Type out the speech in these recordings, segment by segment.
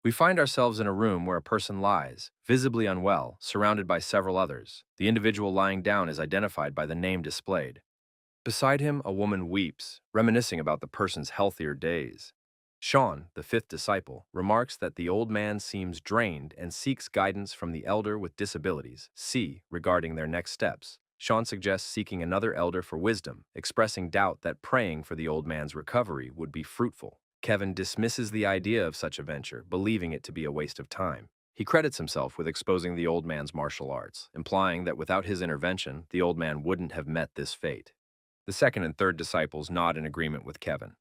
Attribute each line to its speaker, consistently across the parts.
Speaker 1: We find ourselves in a room where a person lies, visibly unwell, surrounded by several others. The individual lying down is identified by the name displayed. Beside him, a woman weeps, reminiscing about the person's healthier days. Sean, the fifth disciple, remarks that the old man seems drained and seeks guidance from the elder with disabilities, C, regarding their next steps. Sean suggests seeking another elder for wisdom, expressing doubt that praying for the old man's recovery would be fruitful. Kevin dismisses the idea of such a venture, believing it to be a waste of time. He credits himself with exposing the old man's martial arts, implying that without his intervention, the old man wouldn't have met this fate. The second and third disciples nod in agreement with Kevin.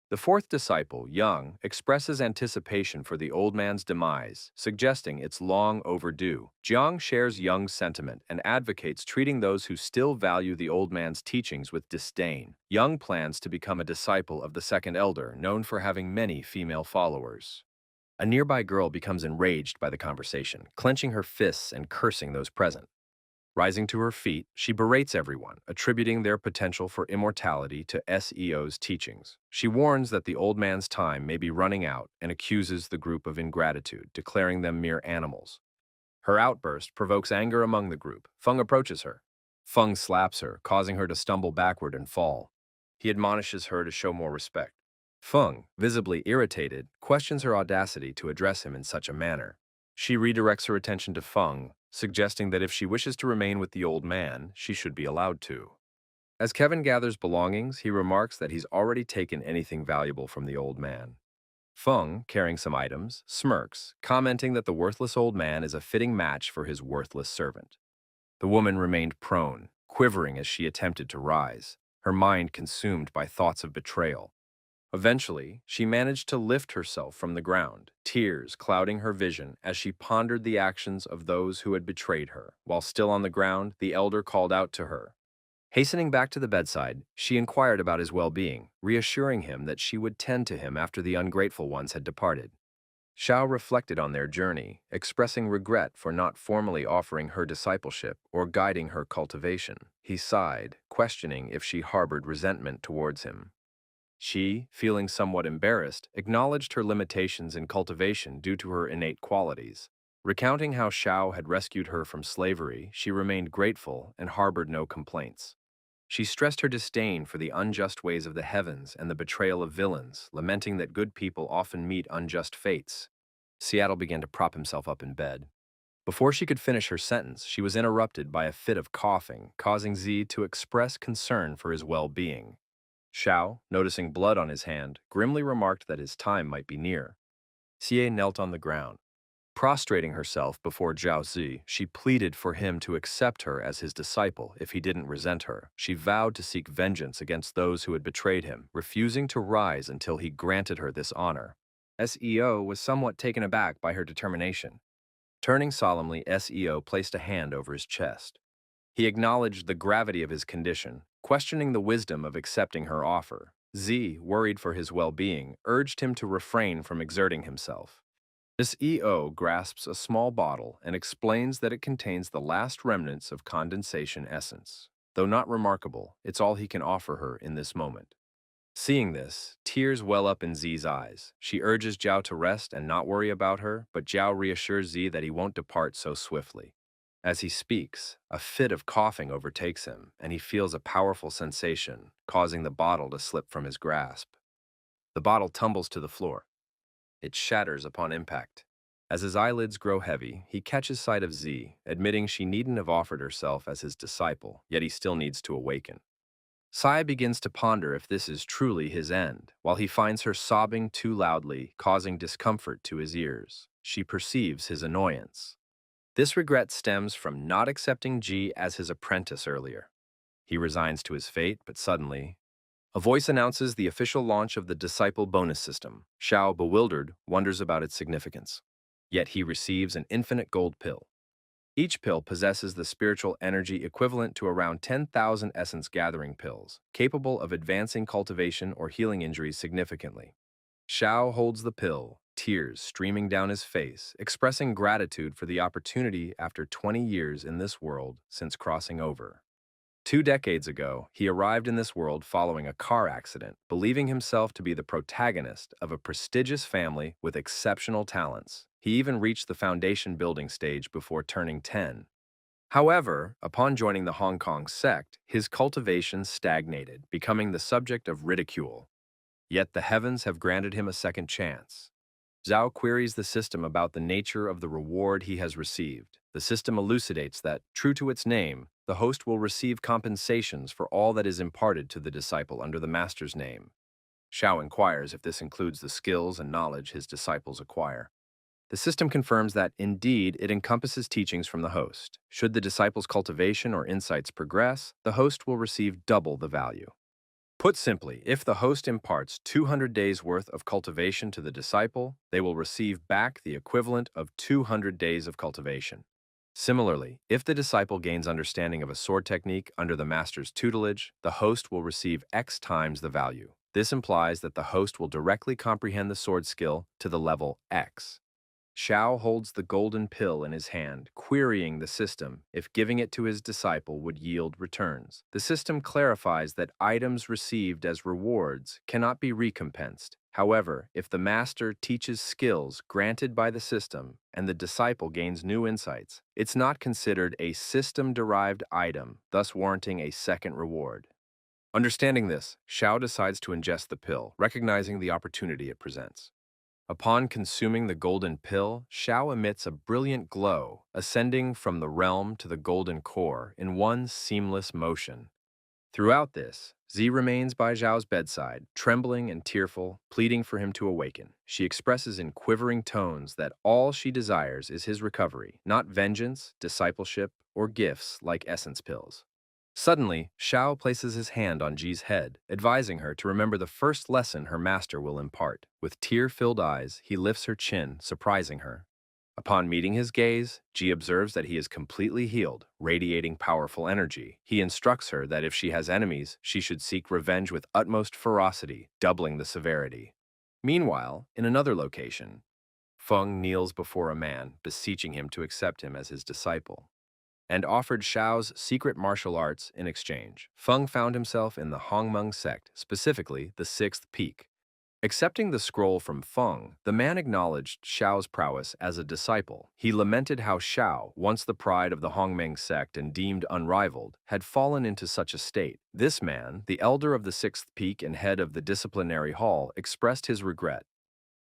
Speaker 1: The fourth disciple, Young, expresses anticipation for the old man's demise, suggesting it's long overdue. Jiang shares Young's sentiment and advocates treating those who still value the old man's teachings with disdain. Young plans to become a disciple of the second elder, known for having many female followers. A nearby girl becomes enraged by the conversation, clenching her fists and cursing those present. Rising to her feet, she berates everyone, attributing their potential for immortality to SEO's teachings. She warns that the old man's time may be running out and accuses the group of ingratitude, declaring them mere animals. Her outburst provokes anger among the group. Feng approaches her. Feng slaps her, causing her to stumble backward and fall. He admonishes her to show more respect. Feng, visibly irritated, questions her audacity to address him in such a manner. She redirects her attention to Feng, suggesting that if she wishes to remain with the old man, she should be allowed to. As Kevin gathers belongings, he remarks that he's already taken anything valuable from the old man. Feng, carrying some items, smirks, commenting that the worthless old man is a fitting match for his worthless servant. The woman remained prone, quivering as she attempted to rise, her mind consumed by thoughts of betrayal. Eventually, she managed to lift herself from the ground, tears clouding her vision as she pondered the actions of those who had betrayed her. While still on the ground, the elder called out to her. Hastening back to the bedside, she inquired about his well-being, reassuring him that she would tend to him after the ungrateful ones had departed. Xiao reflected on their journey, expressing regret for not formally offering her discipleship or guiding her cultivation. He sighed, questioning if she harbored resentment towards him. She, feeling somewhat embarrassed, acknowledged her limitations in cultivation due to her innate qualities. Recounting how Xiao had rescued her from slavery, she remained grateful and harbored no complaints. She stressed her disdain for the unjust ways of the heavens and the betrayal of villains, lamenting that good people often meet unjust fates. Seattle began to prop himself up in bed. Before she could finish her sentence, she was interrupted by a fit of coughing, causing Z to express concern for his well-being. Xiao, noticing blood on his hand, grimly remarked that his time might be near. Xie knelt on the ground. Prostrating herself before Zhao Zi, she pleaded for him to accept her as his disciple if he didn't resent her. She vowed to seek vengeance against those who had betrayed him, refusing to rise until he granted her this honor. SEO was somewhat taken aback by her determination. Turning solemnly, SEO placed a hand over his chest. He acknowledged the gravity of his condition, questioning the wisdom of accepting her offer. Z, worried for his well-being, urged him to refrain from exerting himself. This EO grasps a small bottle and explains that it contains the last remnants of condensation essence. Though not remarkable, it's all he can offer her in this moment. Seeing this, tears well up in Z's eyes. She urges Zhao to rest and not worry about her, but Zhao reassures Z that he won't depart so swiftly. As he speaks, a fit of coughing overtakes him, and he feels a powerful sensation, causing the bottle to slip from his grasp. The bottle tumbles to the floor. It shatters upon impact. As his eyelids grow heavy, he catches sight of Z, admitting she needn't have offered herself as his disciple, yet he still needs to awaken. Sai begins to ponder if this is truly his end, while he finds her sobbing too loudly, causing discomfort to his ears. She perceives his annoyance. This regret stems from not accepting Ji as his apprentice earlier. He resigns to his fate, but suddenly, a voice announces the official launch of the Disciple bonus system. Xiao, bewildered, wonders about its significance. Yet he receives an infinite gold pill. Each pill possesses the spiritual energy equivalent to around 10,000 essence gathering pills, capable of advancing cultivation or healing injuries significantly. Xiao holds the pill, tears streaming down his face, expressing gratitude for the opportunity after 20 years in this world since crossing over. 2 decades ago, he arrived in this world following a car accident, believing himself to be the protagonist of a prestigious family with exceptional talents. He even reached the foundation building stage before turning 10. However, upon joining the Hong Kong sect, his cultivation stagnated, becoming the subject of ridicule. Yet the heavens have granted him a second chance. Zhao queries the system about the nature of the reward he has received. The system elucidates that, true to its name, the host will receive compensations for all that is imparted to the disciple under the master's name. Xiao inquires if this includes the skills and knowledge his disciples acquire. The system confirms that, indeed, it encompasses teachings from the host. Should the disciple's cultivation or insights progress, the host will receive double the value. Put simply, if the host imparts 200 days' worth of cultivation to the disciple, they will receive back the equivalent of 200 days of cultivation. Similarly, if the disciple gains understanding of a sword technique under the master's tutelage, the host will receive X times the value. This implies that the host will directly comprehend the sword skill to the level X. Xiao holds the golden pill in his hand, querying the system if giving it to his disciple would yield returns. The system clarifies that items received as rewards cannot be recompensed. However, if the master teaches skills granted by the system and the disciple gains new insights, it's not considered a system-derived item, thus warranting a second reward. Understanding this, Xiao decides to ingest the pill, recognizing the opportunity it presents. Upon consuming the golden pill, Xiao emits a brilliant glow, ascending from the realm to the golden core in one seamless motion. Throughout this, Z remains by Zhao's bedside, trembling and tearful, pleading for him to awaken. She expresses in quivering tones that all she desires is his recovery, not vengeance, discipleship, or gifts like essence pills. Suddenly, Xiao places his hand on Ji's head, advising her to remember the first lesson her master will impart. With tear-filled eyes, he lifts her chin, surprising her. Upon meeting his gaze, Ji observes that he is completely healed, radiating powerful energy. He instructs her that if she has enemies, she should seek revenge with utmost ferocity, doubling the severity. Meanwhile, in another location, Feng kneels before a man, beseeching him to accept him as his disciple, and offered Xiao's secret martial arts in exchange. Feng found himself in the Hongmeng sect, specifically the Sixth Peak. Accepting the scroll from Feng, the man acknowledged Xiao's prowess as a disciple. He lamented how Xiao, once the pride of the Hongmeng sect and deemed unrivaled, had fallen into such a state. This man, the elder of the Sixth Peak and head of the disciplinary hall, expressed his regret.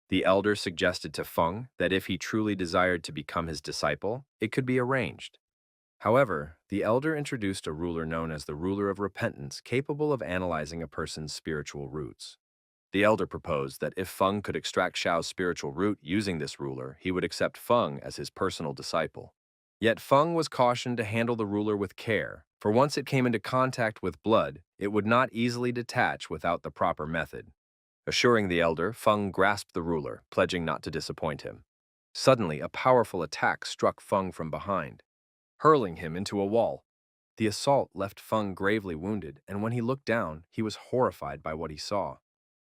Speaker 1: The elder suggested to Feng that if he truly desired to become his disciple, it could be arranged. However, the elder introduced a ruler known as the ruler of repentance, capable of analyzing a person's spiritual roots. The elder proposed that if Feng could extract Xiao's spiritual root using this ruler, he would accept Feng as his personal disciple. Yet Feng was cautioned to handle the ruler with care, for once it came into contact with blood, it would not easily detach without the proper method. Assuring the elder, Feng grasped the ruler, pledging not to disappoint him. Suddenly, a powerful attack struck Feng from behind, hurling him into a wall. The assault left Feng gravely wounded, and when he looked down, he was horrified by what he saw.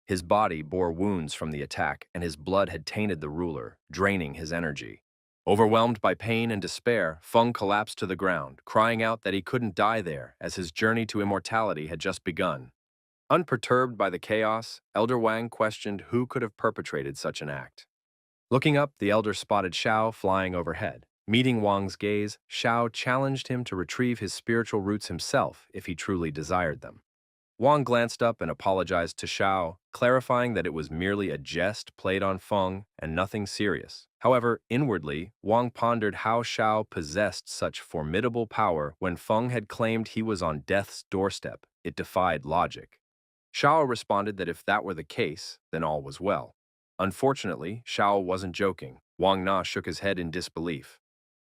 Speaker 1: His body bore wounds from the attack, and his blood had tainted the ruler, draining his energy. Overwhelmed by pain and despair, Feng collapsed to the ground, crying out that he couldn't die there, as his journey to immortality had just begun. Unperturbed by the chaos, Elder Wang questioned who could have perpetrated such an act. Looking up, the elder spotted Xiao flying overhead. Meeting Wang's gaze, Xiao challenged him to retrieve his spiritual roots himself if he truly desired them. Wang glanced up and apologized to Xiao, clarifying that it was merely a jest played on Feng and nothing serious. However, inwardly, Wang pondered how Xiao possessed such formidable power when Feng had claimed he was on death's doorstep. It defied logic. Xiao responded that if that were the case, then all was well. Unfortunately, Xiao wasn't joking. Wang Na shook his head in disbelief.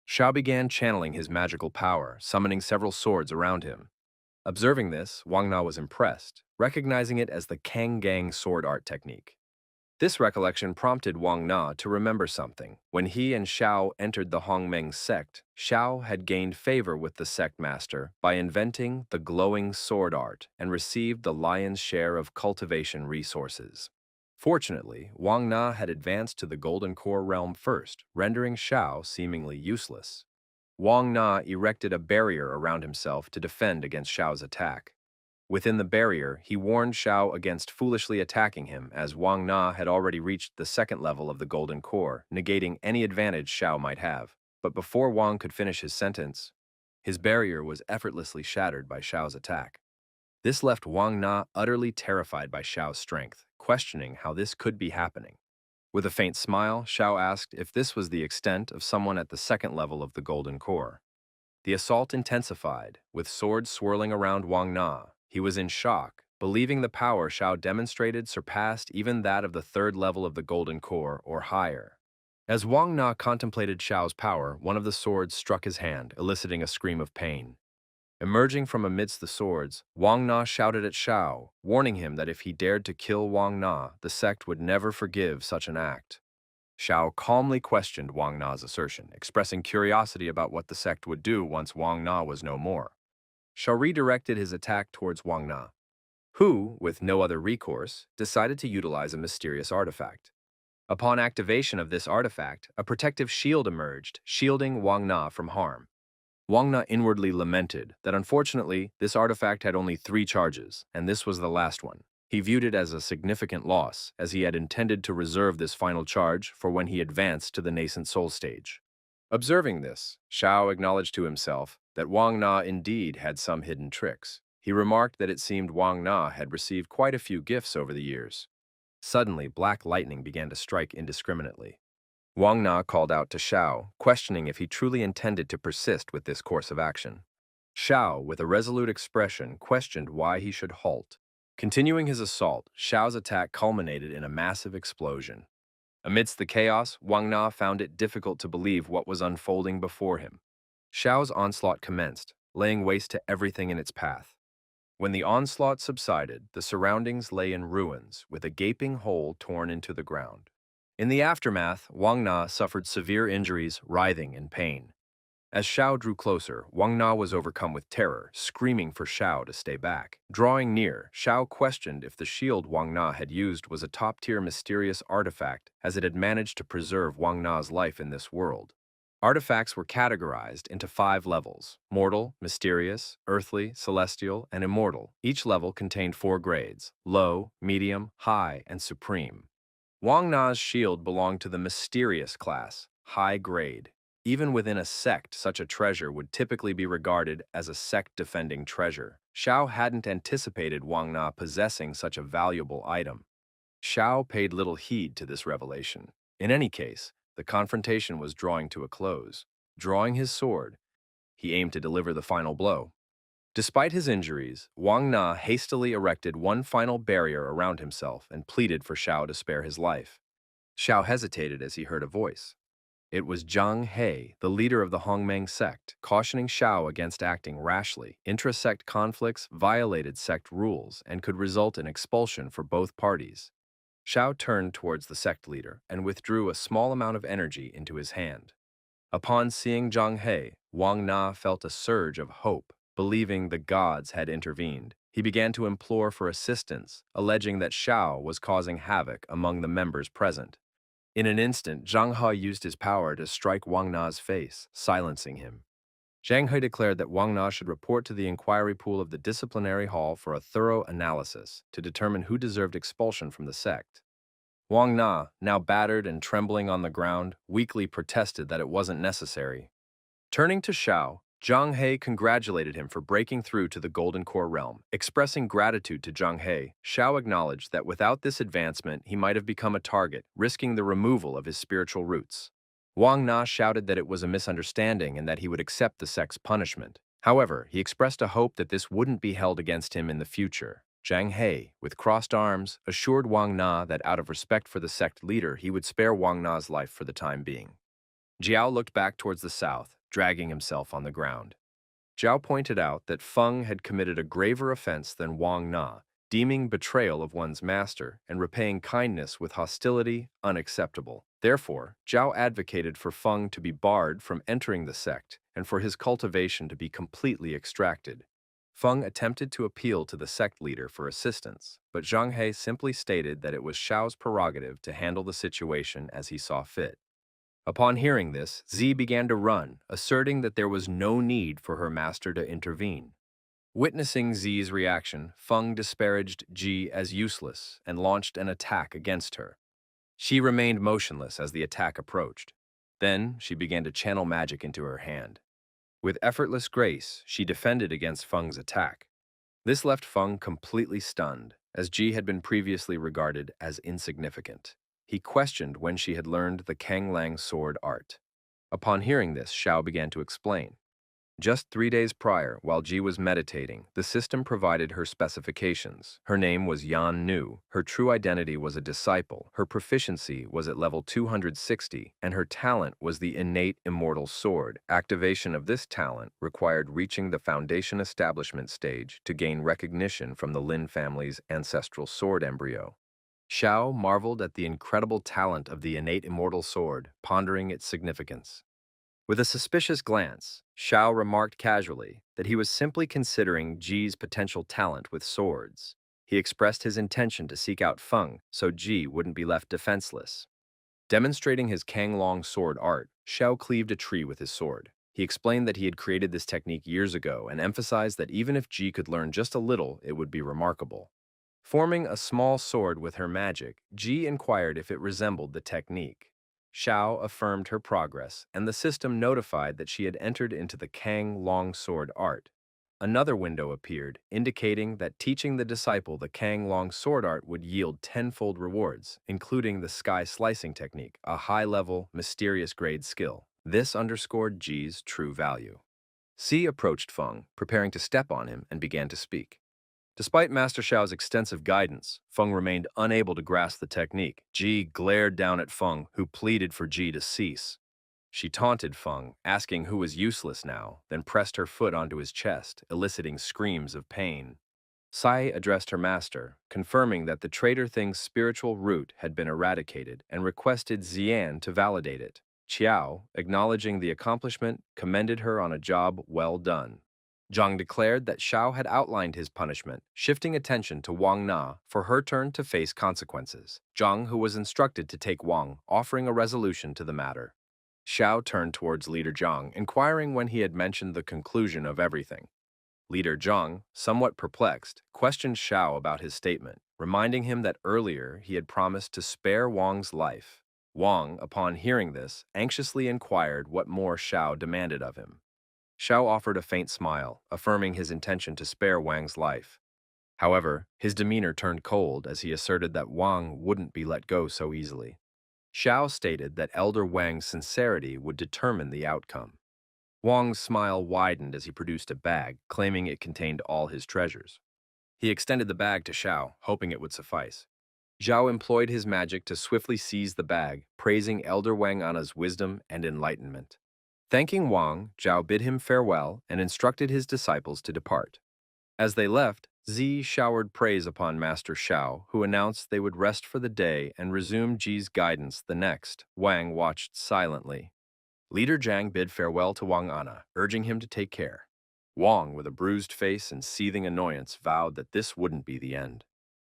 Speaker 1: Xiao began channeling his magical power, summoning several swords around him. Observing this, Wang Na was impressed, recognizing it as the Kang Gang sword art technique. This recollection prompted Wang Na to remember something. When he and Xiao entered the Hongmeng sect, Xiao had gained favor with the sect master by inventing the glowing sword art and received the lion's share of cultivation resources. Fortunately, Wang Na had advanced to the Golden Core realm first, rendering Xiao seemingly useless. Wang Na erected a barrier around himself to defend against Xiao's attack. Within the barrier, he warned Xiao against foolishly attacking him, as Wang Na had already reached the second level of the Golden Core, negating any advantage Xiao might have. But before Wang could finish his sentence, his barrier was effortlessly shattered by Xiao's attack. This left Wang Na utterly terrified by Xiao's strength, questioning how this could be happening. With a faint smile, Xiao asked if this was the extent of someone at the second level of the Golden Core. The assault intensified, with swords swirling around Wang Na. He was in shock, believing the power Xiao demonstrated surpassed even that of the third level of the Golden Core or higher. As Wang Na contemplated Xiao's power, one of the swords struck his hand, eliciting a scream of pain. Emerging from amidst the swords, Wang Na shouted at Xiao, warning him that if he dared to kill Wang Na, the sect would never forgive such an act. Xiao calmly questioned Wang Na's assertion, expressing curiosity about what the sect would do once Wang Na was no more. Xiao redirected his attack towards Wang Na, who, with no other recourse, decided to utilize a mysterious artifact. Upon activation of this artifact, a protective shield emerged, shielding Wang Na from harm. Wang Na inwardly lamented that unfortunately, this artifact had only 3 charges, and this was the last one. He viewed it as a significant loss, as he had intended to reserve this final charge for when he advanced to the nascent soul stage. Observing this, Xiao acknowledged to himself that Wang Na indeed had some hidden tricks. He remarked that it seemed Wang Na had received quite a few gifts over the years. Suddenly, black lightning began to strike indiscriminately. Wang Na called out to Xiao, questioning if he truly intended to persist with this course of action. Xiao, with a resolute expression, questioned why he should halt. Continuing his assault, Xiao's attack culminated in a massive explosion. Amidst the chaos, Wang Na found it difficult to believe what was unfolding before him. Xiao's onslaught commenced, laying waste to everything in its path. When the onslaught subsided, the surroundings lay in ruins, with a gaping hole torn into the ground. In the aftermath, Wang Na suffered severe injuries, writhing in pain. As Xiao drew closer, Wang Na was overcome with terror, screaming for Xiao to stay back. Drawing near, Xiao questioned if the shield Wang Na had used was a top-tier mysterious artifact, as it had managed to preserve Wang Na's life in this world. Artifacts were categorized into 5 levels: mortal, mysterious, earthly, celestial, and immortal. Each level contained 4 grades: low, medium, high, and supreme. Wang Na's shield belonged to the mysterious class, high grade. Even within a sect, such a treasure would typically be regarded as a sect-defending treasure. Xiao hadn't anticipated Wang Na possessing such a valuable item. Xiao paid little heed to this revelation. In any case, the confrontation was drawing to a close. Drawing his sword, he aimed to deliver the final blow. Despite his injuries, Wang Na hastily erected one final barrier around himself and pleaded for Xiao to spare his life. Xiao hesitated as he heard a voice. It was Zhang He, the leader of the Hongmeng sect, cautioning Xiao against acting rashly. Intra-sect conflicts violated sect rules and could result in expulsion for both parties. Xiao turned towards the sect leader and withdrew a small amount of energy into his hand. Upon seeing Zhang He, Wang Na felt a surge of hope. Believing the gods had intervened, he began to implore for assistance, alleging that Xiao was causing havoc among the members present. In an instant, Zhang He used his power to strike Wang Na's face, silencing him. Zhang He declared that Wang Na should report to the inquiry pool of the disciplinary hall for a thorough analysis to determine who deserved expulsion from the sect. Wang Na, now battered and trembling on the ground, weakly protested that it wasn't necessary. Turning to Xiao, Zhang He congratulated him for breaking through to the Golden Core realm. Expressing gratitude to Zhang He, Xiao acknowledged that without this advancement, he might have become a target, risking the removal of his spiritual roots. Wang Na shouted that it was a misunderstanding and that he would accept the sect's punishment. However, he expressed a hope that this wouldn't be held against him in the future. Zhang He, with crossed arms, assured Wang Na that out of respect for the sect leader, he would spare Wang Na's life for the time being. Jiao looked back towards the south, dragging himself on the ground. Jiao pointed out that Feng had committed a graver offense than Wang Na, deeming betrayal of one's master and repaying kindness with hostility unacceptable. Therefore, Jiao advocated for Feng to be barred from entering the sect and for his cultivation to be completely extracted. Feng attempted to appeal to the sect leader for assistance, but Zhang He simply stated that it was Xiao's prerogative to handle the situation as he saw fit. Upon hearing this, Z began to run, asserting that there was no need for her master to intervene. Witnessing Z's reaction, Feng disparaged Ji as useless and launched an attack against her. She remained motionless as the attack approached. Then she began to channel magic into her hand. With effortless grace, she defended against Feng's attack. This left Feng completely stunned, as Ji had been previously regarded as insignificant. He questioned when she had learned the Kanglang sword art. Upon hearing this, Xiao began to explain. Just 3 days prior, while Ji was meditating, the system provided her specifications. Her name was Yan Nu, her true identity was a disciple, her proficiency was at level 260, and her talent was the innate immortal sword. Activation of this talent required reaching the foundation establishment stage to gain recognition from the Lin family's ancestral sword embryo. Xiao marveled at the incredible talent of the innate immortal sword, pondering its significance. With a suspicious glance, Xiao remarked casually that he was simply considering Ji's potential talent with swords. He expressed his intention to seek out Feng so Ji wouldn't be left defenseless. Demonstrating his Kanglong sword art, Xiao cleaved a tree with his sword. He explained that he had created this technique years ago and emphasized that even if Ji could learn just a little, it would be remarkable. Forming a small sword with her magic, Ji inquired if it resembled the technique. Xiao affirmed her progress, and the system notified that she had entered into the Kang Long Sword art. Another window appeared, indicating that teaching the disciple the Kang Long Sword art would yield tenfold rewards, including the sky slicing technique, a high-level, mysterious grade skill. This underscored Ji's true value. Si approached Feng, preparing to step on him, and began to speak. Despite Master Xiao's extensive guidance, Feng remained unable to grasp the technique. Ji glared down at Feng, who pleaded for Ji to cease. She taunted Feng, asking who was useless now, then pressed her foot onto his chest, eliciting screams of pain. Sai addressed her master, confirming that the traitor thing's spiritual root had been eradicated and requested Xian to validate it. Qiao, acknowledging the accomplishment, commended her on a job well done. Zhang declared that Xiao had outlined his punishment, shifting attention to Wang Na for her turn to face consequences. Zhang, who was instructed to take Wang, offering a resolution to the matter. Xiao turned towards Leader Zhang, inquiring when he had mentioned the conclusion of everything. Leader Zhang, somewhat perplexed, questioned Xiao about his statement, reminding him that earlier he had promised to spare Wang's life. Wang, upon hearing this, anxiously inquired what more Xiao demanded of him. Xiao offered a faint smile, affirming his intention to spare Wang's life. However, his demeanor turned cold as he asserted that Wang wouldn't be let go so easily. Xiao stated that Elder Wang's sincerity would determine the outcome. Wang's smile widened as he produced a bag, claiming it contained all his treasures. He extended the bag to Xiao, hoping it would suffice. Zhao employed his magic to swiftly seize the bag, praising Elder Wang Ana's wisdom and enlightenment. Thanking Wang, Zhao bid him farewell and instructed his disciples to depart. As they left, Zi showered praise upon Master Xiao, who announced they would rest for the day and resume Ji's guidance the next. Wang watched silently. Leader Zhang bid farewell to Wang Ana, urging him to take care. Wang, with a bruised face and seething annoyance, vowed that this wouldn't be the end.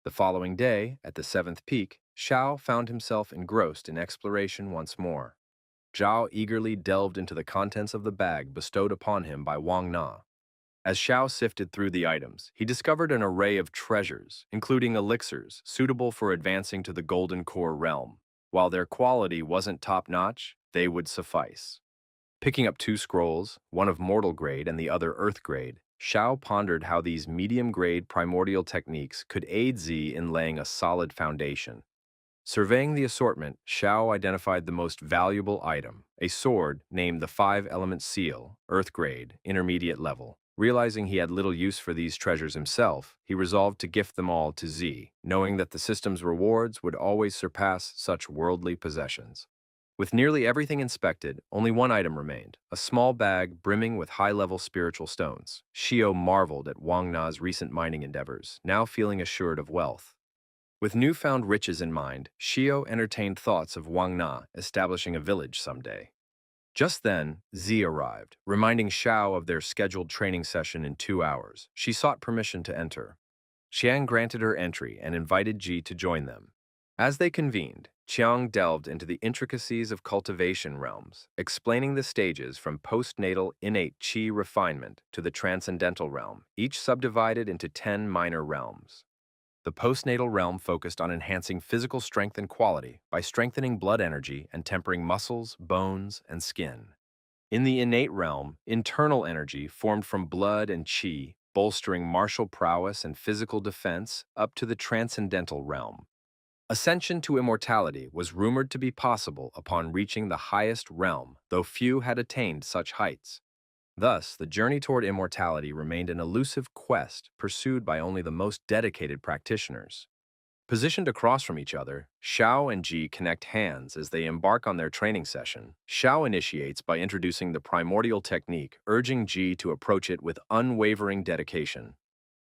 Speaker 1: The following day, at the 7th peak, Xiao found himself engrossed in exploration once more. Zhao eagerly delved into the contents of the bag bestowed upon him by Wang Na. As Xiao sifted through the items, he discovered an array of treasures, including elixirs suitable for advancing to the Golden Core realm. While their quality wasn't top-notch, they would suffice. Picking up 2 scrolls, one of mortal grade and the other earth grade, Xiao pondered how these medium-grade primordial techniques could aid Z in laying a solid foundation. Surveying the assortment, Xiao identified the most valuable item, a sword named the 5-element seal, earth grade, intermediate level. Realizing he had little use for these treasures himself, he resolved to gift them all to Z, knowing that the system's rewards would always surpass such worldly possessions. With nearly everything inspected, only one item remained, a small bag brimming with high-level spiritual stones. Xiao marveled at Wang Na's recent mining endeavors, now feeling assured of wealth. With newfound riches in mind, Xiao entertained thoughts of Wang Na establishing a village someday. Just then, Zi arrived, reminding Xiao of their scheduled training session in 2 hours. She sought permission to enter. Xiang granted her entry and invited Ji to join them. As they convened, Chiang delved into the intricacies of cultivation realms, explaining the stages from postnatal innate qi refinement to the transcendental realm, each subdivided into 10 minor realms. The postnatal realm focused on enhancing physical strength and quality by strengthening blood energy and tempering muscles, bones, and skin. In the innate realm, internal energy formed from blood and qi, bolstering martial prowess and physical defense up to the transcendental realm. Ascension to immortality was rumored to be possible upon reaching the highest realm, though few had attained such heights. Thus, the journey toward immortality remained an elusive quest pursued by only the most dedicated practitioners. Positioned across from each other, Xiao and Ji connect hands as they embark on their training session. Xiao initiates by introducing the primordial technique, urging Ji to approach it with unwavering dedication.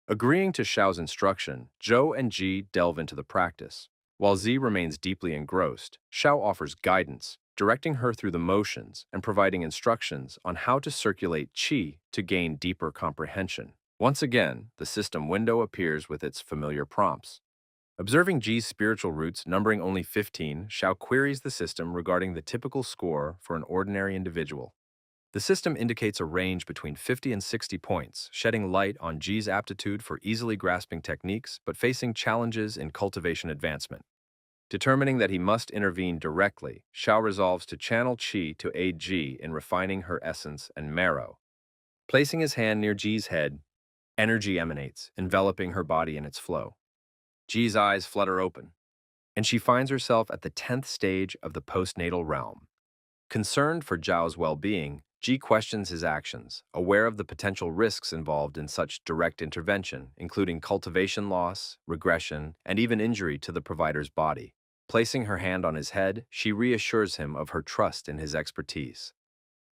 Speaker 1: Agreeing to Xiao's instruction, Zhou and Ji delve into the practice. While Z remains deeply engrossed, Xiao offers guidance, directing her through the motions and providing instructions on how to circulate qi to gain deeper comprehension. Once again, the system window appears with its familiar prompts. Observing G's spiritual roots numbering only 15, Xiao queries the system regarding the typical score for an ordinary individual. The system indicates a range between 50 and 60 points, shedding light on G's aptitude for easily grasping techniques but facing challenges in cultivation advancement. Determining that he must intervene directly, Xiao resolves to channel qi to aid Ji in refining her essence and marrow. Placing his hand near Ji's head, energy emanates, enveloping her body in its flow. Ji's eyes flutter open, and she finds herself at the 10th stage of the postnatal realm. Concerned for Zhao's well-being, Ji questions his actions, aware of the potential risks involved in such direct intervention, including cultivation loss, regression, and even injury to the provider's body. Placing her hand on his head, she reassures him of her trust in his expertise.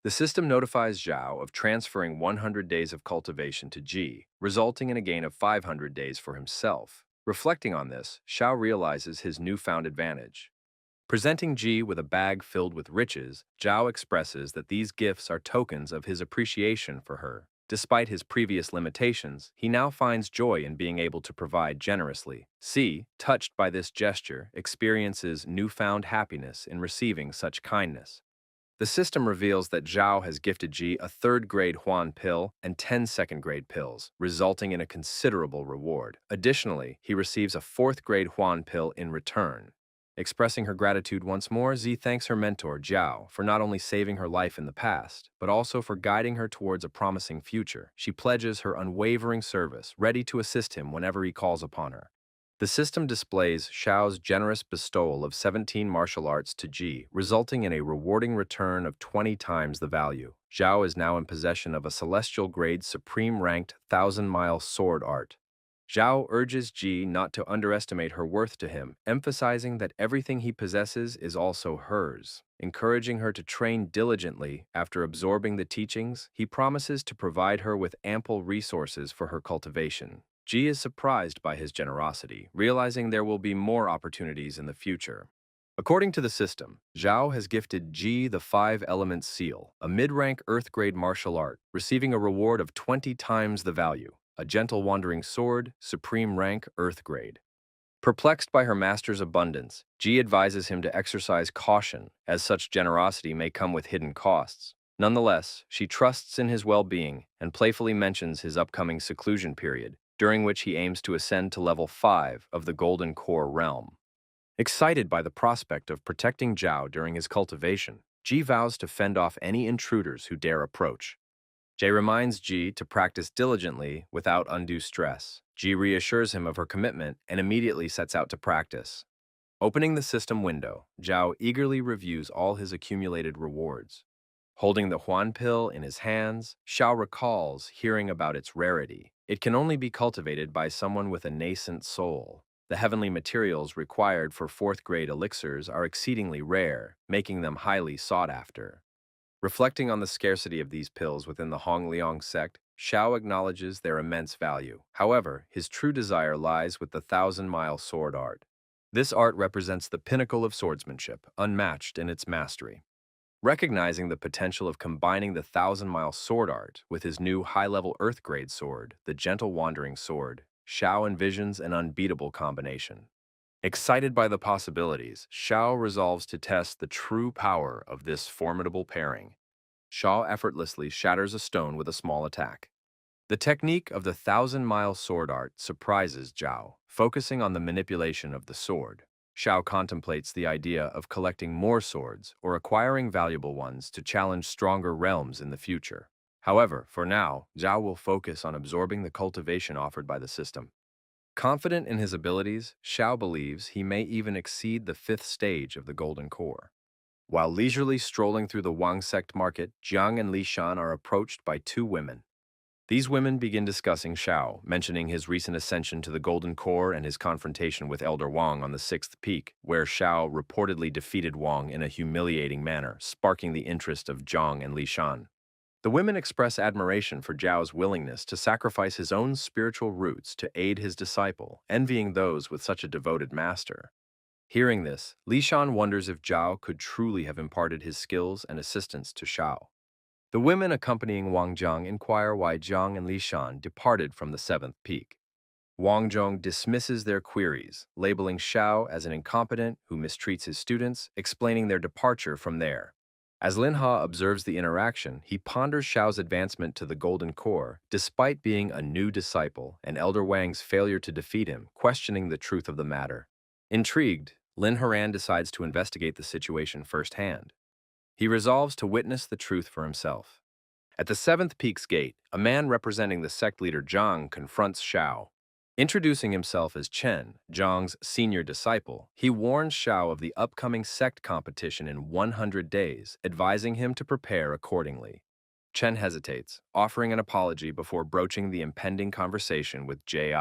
Speaker 1: The system notifies Zhao of transferring 100 days of cultivation to Ji, resulting in a gain of 500 days for himself. Reflecting on this, Xiao realizes his newfound advantage. Presenting Ji with a bag filled with riches, Zhao expresses that these gifts are tokens of his appreciation for her. Despite his previous limitations, he now finds joy in being able to provide generously. C, touched by this gesture, experiences newfound happiness in receiving such kindness. The system reveals that Zhao has gifted Ji a third-grade Huan pill and 10 second-grade pills, resulting in a considerable reward. Additionally, he receives a fourth-grade Huan pill in return. Expressing her gratitude once more, Z thanks her mentor, Zhao, for not only saving her life in the past, but also for guiding her towards a promising future. She pledges her unwavering service, ready to assist him whenever he calls upon her. The system displays Xiao's generous bestowal of 17 martial arts to Ji, resulting in a rewarding return of 20 times the value. Zhao is now in possession of a celestial-grade supreme-ranked 1,000-mile sword art. Zhao urges Ji not to underestimate her worth to him, emphasizing that everything he possesses is also hers. Encouraging her to train diligently after absorbing the teachings, he promises to provide her with ample resources for her cultivation. Ji is surprised by his generosity, realizing there will be more opportunities in the future. According to the system, Zhao has gifted Ji the 5-element seal, a mid-rank earth-grade martial art, receiving a reward of 20 times the value. A gentle wandering sword, supreme rank, earth grade. Perplexed by her master's abundance, Ji advises him to exercise caution, as such generosity may come with hidden costs. Nonetheless, she trusts in his well-being and playfully mentions his upcoming seclusion period, during which he aims to ascend to level 5 of the Golden Core realm. Excited by the prospect of protecting Zhao during his cultivation, Ji vows to fend off any intruders who dare approach. Jay reminds Ji to practice diligently without undue stress. Ji reassures him of her commitment and immediately sets out to practice. Opening the system window, Zhao eagerly reviews all his accumulated rewards. Holding the Huan pill in his hands, Xiao recalls hearing about its rarity. It can only be cultivated by someone with a nascent soul. The heavenly materials required for fourth-grade elixirs are exceedingly rare, making them highly sought after. Reflecting on the scarcity of these pills within the Hongliang sect, Xiao acknowledges their immense value. However, his true desire lies with the 1,000-mile sword art. This art represents the pinnacle of swordsmanship, unmatched in its mastery. Recognizing the potential of combining the 1,000-mile sword art with his new high-level earth-grade sword, the Gentle Wandering Sword, Xiao envisions an unbeatable combination. Excited by the possibilities, Xiao resolves to test the true power of this formidable pairing. Xiao effortlessly shatters a stone with a small attack. The technique of the thousand-mile sword art surprises Zhao, focusing on the manipulation of the sword. Xiao contemplates the idea of collecting more swords or acquiring valuable ones to challenge stronger realms in the future. However, for now, Zhao will focus on absorbing the cultivation offered by the system. Confident in his abilities, Xiao believes he may even exceed the fifth stage of the Golden Core. While leisurely strolling through the Wang sect market, Jiang and Li Shan are approached by two women. These women begin discussing Xiao, mentioning his recent ascension to the Golden Core and his confrontation with Elder Wang on the sixth peak, where Xiao reportedly defeated Wang in a humiliating manner, sparking the interest of Jiang and Li Shan. The women express admiration for Zhao's willingness to sacrifice his own spiritual roots to aid his disciple, envying those with such a devoted master. Hearing this, Li Shan wonders if Zhao could truly have imparted his skills and assistance to Xiao. The women accompanying Wang Zhang inquire why Zhang and Li Shan departed from the seventh peak. Wang Zhong dismisses their queries, labeling Xiao as an incompetent who mistreats his students, explaining their departure from there. As Lin Ha observes the interaction, he ponders Xiao's advancement to the Golden Core, despite being a new disciple, and Elder Wang's failure to defeat him, questioning the truth of the matter. Intrigued, Lin Haran decides to investigate the situation firsthand. He resolves to witness the truth for himself. At the seventh peak's gate, a man representing the sect leader Zhang confronts Xiao. Introducing himself as Chen, Zhang's senior disciple, he warns Xiao of the upcoming sect competition in 100 days, advising him to prepare accordingly. Chen hesitates, offering an apology before broaching the impending conversation with Ji.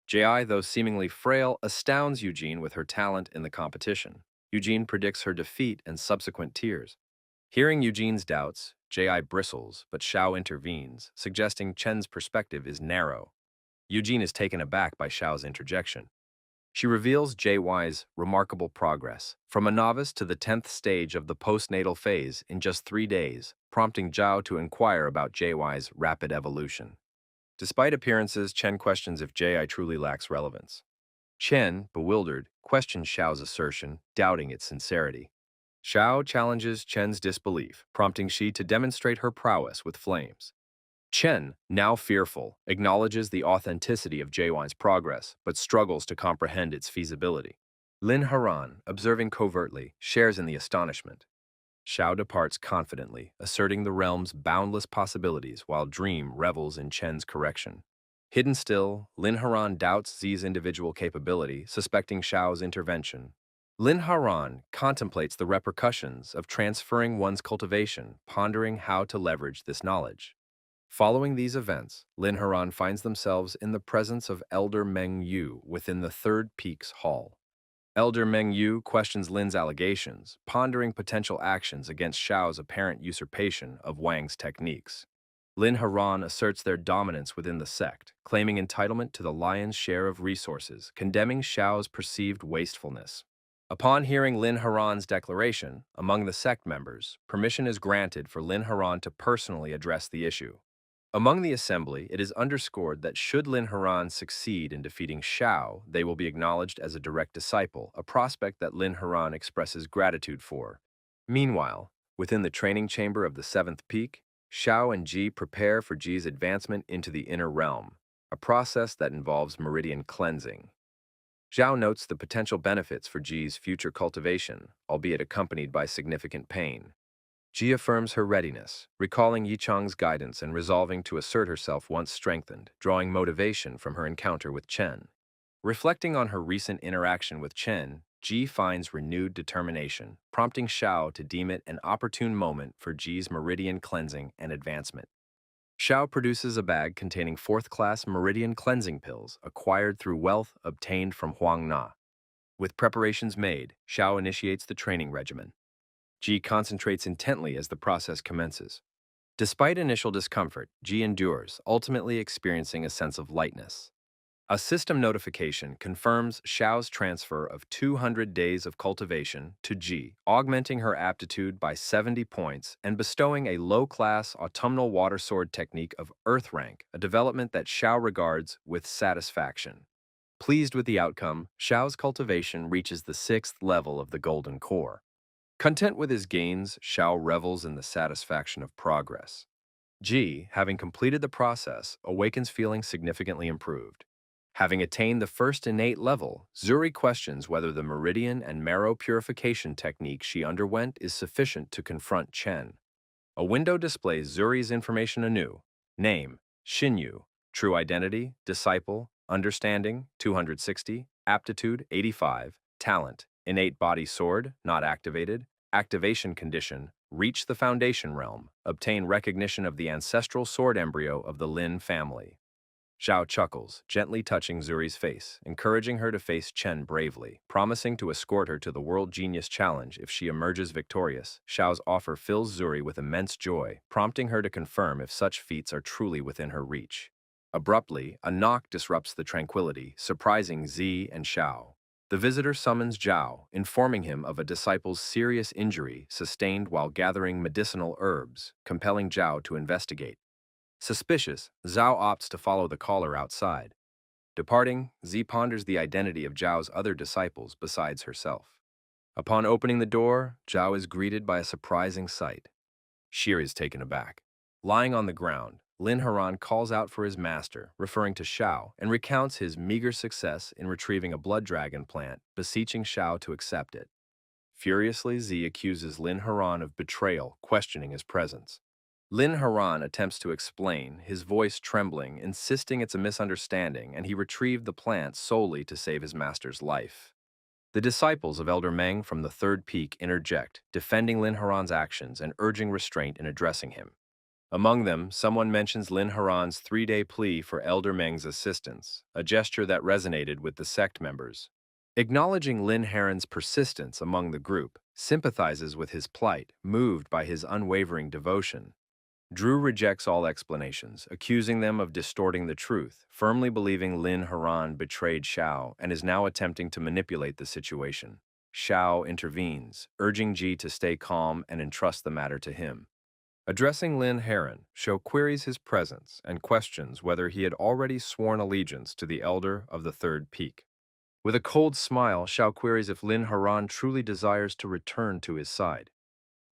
Speaker 1: Ji, though seemingly frail, astounds Eugene with her talent in the competition. Eugene predicts her defeat and subsequent tears. Hearing Eugene's doubts, Ji bristles, but Xiao intervenes, suggesting Chen's perspective is narrow. Eugene is taken aback by Xiao's interjection. She reveals JY's remarkable progress, from a novice to the 10th stage of the postnatal phase in just 3 days, prompting Zhao to inquire about JY's rapid evolution. Despite appearances, Chen questions if Ji truly lacks relevance. Chen, bewildered, questions Xiao's assertion, doubting its sincerity. Xiao challenges Chen's disbelief, prompting she to demonstrate her prowess with flames. Chen, now fearful, acknowledges the authenticity of Jaywan's progress, but struggles to comprehend its feasibility. Lin Haran, observing covertly, shares in the astonishment. Xiao departs confidently, asserting the realm's boundless possibilities while Dream revels in Chen's correction. Hidden still, Lin Haran doubts Zi's individual capability, suspecting Xiao's intervention. Lin Haran contemplates the repercussions of transferring one's cultivation, pondering how to leverage this knowledge. Following these events, Lin Haran finds themselves in the presence of Elder Meng Yu within the Third Peaks Hall. Elder Meng Yu questions Lin's allegations, pondering potential actions against Xiao's apparent usurpation of Wang's techniques. Lin Haran asserts their dominance within the sect, claiming entitlement to the lion's share of resources, condemning Xiao's perceived wastefulness. Upon hearing Lin Haran's declaration, among the sect members, permission is granted for Lin Haran to personally address the issue. Among the assembly, it is underscored that should Lin Haran succeed in defeating Xiao, they will be acknowledged as a direct disciple, a prospect that Lin Haran expresses gratitude for. Meanwhile, within the training chamber of the seventh peak, Xiao and Ji prepare for Ji's advancement into the inner realm, a process that involves meridian cleansing. Zhao notes the potential benefits for Ji's future cultivation, albeit accompanied by significant pain. Ji affirms her readiness, recalling Yichang's guidance and resolving to assert herself once strengthened, drawing motivation from her encounter with Chen. Reflecting on her recent interaction with Chen, Ji finds renewed determination, prompting Xiao to deem it an opportune moment for Ji's meridian cleansing and advancement. Xiao produces a bag containing fourth-class meridian cleansing pills acquired through wealth obtained from Huang Na. With preparations made, Xiao initiates the training regimen. Ji concentrates intently as the process commences. Despite initial discomfort, Ji endures, ultimately experiencing a sense of lightness. A system notification confirms Xiao's transfer of 200 days of cultivation to Ji, augmenting her aptitude by 70 points and bestowing a low-class autumnal water sword technique of Earth rank, a development that Xiao regards with satisfaction. Pleased with the outcome, Xiao's cultivation reaches the sixth level of the golden core. Content with his gains, Xiao revels in the satisfaction of progress. Ji, having completed the process, awakens feeling significantly improved. Having attained the first innate level, Zuri questions whether the meridian and marrow purification technique she underwent is sufficient to confront Chen. A window displays Zuri's information anew. Name, Xinyu. True identity, disciple. Understanding, 260. Aptitude, 85. Talent, innate body sword, not activated. Activation condition, reach the foundation realm. Obtain recognition of the ancestral sword embryo of the Lin family. Zhao chuckles, gently touching Zuri's face, encouraging her to face Chen bravely, promising to escort her to the World Genius Challenge if she emerges victorious. Xiao's offer fills Zuri with immense joy, prompting her to confirm if such feats are truly within her reach. Abruptly, a knock disrupts the tranquility, surprising Zi and Xiao. The visitor summons Zhao, informing him of a disciple's serious injury sustained while gathering medicinal herbs, compelling Zhao to investigate. Suspicious, Zhao opts to follow the caller outside. Departing, Zi ponders the identity of Zhao's other disciples besides herself. Upon opening the door, Zhao is greeted by a surprising sight. Shir is taken aback. Lying on the ground, Lin Haran calls out for his master, referring to Xiao, and recounts his meager success in retrieving a blood dragon plant, beseeching Xiao to accept it. Furiously, Zi accuses Lin Haran of betrayal, questioning his presence. Lin Haran attempts to explain, his voice trembling, insisting it's a misunderstanding and he retrieved the plant solely to save his master's life. The disciples of Elder Meng from the third peak interject, defending Lin Haran's actions and urging restraint in addressing him. Among them, someone mentions Lin Haran's 3-day plea for Elder Meng's assistance, a gesture that resonated with the sect members. Acknowledging Lin Haran's persistence among the group, sympathizes with his plight, moved by his unwavering devotion. Drew rejects all explanations, accusing them of distorting the truth, firmly believing Lin Haran betrayed Xiao and is now attempting to manipulate the situation. Xiao intervenes, urging Ji to stay calm and entrust the matter to him. Addressing Lin Haran, Xiao queries his presence and questions whether he had already sworn allegiance to the Elder of the Third Peak. With a cold smile, Xiao queries if Lin Haran truly desires to return to his side.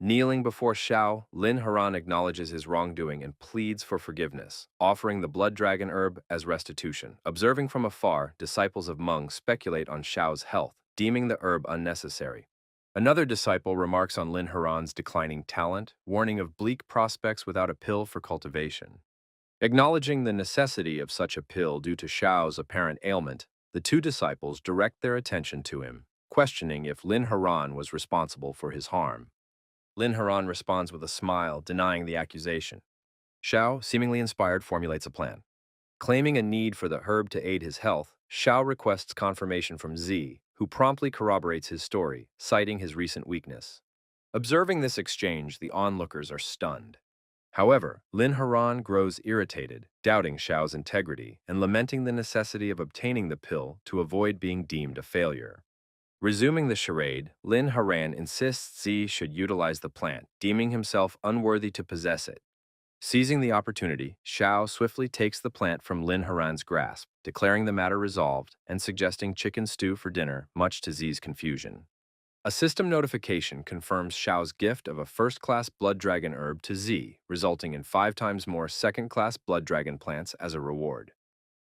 Speaker 1: Kneeling before Xiao, Lin Haran acknowledges his wrongdoing and pleads for forgiveness, offering the blood dragon herb as restitution. Observing from afar, disciples of Meng speculate on Xiao's health, deeming the herb unnecessary. Another disciple remarks on Lin Haran's declining talent, warning of bleak prospects without a pill for cultivation. Acknowledging the necessity of such a pill due to Xiao's apparent ailment, the two disciples direct their attention to him, questioning if Lin Haran was responsible for his harm. Lin Haran responds with a smile, denying the accusation. Xiao, seemingly inspired, formulates a plan. Claiming a need for the herb to aid his health, Xiao requests confirmation from Zi, who promptly corroborates his story, citing his recent weakness. Observing this exchange, the onlookers are stunned. However, Lin Haran grows irritated, doubting Xiao's integrity and lamenting the necessity of obtaining the pill to avoid being deemed a failure. Resuming the charade, Lin Haran insists Zi should utilize the plant, deeming himself unworthy to possess it. Seizing the opportunity, Xiao swiftly takes the plant from Lin Haran's grasp, declaring the matter resolved and suggesting chicken stew for dinner, much to Zi's confusion. A system notification confirms Xiao's gift of a first-class blood dragon herb to Zi, resulting in 5 times more second-class blood dragon plants as a reward.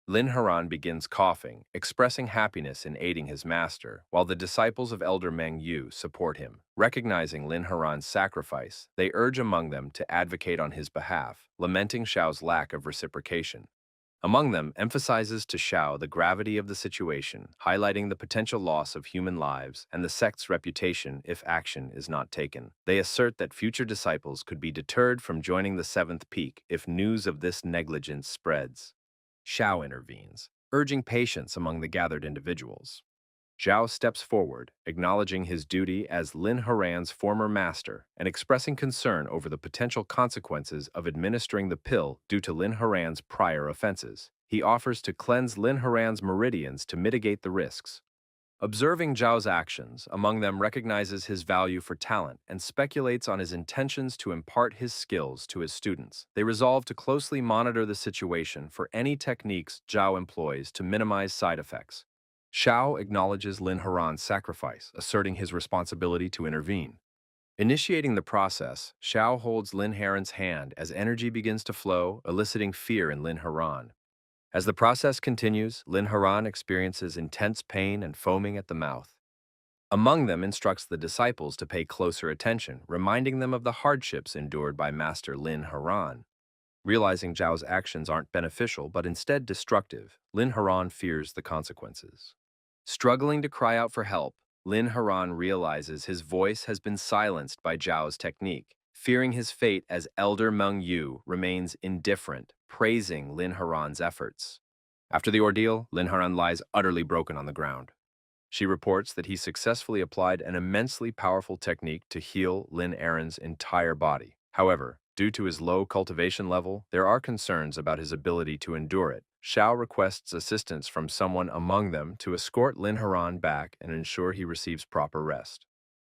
Speaker 1: Lin Haran begins coughing, expressing happiness in aiding his master, while the disciples of Elder Meng Yu support him. Recognizing Lin Haran's sacrifice, they urge among them to advocate on his behalf, lamenting Xiao's lack of reciprocation. Among them emphasizes to Xiao the gravity of the situation, highlighting the potential loss of human lives and the sect's reputation if action is not taken. They assert that future disciples could be deterred from joining the seventh peak if news of this negligence spreads. Xiao intervenes, urging patience among the gathered individuals. Zhao steps forward, acknowledging his duty as Lin Haran's former master and expressing concern over the potential consequences of administering the pill due to Lin Haran's prior offenses. He offers to cleanse Lin Haran's meridians to mitigate the risks. Observing Zhao's actions, among them recognizes his value for talent and speculates on his intentions to impart his skills to his students. They resolve to closely monitor the situation for any techniques Zhao employs to minimize side effects. Xiao acknowledges Lin Haran's sacrifice, asserting his responsibility to intervene. Initiating the process, Xiao holds Lin Haran's hand as energy begins to flow, eliciting fear in Lin Haran. As the process continues, Lin Haran experiences intense pain and foaming at the mouth. Among them instructs the disciples to pay closer attention, reminding them of the hardships endured by Master Lin Haran. Realizing Zhao's actions aren't beneficial but instead destructive, Lin Haran fears the consequences. Struggling to cry out for help, Lin Haran realizes his voice has been silenced by Zhao's technique. Fearing his fate as Elder Meng Yu remains indifferent, praising Lin Haran's efforts. After the ordeal, Lin Haran lies utterly broken on the ground. She reports that he successfully applied an immensely powerful technique to heal Lin Aaron's entire body. However, due to his low cultivation level, there are concerns about his ability to endure it. Xiao requests assistance from someone among them to escort Lin Haran back and ensure he receives proper rest.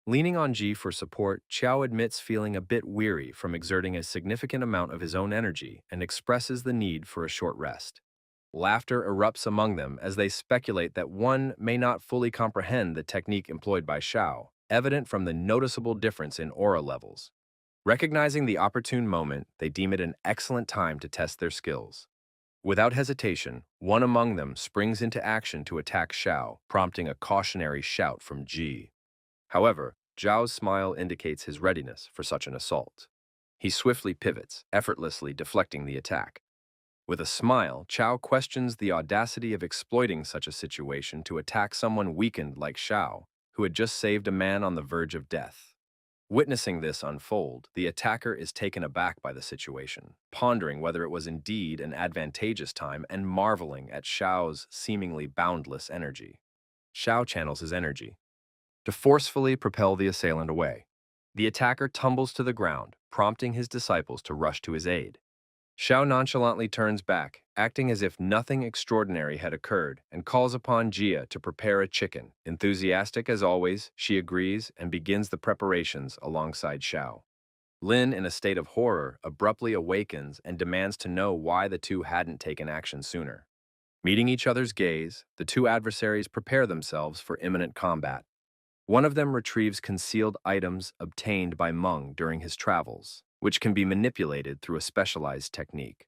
Speaker 1: Leaning on Ji for support, Xiao admits feeling a bit weary from exerting a significant amount of his own energy and expresses the need for a short rest. Laughter erupts among them as they speculate that one may not fully comprehend the technique employed by Xiao, evident from the noticeable difference in aura levels. Recognizing the opportune moment, they deem it an excellent time to test their skills. Without hesitation, one among them springs into action to attack Xiao, prompting a cautionary shout from Ji. However, Zhao's smile indicates his readiness for such an assault. He swiftly pivots, effortlessly deflecting the attack. With a smile, Chao questions the audacity of exploiting such a situation to attack someone weakened like Xiao, who had just saved a man on the verge of death. Witnessing this unfold, the attacker is taken aback by the situation, pondering whether it was indeed an advantageous time and marveling at Xiao's seemingly boundless energy. Xiao channels his energy to forcefully propel the assailant away. The attacker tumbles to the ground, prompting his disciples to rush to his aid. Xiao nonchalantly turns back, acting as if nothing extraordinary had occurred, and calls upon Jia to prepare a chicken. Enthusiastic as always, she agrees and begins the preparations alongside Xiao. Lin, in a state of horror, abruptly awakens and demands to know why the two hadn't taken action sooner. Meeting each other's gaze, the two adversaries prepare themselves for imminent combat. One of them retrieves concealed items obtained by Meng during his travels, which can be manipulated through a specialized technique.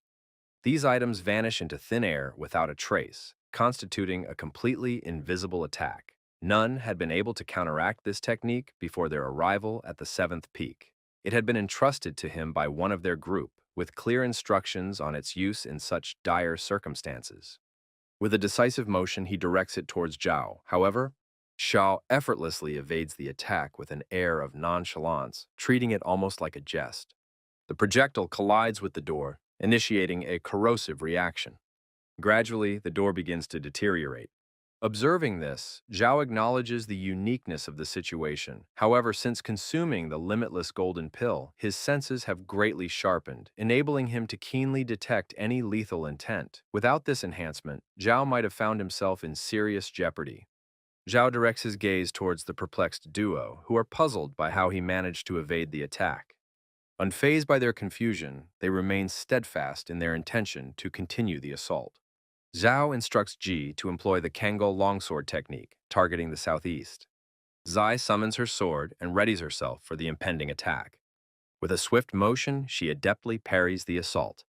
Speaker 1: These items vanish into thin air without a trace, constituting a completely invisible attack. None had been able to counteract this technique before their arrival at the seventh peak. It had been entrusted to him by one of their group, with clear instructions on its use in such dire circumstances. With a decisive motion, he directs it towards Zhao. However, Xiao effortlessly evades the attack with an air of nonchalance, treating it almost like a jest. The projectile collides with the door, initiating a corrosive reaction. Gradually, the door begins to deteriorate. Observing this, Zhao acknowledges the uniqueness of the situation. However, since consuming the limitless golden pill, his senses have greatly sharpened, enabling him to keenly detect any lethal intent. Without this enhancement, Zhao might have found himself in serious jeopardy. Zhao directs his gaze towards the perplexed duo, who are puzzled by how he managed to evade the attack. Unfazed by their confusion, they remain steadfast in their intention to continue the assault. Zhao instructs Ji to employ the Kangol longsword technique, targeting the southeast. Zai summons her sword and readies herself for the impending attack. With a swift motion, she adeptly parries the assault.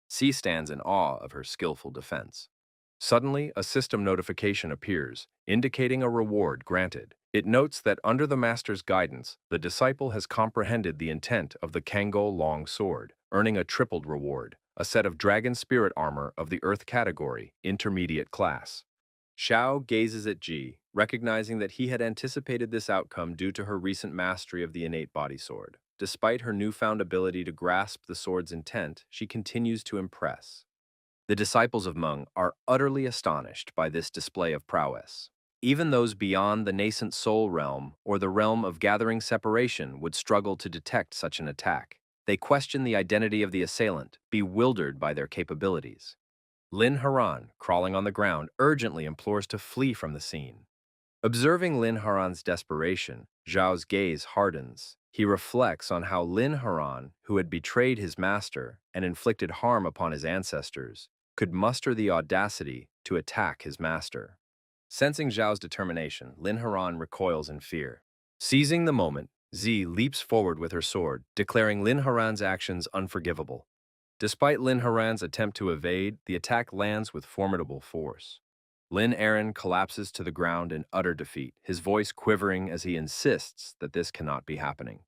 Speaker 1: C stands in awe of her skillful defense. Suddenly, a system notification appears, indicating a reward granted. It notes that under the master's guidance, the disciple has comprehended the intent of the Kangol long sword, earning a tripled reward, a set of dragon spirit armor of the earth category, intermediate class. Xiao gazes at Ji, recognizing that he had anticipated this outcome due to her recent mastery of the innate body sword. Despite her newfound ability to grasp the sword's intent, she continues to impress. The disciples of Meng are utterly astonished by this display of prowess. Even those beyond the nascent soul realm or the realm of gathering separation would struggle to detect such an attack. They question the identity of the assailant, bewildered by their capabilities. Lin Haran, crawling on the ground, urgently implores to flee from the scene. Observing Lin Haran's desperation, Zhao's gaze hardens. He reflects on how Lin Haran, who had betrayed his master and inflicted harm upon his ancestors, could muster the audacity to attack his master. Sensing Zhao's determination, Lin Haran recoils in fear. Seizing the moment, Zi leaps forward with her sword, declaring Lin Haran's actions unforgivable. Despite Lin Haran's attempt to evade, the attack lands with formidable force. Lin Aaron collapses to the ground in utter defeat, his voice quivering as he insists that this cannot be happening.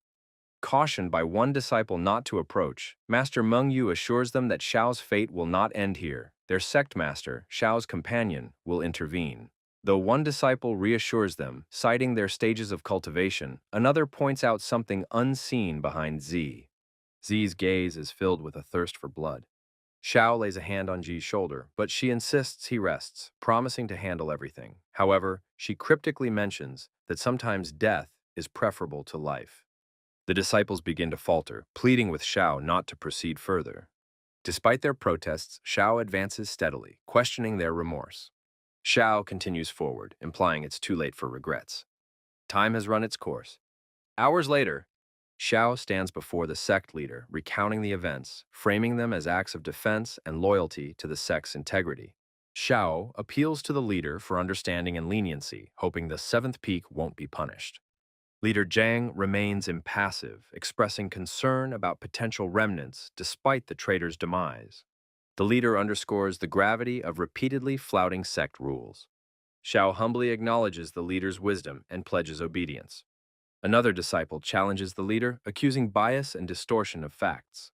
Speaker 1: Cautioned by one disciple not to approach, Master Meng Yu assures them that Xiao's fate will not end here. Their sect master, Xiao's companion, will intervene. Though one disciple reassures them, citing their stages of cultivation, another points out something unseen behind Zi. Zi's gaze is filled with a thirst for blood. Xiao lays a hand on Ji's shoulder, but she insists he rests, promising to handle everything. However, she cryptically mentions that sometimes death is preferable to life. The disciples begin to falter, pleading with Xiao not to proceed further. Despite their protests, Xiao advances steadily, questioning their remorse. Xiao continues forward, implying it's too late for regrets. Time has run its course. Hours later, Xiao stands before the sect leader, recounting the events, framing them as acts of defense and loyalty to the sect's integrity. Xiao appeals to the leader for understanding and leniency, hoping the seventh peak won't be punished. Leader Zhang remains impassive, expressing concern about potential remnants despite the traitor's demise. The leader underscores the gravity of repeatedly flouting sect rules. Xiao humbly acknowledges the leader's wisdom and pledges obedience. Another disciple challenges the leader, accusing bias and distortion of facts.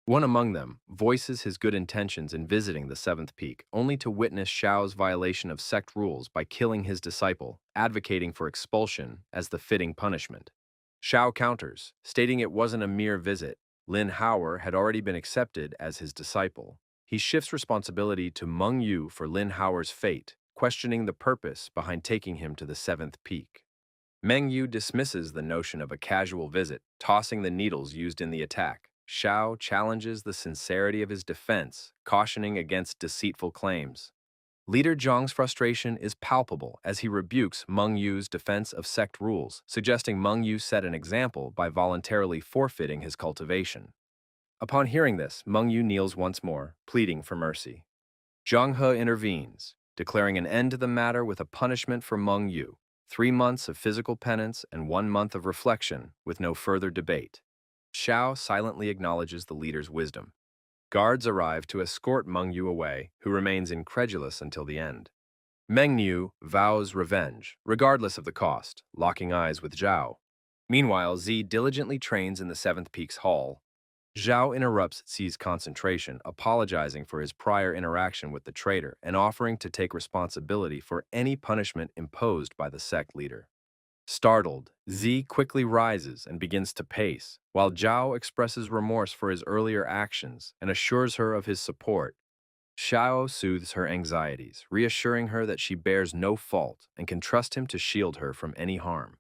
Speaker 1: One among them voices his good intentions in visiting the seventh peak, only to witness Xiao's violation of sect rules by killing his disciple, advocating for expulsion as the fitting punishment. Xiao counters, stating it wasn't a mere visit. Lin Hauer had already been accepted as his disciple. He shifts responsibility to Meng Yu for Lin Hauer's fate, questioning the purpose behind taking him to the seventh peak. Meng Yu dismisses the notion of a casual visit, tossing the needles used in the attack. Xiao challenges the sincerity of his defense, cautioning against deceitful claims. Leader Zhang's frustration is palpable as he rebukes Meng Yu's defense of sect rules, suggesting Meng Yu set an example by voluntarily forfeiting his cultivation. Upon hearing this, Meng Yu kneels once more, pleading for mercy. Zhang He intervenes, declaring an end to the matter with a punishment for Meng Yu, 3 months of physical penance and 1 month of reflection, with no further debate. Xiao silently acknowledges the leader's wisdom. Guards arrive to escort Meng Yu away, who remains incredulous until the end. Meng Yu vows revenge, regardless of the cost, locking eyes with Zhao. Meanwhile, Zi diligently trains in the Seventh Peak's hall. Zhao interrupts Zi's concentration, apologizing for his prior interaction with the traitor and offering to take responsibility for any punishment imposed by the sect leader. Startled, Zi quickly rises and begins to pace, while Zhao expresses remorse for his earlier actions and assures her of his support. Xiao soothes her anxieties, reassuring her that she bears no fault and can trust him to shield her from any harm.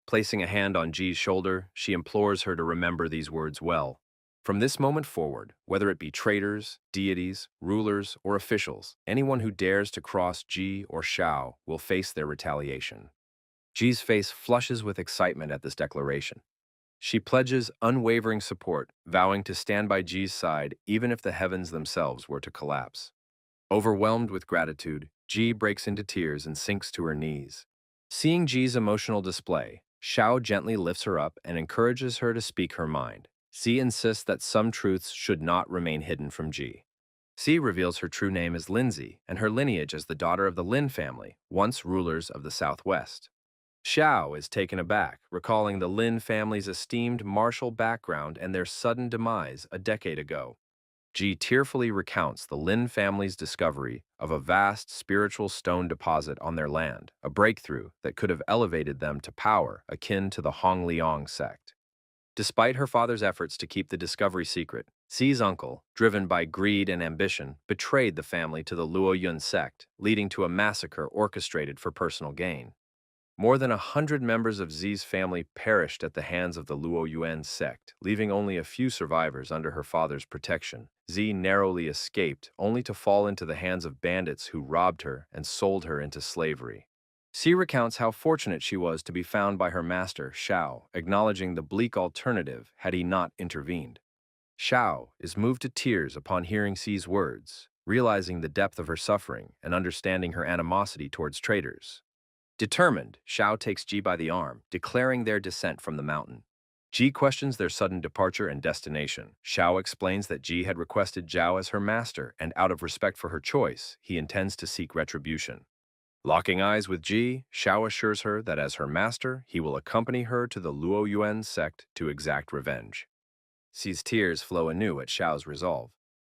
Speaker 1: Placing a hand on Ji's shoulder, she implores her to remember these words well. From this moment forward, whether it be traitors, deities, rulers, or officials, anyone who dares to cross Ji or Xiao will face their retaliation. Ji's face flushes with excitement at this declaration. She pledges unwavering support, vowing to stand by Ji's side even if the heavens themselves were to collapse. Overwhelmed with gratitude, Ji breaks into tears and sinks to her knees. Seeing Ji's emotional display, Xiao gently lifts her up and encourages her to speak her mind. Xi insists that some truths should not remain hidden from Ji. Xi reveals her true name as Lindsay and her lineage as the daughter of the Lin family, once rulers of the Southwest. Xiao is taken aback, recalling the Lin family's esteemed martial background and their sudden demise a decade ago. Ji tearfully recounts the Lin family's discovery of a vast spiritual stone deposit on their land, a breakthrough that could have elevated them to power akin to the Hongliang sect. Despite her father's efforts to keep the discovery secret, Xi's uncle, driven by greed and ambition, betrayed the family to the Luoyun sect, leading to a massacre orchestrated for personal gain. More than 100 members of Xi's family perished at the hands of the Luoyuan sect, leaving only a few survivors under her father's protection. Xi narrowly escaped, only to fall into the hands of bandits who robbed her and sold her into slavery. Xi recounts how fortunate she was to be found by her master, Xiao, acknowledging the bleak alternative had he not intervened. Xiao is moved to tears upon hearing Xi's words, realizing the depth of her suffering and understanding her animosity towards traitors. Determined, Xiao takes Ji by the arm, declaring their descent from the mountain. Ji questions their sudden departure and destination. Xiao explains that Ji had requested Zhao as her master, and out of respect for her choice, he intends to seek retribution. Locking eyes with Ji, Xiao assures her that as her master, he will accompany her to the Luo Yuan sect to exact revenge. Xi's tears flow anew at Xiao's resolve.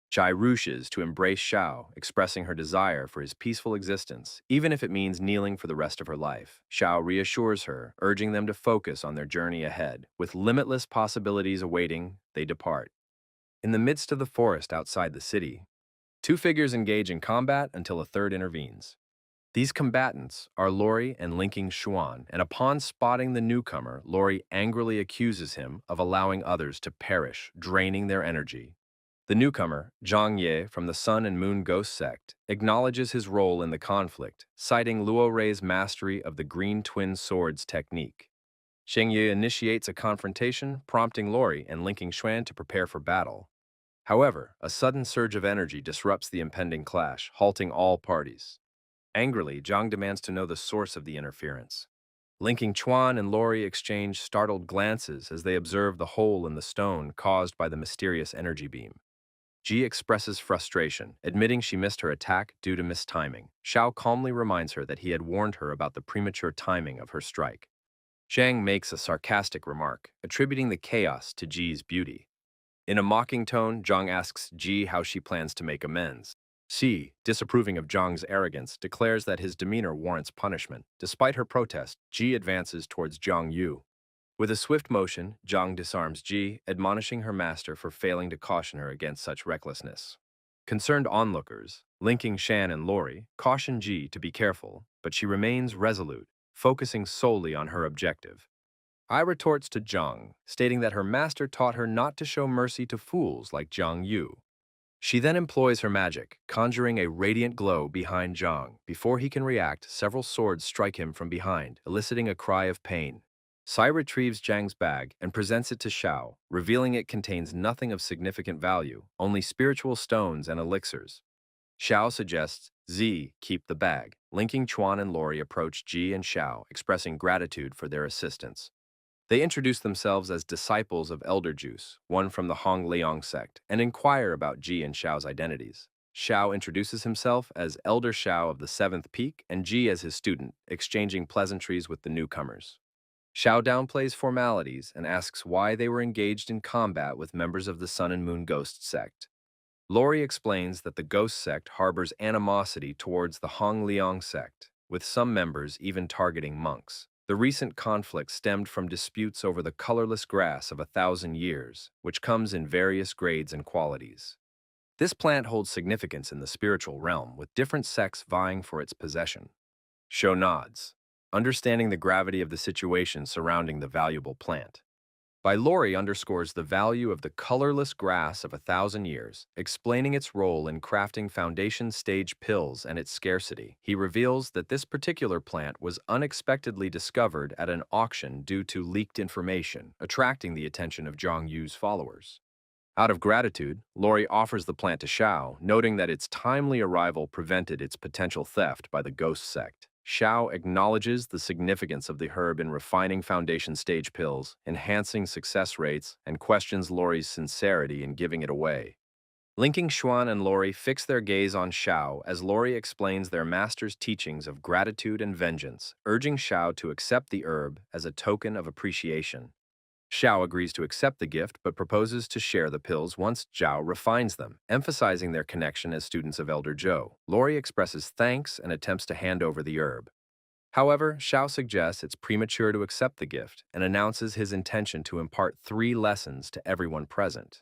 Speaker 1: Zhai rushes to embrace Xiao, expressing her desire for his peaceful existence, even if it means kneeling for the rest of her life. Xiao reassures her, urging them to focus on their journey ahead. With limitless possibilities awaiting, they depart. In the midst of the forest outside the city, two figures engage in combat until a third intervenes. These combatants are Lori and Linking Xuan, and upon spotting the newcomer, Lori angrily accuses him of allowing others to perish, draining their energy. The newcomer, Zhang Ye from the Sun and Moon Ghost sect, acknowledges his role in the conflict, citing Luo Rei's mastery of the Green Twin Swords technique. Sheng Ye initiates a confrontation, prompting Lori and Linking Xuan to prepare for battle. However, a sudden surge of energy disrupts the impending clash, halting all parties. Angrily, Zhang demands to know the source of the interference. Linking Chuan and Lori exchange startled glances as they observe the hole in the stone caused by the mysterious energy beam. Ji expresses frustration, admitting she missed her attack due to mistiming. Xiao calmly reminds her that he had warned her about the premature timing of her strike. Zhang makes a sarcastic remark, attributing the chaos to Ji's beauty. In a mocking tone, Zhang asks Ji how she plans to make amends. Xi, disapproving of Zhang's arrogance, declares that his demeanor warrants punishment. Despite her protest, Ji advances towards Zhang Yu. With a swift motion, Zhang disarms Ji, admonishing her master for failing to caution her against such recklessness. Concerned onlookers, Linking Shan and Lori, caution Ji to be careful, but she remains resolute, focusing solely on her objective. I retorts to Zhang, stating that her master taught her not to show mercy to fools like Zhang Yu. She then employs her magic, conjuring a radiant glow behind Zhang. Before he can react, several swords strike him from behind, eliciting a cry of pain. Sai retrieves Zhang's bag and presents it to Xiao, revealing it contains nothing of significant value, only spiritual stones and elixirs. Xiao suggests Z keep the bag. Linking Chuan and Lori approach Ji and Xiao, expressing gratitude for their assistance. They introduce themselves as disciples of Elder Juice, one from the Hong Liang sect, and inquire about Ji and Xiao's identities. Xiao introduces himself as Elder Xiao of the Seventh Peak and Ji as his student, exchanging pleasantries with the newcomers. Xiao downplays formalities and asks why they were engaged in combat with members of the Sun and Moon Ghost sect. Lori explains that the Ghost sect harbors animosity towards the Hong Liang sect, with some members even targeting monks. The recent conflict stemmed from disputes over the colorless grass of 1,000 years, which comes in various grades and qualities. This plant holds significance in the spiritual realm, with different sects vying for its possession. Sho nods, understanding the gravity of the situation surrounding the valuable plant. By Lori underscores the value of the colorless grass of 1,000 years, explaining its role in crafting foundation stage pills and its scarcity. He reveals that this particular plant was unexpectedly discovered at an auction due to leaked information, attracting the attention of Zhang Yu's followers. Out of gratitude, Lori offers the plant to Xiao, noting that its timely arrival prevented its potential theft by the Ghost sect. Xiao acknowledges the significance of the herb in refining foundation stage pills, enhancing success rates, and questions Lori's sincerity in giving it away. Linking Xuan and Lori fix their gaze on Xiao as Lori explains their master's teachings of gratitude and vengeance, urging Xiao to accept the herb as a token of appreciation. Xiao agrees to accept the gift but proposes to share the pills once Zhao refines them, emphasizing their connection as students of Elder Zhou. Lori expresses thanks and attempts to hand over the herb. However, Xiao suggests it's premature to accept the gift and announces his intention to impart 3 lessons to everyone present.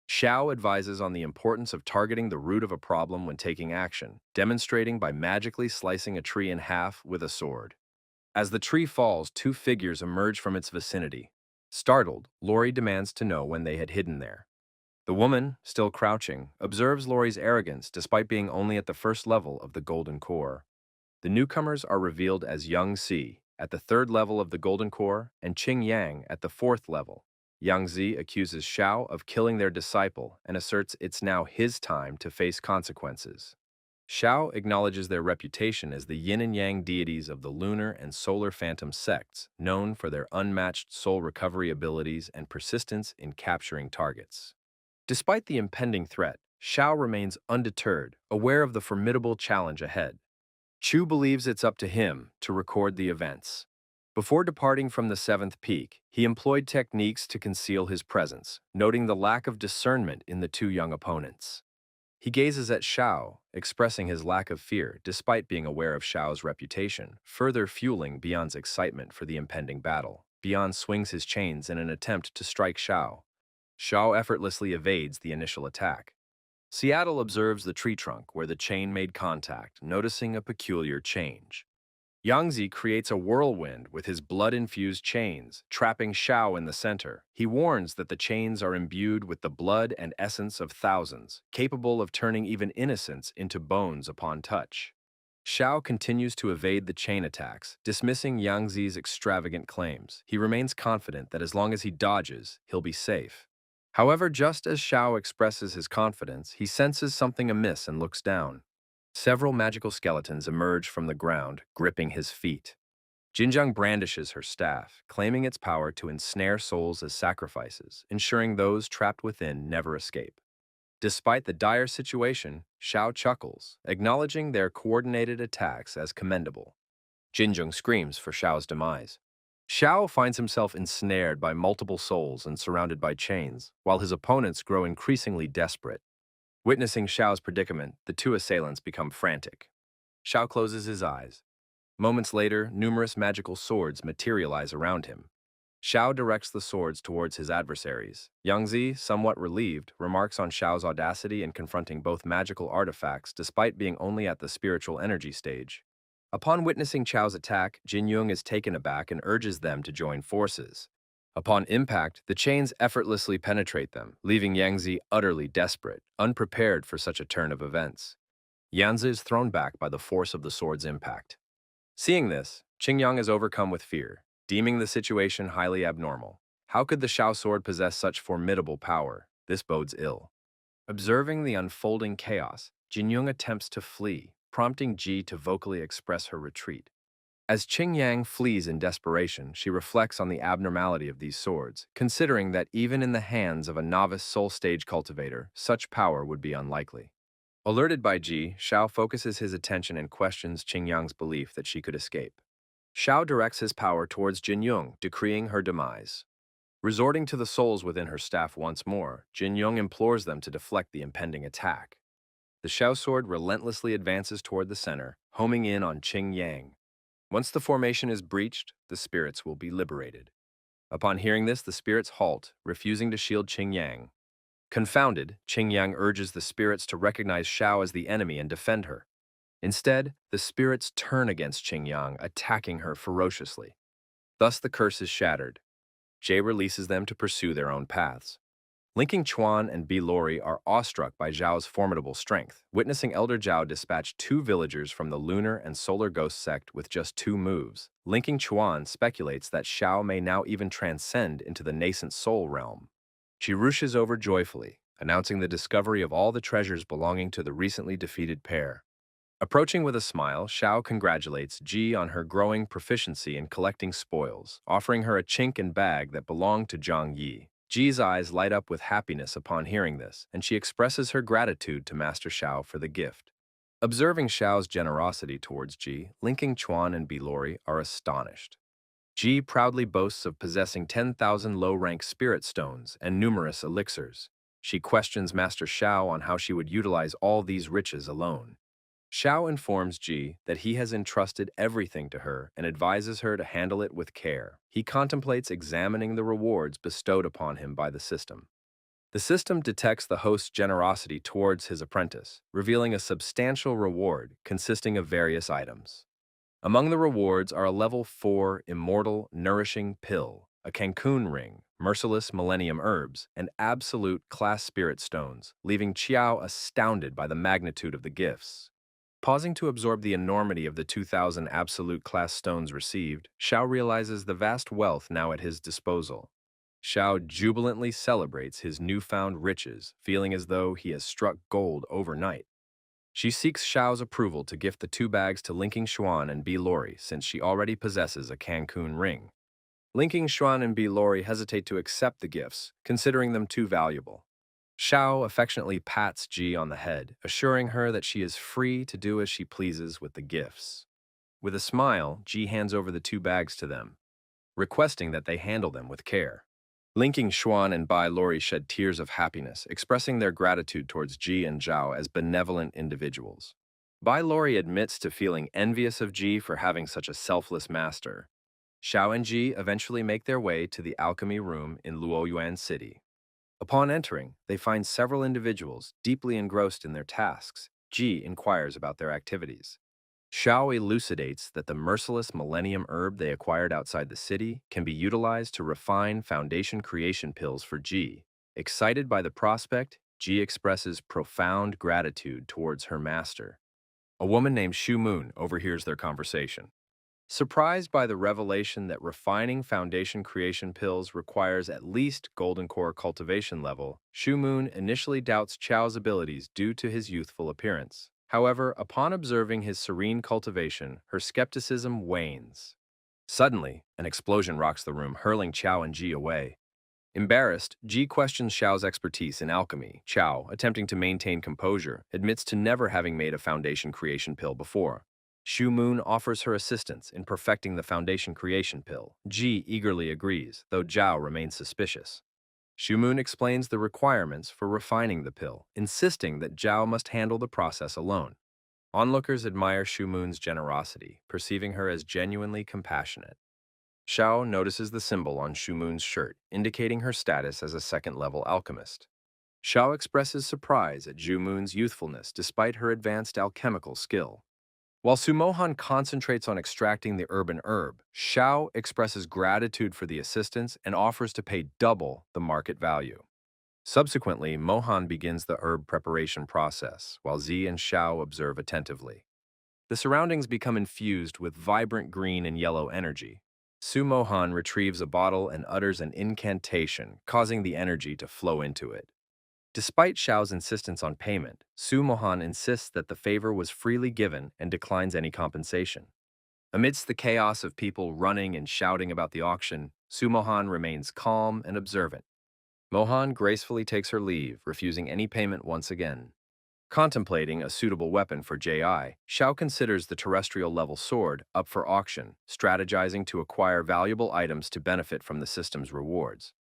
Speaker 1: Xiao advises on the importance of targeting the root of a problem when taking action, demonstrating by magically slicing a tree in half with a sword. As the tree falls, 2 figures emerge from its vicinity. Startled, Lori demands to know when they had hidden there. The woman, still crouching, observes Lori's arrogance despite being only at the first level of the Golden Core. The newcomers are revealed as Young Si at the 3rd level of the Golden Core and Qing Yang at the 4th level. Yang Zi accuses Xiao of killing their disciple and asserts it's now his time to face consequences. Xiao acknowledges their reputation as the yin and yang deities of the lunar and solar phantom sects, known for their unmatched soul recovery abilities and persistence in capturing targets. Despite the impending threat, Xiao remains undeterred, aware of the formidable challenge ahead. Chu believes it's up to him to record the events. Before departing from the seventh peak, he employed techniques to conceal his presence, noting the lack of discernment in the two young opponents. He gazes at Xiao, expressing his lack of fear despite being aware of Xiao's reputation, further fueling Beyond's excitement for the impending battle. Beyond swings his chains in an attempt to strike Xiao. Xiao effortlessly evades the initial attack. Seattle observes the tree trunk where the chain made contact, noticing a peculiar change. Yangzi creates a whirlwind with his blood-infused chains, trapping Xiao in the center. He warns that the chains are imbued with the blood and essence of thousands, capable of turning even innocents into bones upon touch. Xiao continues to evade the chain attacks, dismissing Yangzi's extravagant claims. He remains confident that as long as he dodges, he'll be safe. However, just as Xiao expresses his confidence, he senses something amiss and looks down. Several magical skeletons emerge from the ground, gripping his feet. Jinjiang brandishes her staff, claiming its power to ensnare souls as sacrifices, ensuring those trapped within never escape. Despite the dire situation, Xiao chuckles, acknowledging their coordinated attacks as commendable. Jinjiang screams for Xiao's demise. Xiao finds himself ensnared by multiple souls and surrounded by chains, while his opponents grow increasingly desperate. Witnessing Xiao's predicament, the two assailants become frantic. Xiao closes his eyes. Moments later, numerous magical swords materialize around him. Xiao directs the swords towards his adversaries. Yangzi, somewhat relieved, remarks on Xiao's audacity in confronting both magical artifacts despite being only at the spiritual energy stage. Upon witnessing Xiao's attack, Jinyung is taken aback and urges them to join forces. Upon impact, the chains effortlessly penetrate them, leaving Yangzi utterly desperate, unprepared for such a turn of events. Yanzi is thrown back by the force of the sword's impact. Seeing this, Qingyang is overcome with fear, deeming the situation highly abnormal. How could the Xiao sword possess such formidable power? This bodes ill. Observing the unfolding chaos, Jinyung attempts to flee, prompting Ji to vocally express her retreat. As Qingyang flees in desperation, she reflects on the abnormality of these swords, considering that even in the hands of a novice soul stage cultivator, such power would be unlikely. Alerted by Ji, Xiao focuses his attention and questions Qingyang's belief that she could escape. Xiao directs his power towards Jinyung, decreeing her demise. Resorting to the souls within her staff once more, Jinyung implores them to deflect the impending attack. The Xiao sword relentlessly advances toward the center, homing in on Qingyang. Once the formation is breached, the spirits will be liberated. Upon hearing this, the spirits halt, refusing to shield Qingyang. Confounded, Qingyang urges the spirits to recognize Xiao as the enemy and defend her. Instead, the spirits turn against Qingyang, attacking her ferociously. Thus the curse is shattered. Jie releases them to pursue their own paths. Linking Chuan and Bilori are awestruck by Zhao's formidable strength, witnessing Elder Zhao dispatch two villagers from the lunar and solar ghost sect with just 2 moves. Linking Chuan speculates that Xiao may now even transcend into the nascent soul realm. She rushes over joyfully, announcing the discovery of all the treasures belonging to the recently defeated pair. Approaching with a smile, Xiao congratulates Ji on her growing proficiency in collecting spoils, offering her a chink and bag that belonged to Zhang Yi. Ji's eyes light up with happiness upon hearing this, and she expresses her gratitude to Master Xiao for the gift. Observing Xiao's generosity towards Ji, Linking Chuan and Bilori are astonished. Ji proudly boasts of possessing 10,000 low-rank spirit stones and numerous elixirs. She questions Master Xiao on how she would utilize all these riches alone. Xiao informs Ji that he has entrusted everything to her and advises her to handle it with care. He contemplates examining the rewards bestowed upon him by the system. The system detects the host's generosity towards his apprentice, revealing a substantial reward consisting of various items. Among the rewards are a level 4 immortal nourishing pill, a Cancun ring, merciless millennium herbs, and absolute class spirit stones, leaving Qiao astounded by the magnitude of the gifts. Pausing to absorb the enormity of the 2,000 absolute class stones received, Xiao realizes the vast wealth now at his disposal. Xiao jubilantly celebrates his newfound riches, feeling as though he has struck gold overnight. She seeks Xiao's approval to gift the two bags to Linking Xuan and B. Lori since she already possesses a Cancun ring. Linking Xuan and B. Lori hesitate to accept the gifts, considering them too valuable. Xiao affectionately pats Ji on the head, assuring her that she is free to do as she pleases with the gifts. With a smile, Ji hands over the two bags to them, requesting that they handle them with care. Linking Xuan and Bai Lori shed tears of happiness, expressing their gratitude towards Ji and Zhao as benevolent individuals. Bai Lori admits to feeling envious of Ji for having such a selfless master. Xiao and Ji eventually make their way to the alchemy room in Luoyuan City. Upon entering, they find several individuals deeply engrossed in their tasks. Ji inquires about their activities. Xiao elucidates that the merciless millennium herb they acquired outside the city can be utilized to refine foundation creation pills for Ji. Excited by the prospect, Ji expresses profound gratitude towards her master. A woman named Shu Moon overhears their conversation. Surprised by the revelation that refining foundation creation pills requires at least golden core cultivation level, Shu Moon initially doubts Chao's abilities due to his youthful appearance. However, upon observing his serene cultivation, her skepticism wanes. Suddenly, an explosion rocks the room, hurling Chao and Ji away. Embarrassed, Ji questions Xiao's expertise in alchemy. Chao, attempting to maintain composure, admits to never having made a foundation creation pill before. Shu Moon offers her assistance in perfecting the foundation creation pill. Ji eagerly agrees, though Zhao remains suspicious. Shu Moon explains the requirements for refining the pill, insisting that Zhao must handle the process alone. Onlookers admire Shu Moon's generosity, perceiving her as genuinely compassionate. Xiao notices the symbol on Shu Moon's shirt, indicating her status as a second-level alchemist. Xiao expresses surprise at Shu Moon's youthfulness despite her advanced alchemical skill. While Sumohan concentrates on extracting the urban herb, Xiao expresses gratitude for the assistance and offers to pay double the market value. Subsequently, Mohan begins the herb preparation process, while Zi and Xiao observe attentively. The surroundings become infused with vibrant green and yellow energy. Su Mohan retrieves a bottle and utters an incantation, causing the energy to flow into it. Despite Xiao's insistence on payment, Su Mohan insists that the favor was freely given and declines any compensation. Amidst the chaos of people running and shouting about the auction, Su Mohan remains calm and observant. Mohan gracefully takes her leave, refusing any payment once again. Contemplating a suitable weapon for Ji, Xiao considers the terrestrial-level sword up for auction, strategizing to acquire valuable items to benefit from the system's rewards.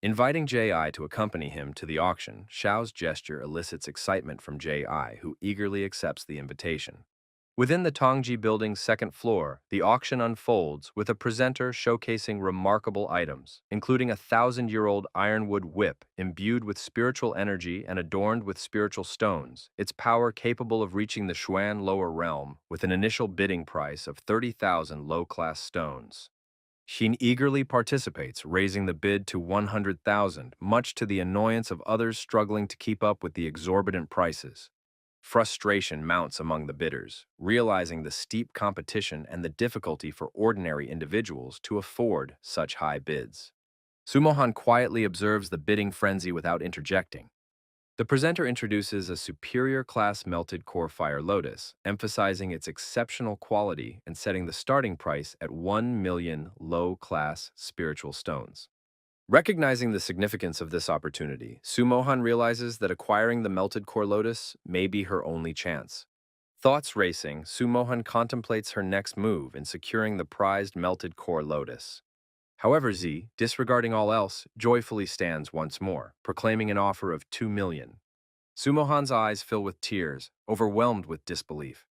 Speaker 1: Inviting Ji to accompany him to the auction, Xiao's gesture elicits excitement from Ji, who eagerly accepts the invitation. Within the Tongji building's second floor, the auction unfolds with a presenter showcasing remarkable items, including a 1,000-year-old ironwood whip imbued with spiritual energy and adorned with spiritual stones, its power capable of reaching the Xuan lower realm with an initial bidding price of 30,000 low-class stones. Xin eagerly participates, raising the bid to 100,000, much to the annoyance of others struggling to keep up with the exorbitant prices. Frustration mounts among the bidders, realizing the steep competition and the difficulty for ordinary individuals to afford such high bids. Sumohan quietly observes the bidding frenzy without interjecting. The presenter introduces a superior class melted core fire lotus, emphasizing its exceptional quality and setting the starting price at 1 million low-class spiritual stones. Recognizing the significance of this opportunity, Sumohan realizes that acquiring the melted core lotus may be her only chance. Thoughts racing, Sumohan contemplates her next move in securing the prized melted core lotus. However, Z, disregarding all else, joyfully stands once more, proclaiming an offer of 2 million. Sumohan's eyes fill with tears, overwhelmed with disbelief.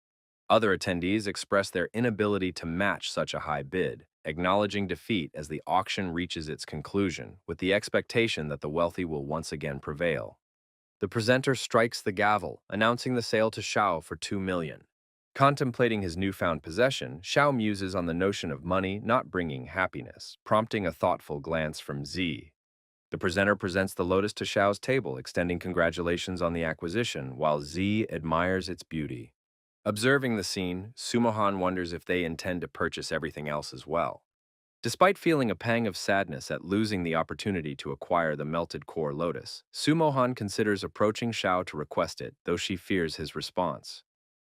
Speaker 1: Other attendees express their inability to match such a high bid, acknowledging defeat as the auction reaches its conclusion, with the expectation that the wealthy will once again prevail. The presenter strikes the gavel, announcing the sale to Xiao for 2 million. Contemplating his newfound possession, Xiao muses on the notion of money not bringing happiness, prompting a thoughtful glance from Z. The presenter presents the lotus to Xiao's table, extending congratulations on the acquisition, while Z admires its beauty. Observing the scene, Sumohan wonders if they intend to purchase everything else as well. Despite feeling a pang of sadness at losing the opportunity to acquire the melted core lotus, Sumohan considers approaching Xiao to request it, though she fears his response.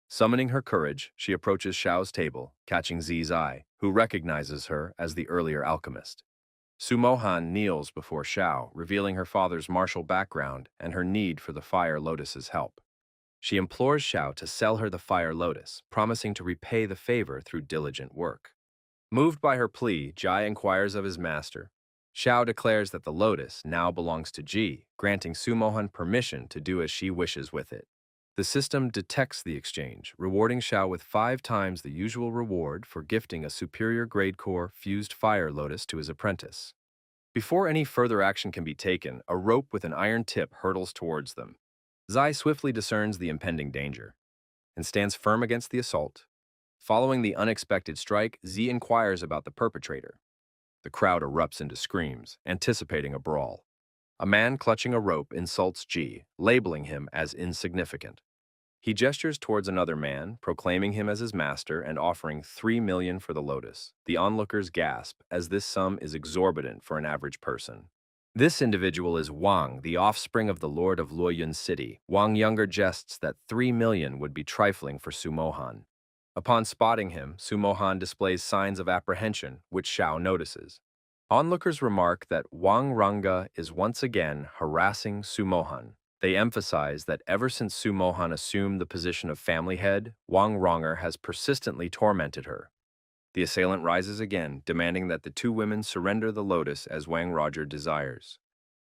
Speaker 1: Summoning her courage, she approaches Xiao's table, catching Zi's eye, who recognizes her as the earlier alchemist. Sumohan kneels before Xiao, revealing her father's martial background and her need for the Fire Lotus's help. She implores Xiao to sell her the Fire Lotus, promising to repay the favor through diligent work. Moved by her plea, Jai inquires of his master. Xiao declares that the lotus now belongs to Ji, granting Sumohan permission to do as she wishes with it. The system detects the exchange, rewarding Xiao with 5 times the usual reward for gifting a superior grade core fused fire lotus to his apprentice. Before any further action can be taken, a rope with an iron tip hurtles towards them. Zai swiftly discerns the impending danger and stands firm against the assault. Following the unexpected strike, Z inquires about the perpetrator. The crowd erupts into screams, anticipating a brawl. A man clutching a rope insults G, labeling him as insignificant. He gestures towards another man, proclaiming him as his master and offering 3 million for the lotus. The onlookers gasp, as this sum is exorbitant for an average person. This individual is Wang, the offspring of the lord of Luoyun City. Wang Younger jests that 3 million would be trifling for Sumohan. Upon spotting him, Sumohan displays signs of apprehension, which Xiao notices. Onlookers remark that Wang Ranga is once again harassing Sumohan. They emphasize that ever since Sumohan assumed the position of family head, Wang Ronger has persistently tormented her. The assailant rises again, demanding that the 2 women surrender the lotus as Wang Roger desires.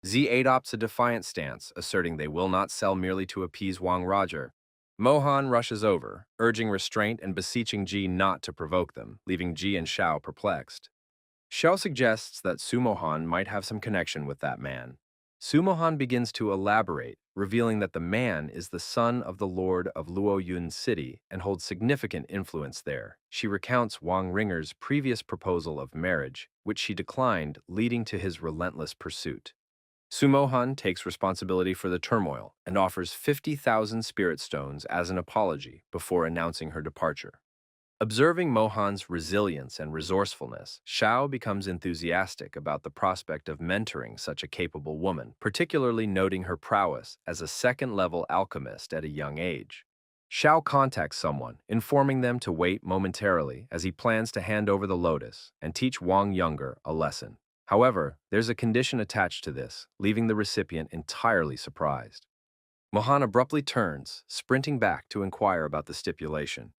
Speaker 1: Z adopts a defiant stance, asserting they will not sell merely to appease Wang Roger. Mohan rushes over, urging restraint and beseeching Ji not to provoke them, leaving Ji and Xiao perplexed. Xiao suggests that Sumohan might have some connection with that man. Sumohan begins to elaborate, revealing that the man is the son of the lord of Luoyun City and holds significant influence there. She recounts Wang Ringer's previous proposal of marriage, which she declined, leading to his relentless pursuit. Sumohan takes responsibility for the turmoil and offers 50,000 spirit stones as an apology before announcing her departure. Observing Mohan's resilience and resourcefulness, Xiao becomes enthusiastic about the prospect of mentoring such a capable woman, particularly noting her prowess as a second-level alchemist at a young age. Xiao contacts someone, informing them to wait momentarily as he plans to hand over the lotus and teach Wang Younger a lesson. However, there's a condition attached to this, leaving the recipient entirely surprised. Mohan abruptly turns, sprinting back to inquire about the stipulation.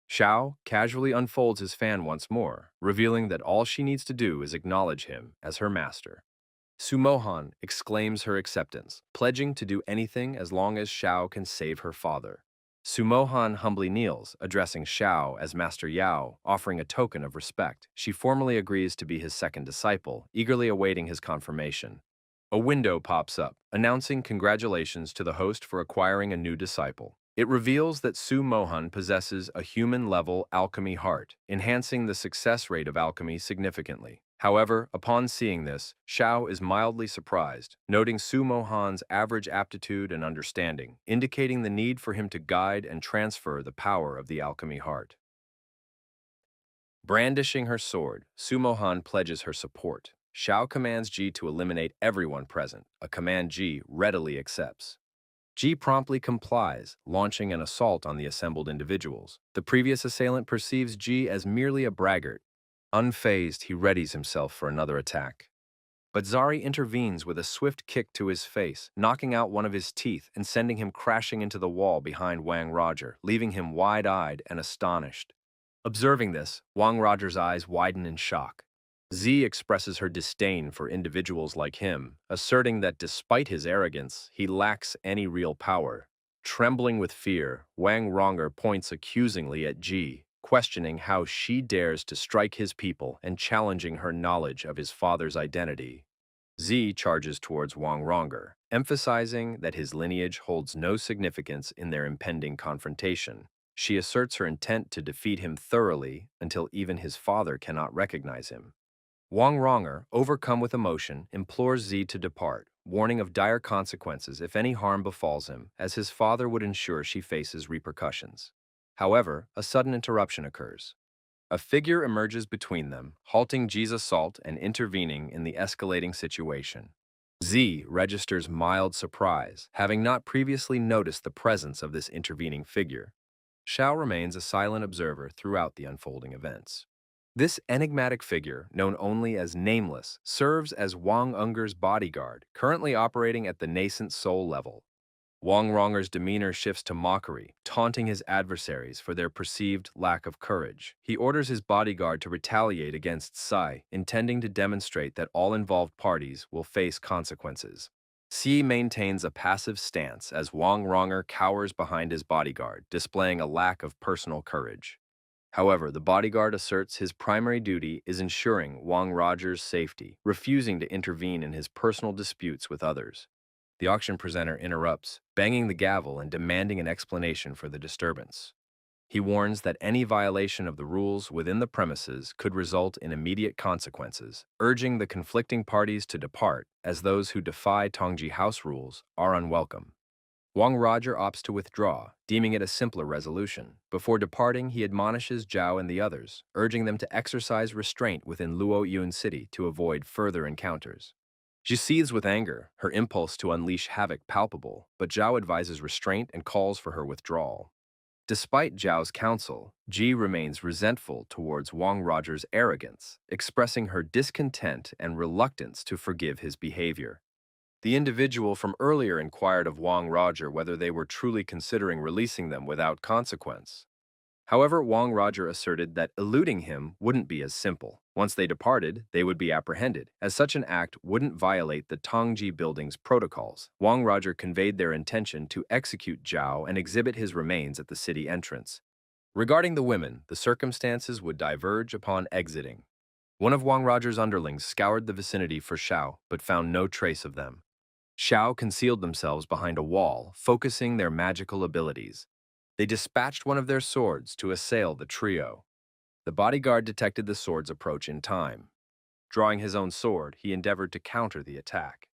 Speaker 1: Xiao casually unfolds his fan once more, revealing that all she needs to do is acknowledge him as her master. Sumohan exclaims her acceptance, pledging to do anything as long as Xiao can save her father. Sumohan humbly kneels, addressing Xiao as Master Yao, offering a token of respect. She formally agrees to be his second disciple, eagerly awaiting his confirmation. A window pops up, announcing congratulations to the host for acquiring a new disciple. It reveals that Su Mohan possesses a human-level alchemy heart, enhancing the success rate of alchemy significantly. However, upon seeing this, Xiao is mildly surprised, noting Su Mohan's average aptitude and understanding, indicating the need for him to guide and transfer the power of the alchemy heart. Brandishing her sword, Su Mohan pledges her support. Xiao commands Ji to eliminate everyone present, a command Ji readily accepts. Ji promptly complies, launching an assault on the assembled individuals. The previous assailant perceives Ji as merely a braggart. Unfazed, he readies himself for another attack. But Zari intervenes with a swift kick to his face, knocking out one of his teeth and sending him crashing into the wall behind Wang Roger, leaving him wide-eyed and astonished. Observing this, Wang Roger's eyes widen in shock. Z expresses her disdain for individuals like him, asserting that despite his arrogance, he lacks any real power. Trembling with fear, Wang Ronger points accusingly at Ji, questioning how she dares to strike his people and challenging her knowledge of his father's identity. Z charges towards Wang Ronger, emphasizing that his lineage holds no significance in their impending confrontation. She asserts her intent to defeat him thoroughly until even his father cannot recognize him. Wang Ronger, overcome with emotion, implores Z to depart, warning of dire consequences if any harm befalls him, as his father would ensure she faces repercussions. However, a sudden interruption occurs. A figure emerges between them, halting G's assault and intervening in the escalating situation. Z registers mild surprise, having not previously noticed the presence of this intervening figure. Xiao remains a silent observer throughout the unfolding events. This enigmatic figure, known only as Nameless, serves as Wang Unger's bodyguard, currently operating at the nascent soul level. Wang Ronger's demeanor shifts to mockery, taunting his adversaries for their perceived lack of courage. He orders his bodyguard to retaliate against Sai, intending to demonstrate that all involved parties will face consequences. Si maintains a passive stance as Wang Ronger cowers behind his bodyguard, displaying a lack of personal courage. However, the bodyguard asserts his primary duty is ensuring Wang Roger's safety, refusing to intervene in his personal disputes with others. The auction presenter interrupts, banging the gavel and demanding an explanation for the disturbance. He warns that any violation of the rules within the premises could result in immediate consequences, urging the conflicting parties to depart, as those who defy Tongji house rules are unwelcome. Wang Roger opts to withdraw, deeming it a simpler resolution. Before departing, he admonishes Zhao and the others, urging them to exercise restraint within Luo Yun City to avoid further encounters. She seethes with anger, her impulse to unleash havoc palpable, but Zhao advises restraint and calls for her withdrawal. Despite Zhao's counsel, Ji remains resentful towards Wang Roger's arrogance, expressing her discontent and reluctance to forgive his behavior. The individual from earlier inquired of Wang Roger whether they were truly considering releasing them without consequence. However, Wang Roger asserted that eluding him wouldn't be as simple. Once they departed, they would be apprehended, as such an act wouldn't violate the Tongji building's protocols. Wang Roger conveyed their intention to execute Zhao and exhibit his remains at the city entrance. Regarding the women, the circumstances would diverge upon exiting. One of Wang Roger's underlings scoured the vicinity for Xiao, but found no trace of them. Xiao concealed themselves behind a wall, focusing their magical abilities. They dispatched one of their swords to assail the trio. The bodyguard detected the sword's approach in time. Drawing his own sword, he endeavored to counter the attack.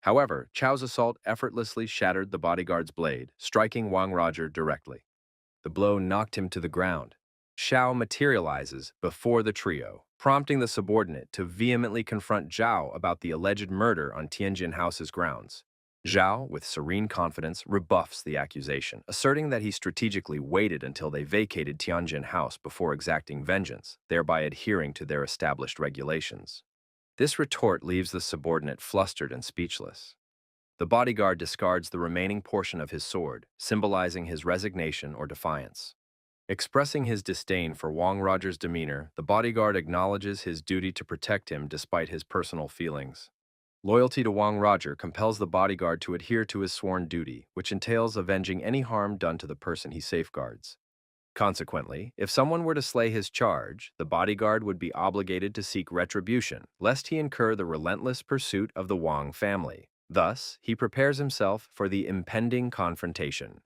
Speaker 1: However, Chao's assault effortlessly shattered the bodyguard's blade, striking Wang Roger directly. The blow knocked him to the ground. Xiao materializes before the trio, prompting the subordinate to vehemently confront Zhao about the alleged murder on Tianjin House's grounds. Zhao, with serene confidence, rebuffs the accusation, asserting that he strategically waited until they vacated Tianjin House before exacting vengeance, thereby adhering to their established regulations. This retort leaves the subordinate flustered and speechless. The bodyguard discards the remaining portion of his sword, symbolizing his resignation or defiance. Expressing his disdain for Wang Roger's demeanor, the bodyguard acknowledges his duty to protect him despite his personal feelings. Loyalty to Wang Roger compels the bodyguard to adhere to his sworn duty, which entails avenging any harm done to the person he safeguards. Consequently, if someone were to slay his charge, the bodyguard would be obligated to seek retribution, lest he incur the relentless pursuit of the Wang family. Thus, he prepares himself for the impending confrontation.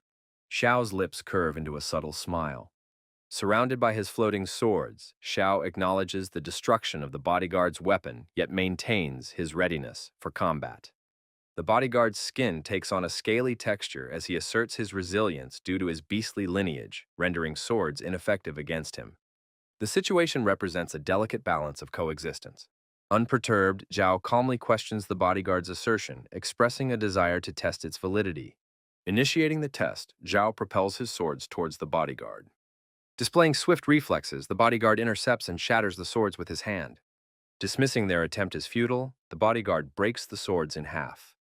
Speaker 1: Xiao's lips curve into a subtle smile. Surrounded by his floating swords, Xiao acknowledges the destruction of the bodyguard's weapon, yet maintains his readiness for combat. The bodyguard's skin takes on a scaly texture as he asserts his resilience due to his beastly lineage, rendering swords ineffective against him. The situation represents a delicate balance of coexistence. Unperturbed, Zhao calmly questions the bodyguard's assertion, expressing a desire to test its validity. Initiating the test, Zhao propels his swords towards the bodyguard. Displaying swift reflexes, the bodyguard intercepts and shatters the swords with his hand. Dismissing their attempt as futile, the bodyguard breaks the swords in half.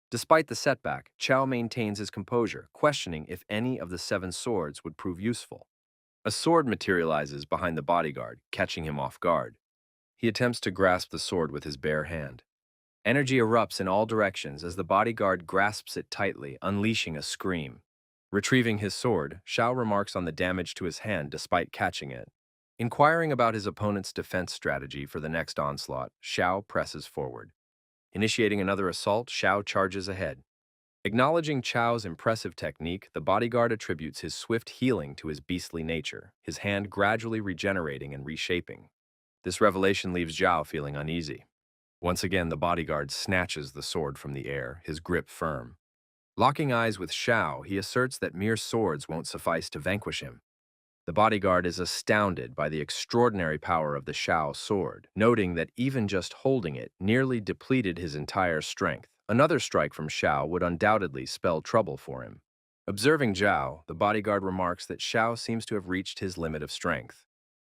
Speaker 1: Despite the setback, Chao maintains his composure, questioning if any of the 7 swords would prove useful. A sword materializes behind the bodyguard, catching him off guard. He attempts to grasp the sword with his bare hand. Energy erupts in all directions as the bodyguard grasps it tightly, unleashing a scream. Retrieving his sword, Xiao remarks on the damage to his hand despite catching it. Inquiring about his opponent's defense strategy for the next onslaught, Xiao presses forward. Initiating another assault, Xiao charges ahead. Acknowledging Chao's impressive technique, the bodyguard attributes his swift healing to his beastly nature, his hand gradually regenerating and reshaping. This revelation leaves Zhao feeling uneasy. Once again, the bodyguard snatches the sword from the air, his grip firm. Locking eyes with Xiao, he asserts that mere swords won't suffice to vanquish him. The bodyguard is astounded by the extraordinary power of the Shao sword, noting that even just holding it nearly depleted his entire strength. Another strike from Shao would undoubtedly spell trouble for him. Observing Zhao, the bodyguard remarks that Shao seems to have reached his limit of strength.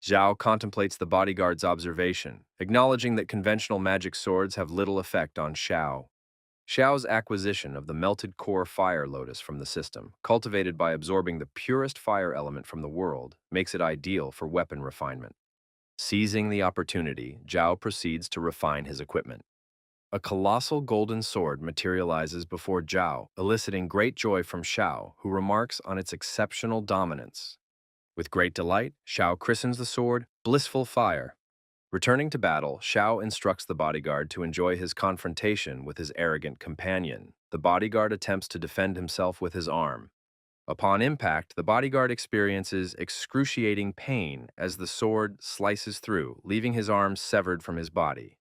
Speaker 1: Zhao contemplates the bodyguard's observation, acknowledging that conventional magic swords have little effect on Shao. Shao's acquisition of the melted core fire lotus from the system, cultivated by absorbing the purest fire element from the world, makes it ideal for weapon refinement. Seizing the opportunity, Zhao proceeds to refine his equipment. A colossal golden sword materializes before Zhao, eliciting great joy from Shao, who remarks on its exceptional dominance. With great delight, Shao christens the sword Blissful Fire. Returning to battle, Shao instructs the bodyguard to enjoy his confrontation with his arrogant companion. The bodyguard attempts to defend himself with his arm. Upon impact, the bodyguard experiences excruciating pain as the sword slices through, leaving his arm severed from his body.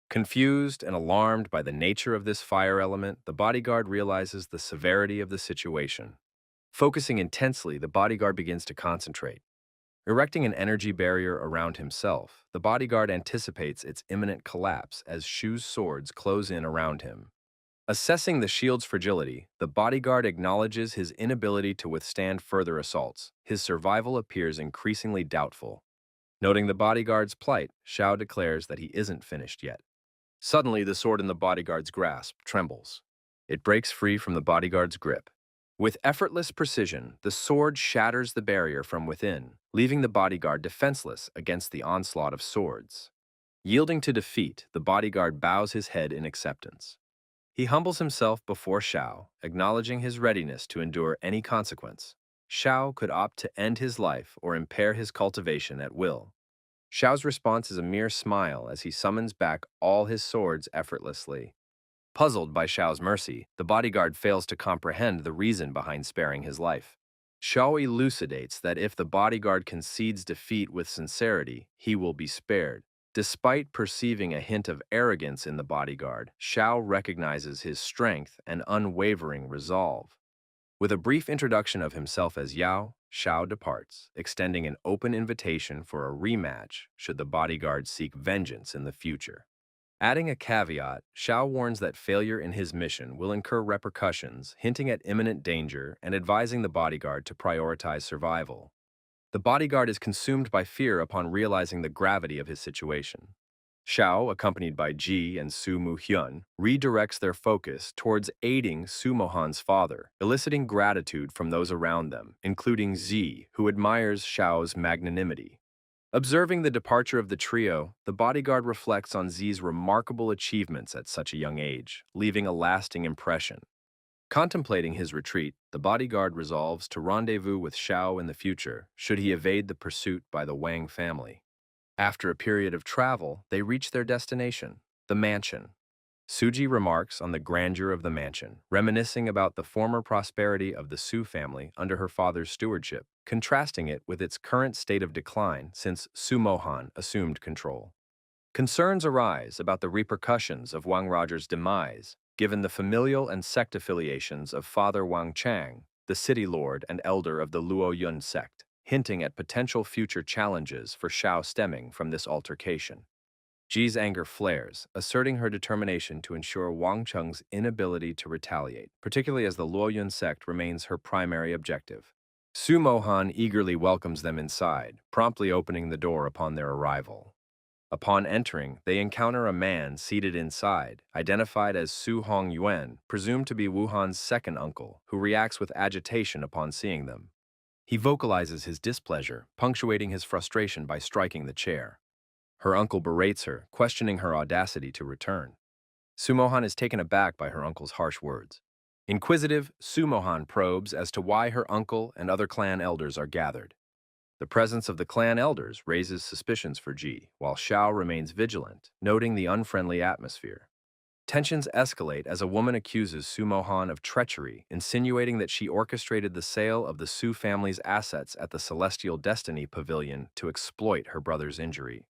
Speaker 1: Confused and alarmed by the nature of this fire element, the bodyguard realizes the severity of the situation. Focusing intensely, the bodyguard begins to concentrate. Erecting an energy barrier around himself, the bodyguard anticipates its imminent collapse as Shu's swords close in around him. Assessing the shield's fragility, the bodyguard acknowledges his inability to withstand further assaults. His survival appears increasingly doubtful. Noting the bodyguard's plight, Shao declares that he isn't finished yet. Suddenly, the sword in the bodyguard's grasp trembles. It breaks free from the bodyguard's grip. With effortless precision, the sword shatters the barrier from within, leaving the bodyguard defenseless against the onslaught of swords. Yielding to defeat, the bodyguard bows his head in acceptance. He humbles himself before Shao, acknowledging his readiness to endure any consequence. Shao could opt to end his life or impair his cultivation at will. Shao's response is a mere smile as he summons back all his swords effortlessly. Puzzled by Shao's mercy, the bodyguard fails to comprehend the reason behind sparing his life. Shao elucidates that if the bodyguard concedes defeat with sincerity, he will be spared. Despite perceiving a hint of arrogance in the bodyguard, Shao recognizes his strength and unwavering resolve. With a brief introduction of himself as Yao, Shao departs, extending an open invitation for a rematch should the bodyguard seek vengeance in the future. Adding a caveat, Shao warns that failure in his mission will incur repercussions, hinting at imminent danger and advising the bodyguard to prioritize survival. The bodyguard is consumed by fear upon realizing the gravity of his situation. Shao, accompanied by Ji and Su Mu-hyun, redirects their focus towards aiding Su Mohan's father, eliciting gratitude from those around them, including Zi, who admires Shao's magnanimity. Observing the departure of the trio, the bodyguard reflects on Zi's remarkable achievements at such a young age, leaving a lasting impression. Contemplating his retreat, the bodyguard resolves to rendezvous with Shao in the future, should he evade the pursuit by the Wang family. After a period of travel, they reach their destination, the mansion. Suji remarks on the grandeur of the mansion, reminiscing about the former prosperity of the Su family under her father's stewardship, contrasting it with its current state of decline since Su Mohan assumed control. Concerns arise about the repercussions of Wang Roger's demise, given the familial and sect affiliations of Father Wang Chang, the city lord and elder of the Luo Yun sect, hinting at potential future challenges for Shao stemming from this altercation. Ji's anger flares, asserting her determination to ensure Wang Cheng's inability to retaliate, particularly as the Luoyun sect remains her primary objective. Su Mohan eagerly welcomes them inside, promptly opening the door upon their arrival. Upon entering, they encounter a man seated inside, identified as Su Hong Yuan, presumed to be Wuhan's second uncle, who reacts with agitation upon seeing them. He vocalizes his displeasure, punctuating his frustration by striking the chair. Her uncle berates her, questioning her audacity to return. Sumohan is taken aback by her uncle's harsh words. Inquisitive, Sumohan probes as to why her uncle and other clan elders are gathered. The presence of the clan elders raises suspicions for Ji, while Shao remains vigilant, noting the unfriendly atmosphere. Tensions escalate as a woman accuses Sumohan of treachery, insinuating that she orchestrated the sale of the Su family's assets at the Celestial Destiny Pavilion to exploit her brother's injury.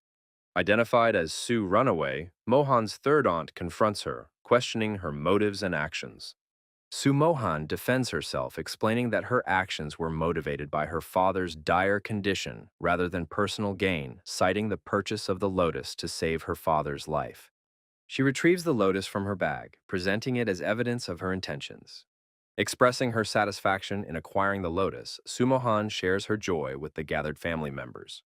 Speaker 1: Identified as Su Runaway, Mohan's third aunt confronts her, questioning her motives and actions. Su Mohan defends herself, explaining that her actions were motivated by her father's dire condition rather than personal gain, citing the purchase of the lotus to save her father's life. She retrieves the lotus from her bag, presenting it as evidence of her intentions. Expressing her satisfaction in acquiring the lotus, Su Mohan shares her joy with the gathered family members.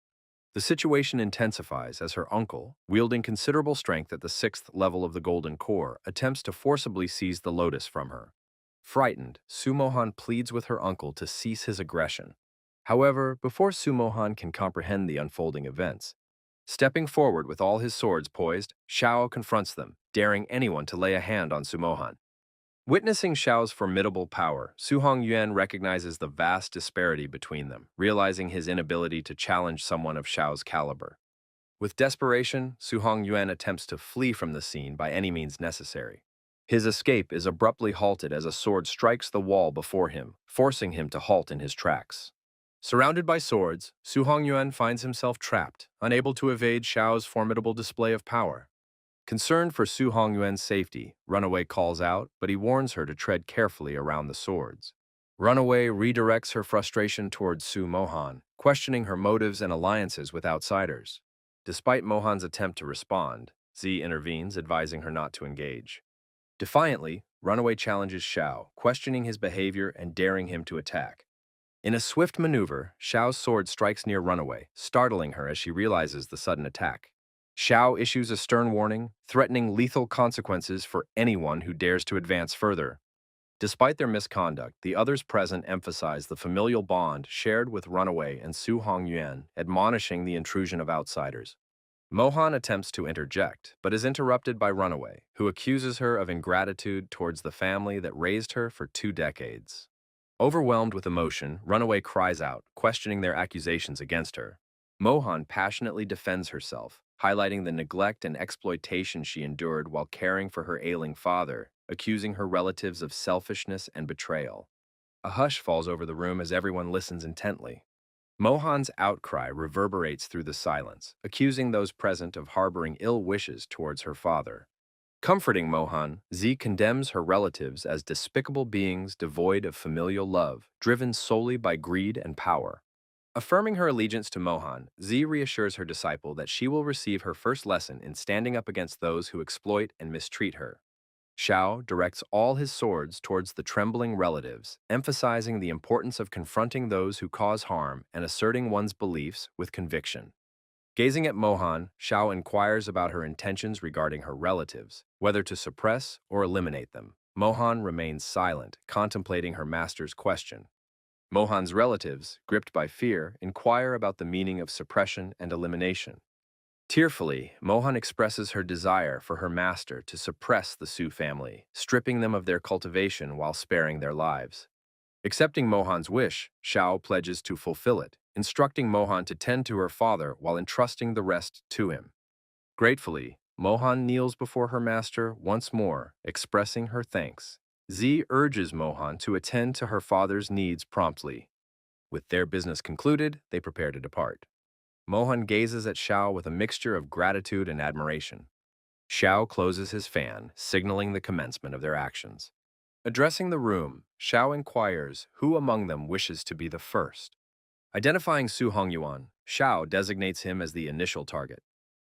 Speaker 1: The situation intensifies as her uncle, wielding considerable strength at the sixth level of the Golden Core, attempts to forcibly seize the lotus from her. Frightened, Su Mohan pleads with her uncle to cease his aggression. However, before Su Mohan can comprehend the unfolding events, stepping forward with all his swords poised, Shao confronts them, daring anyone to lay a hand on Su Mohan. Witnessing Xiao's formidable power, Su Hongyuan recognizes the vast disparity between them, realizing his inability to challenge someone of Xiao's caliber. With desperation, Su Hongyuan attempts to flee from the scene by any means necessary. His escape is abruptly halted as a sword strikes the wall before him, forcing him to halt in his tracks. Surrounded by swords, Su Hongyuan finds himself trapped, unable to evade Xiao's formidable display of power. Concerned for Su Hongyuan's safety, Runaway calls out, but he warns her to tread carefully around the swords. Runaway redirects her frustration towards Su Mohan, questioning her motives and alliances with outsiders. Despite Mohan's attempt to respond, Z intervenes, advising her not to engage. Defiantly, Runaway challenges Xiao, questioning his behavior and daring him to attack. In a swift maneuver, Xiao's sword strikes near Runaway, startling her as she realizes the sudden attack. Xiao issues a stern warning, threatening lethal consequences for anyone who dares to advance further. Despite their misconduct, the others present emphasize the familial bond shared with Runaway and Su Hongyuan, admonishing the intrusion of outsiders. Mohan attempts to interject, but is interrupted by Runaway, who accuses her of ingratitude towards the family that raised her for 2 decades. Overwhelmed with emotion, Runaway cries out, questioning their accusations against her. Mohan passionately defends herself, highlighting the neglect and exploitation she endured while caring for her ailing father, accusing her relatives of selfishness and betrayal. A hush falls over the room as everyone listens intently. Mohan's outcry reverberates through the silence, accusing those present of harboring ill wishes towards her father. Comforting Mohan, Z condemns her relatives as despicable beings devoid of familial love, driven solely by greed and power. Affirming her allegiance to Mohan, Z reassures her disciple that she will receive her first lesson in standing up against those who exploit and mistreat her. Xiao directs all his swords towards the trembling relatives, emphasizing the importance of confronting those who cause harm and asserting one's beliefs with conviction. Gazing at Mohan, Xiao inquires about her intentions regarding her relatives, whether to suppress or eliminate them. Mohan remains silent, contemplating her master's question. Mohan's relatives, gripped by fear, inquire about the meaning of suppression and elimination. Tearfully, Mohan expresses her desire for her master to suppress the Su family, stripping them of their cultivation while sparing their lives. Accepting Mohan's wish, Xiao pledges to fulfill it, instructing Mohan to tend to her father while entrusting the rest to him. Gratefully, Mohan kneels before her master once more, expressing her thanks. Z urges Mohan to attend to her father's needs promptly. With their business concluded, they prepare to depart. Mohan gazes at Xiao with a mixture of gratitude and admiration. Xiao closes his fan, signaling the commencement of their actions. Addressing the room, Xiao inquires who among them wishes to be the first. Identifying Su Hongyuan, Xiao designates him as the initial target.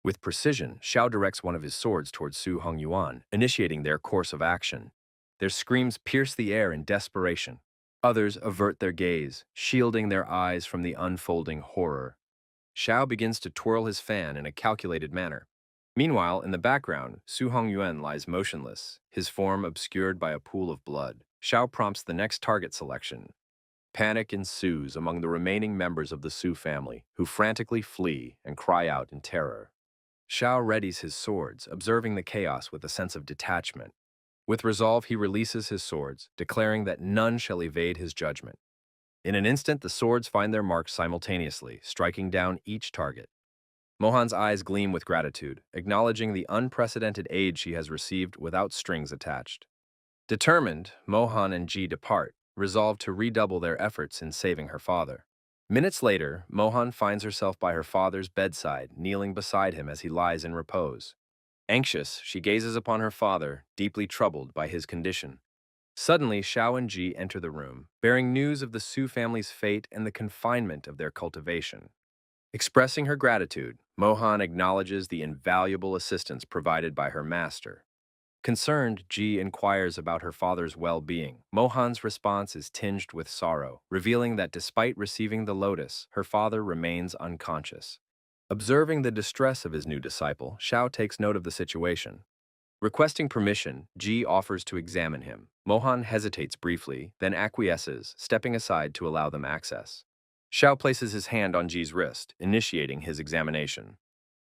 Speaker 1: With precision, Xiao directs one of his swords towards Su Hongyuan, initiating their course of action. Their screams pierce the air in desperation. Others avert their gaze, shielding their eyes from the unfolding horror. Xiao begins to twirl his fan in a calculated manner. Meanwhile, in the background, Su Hongyuan lies motionless, his form obscured by a pool of blood. Xiao prompts the next target selection. Panic ensues among the remaining members of the Su family, who frantically flee and cry out in terror. Xiao readies his swords, observing the chaos with a sense of detachment. With resolve, he releases his swords, declaring that none shall evade his judgment. In an instant, the swords find their marks simultaneously, striking down each target. Mohan's eyes gleam with gratitude, acknowledging the unprecedented aid she has received without strings attached. Determined, Mohan and Ji depart, resolved to redouble their efforts in saving her father. Minutes later, Mohan finds herself by her father's bedside, kneeling beside him as he lies in repose. Anxious, she gazes upon her father, deeply troubled by his condition. Suddenly, Xiao and Ji enter the room, bearing news of the Su family's fate and the confinement of their cultivation. Expressing her gratitude, Mohan acknowledges the invaluable assistance provided by her master. Concerned, Ji inquires about her father's well-being. Mohan's response is tinged with sorrow, revealing that despite receiving the lotus, her father remains unconscious. Observing the distress of his new disciple, Xiao takes note of the situation. Requesting permission, Ji offers to examine him. Mohan hesitates briefly, then acquiesces, stepping aside to allow them access. Xiao places his hand on Ji's wrist, initiating his examination.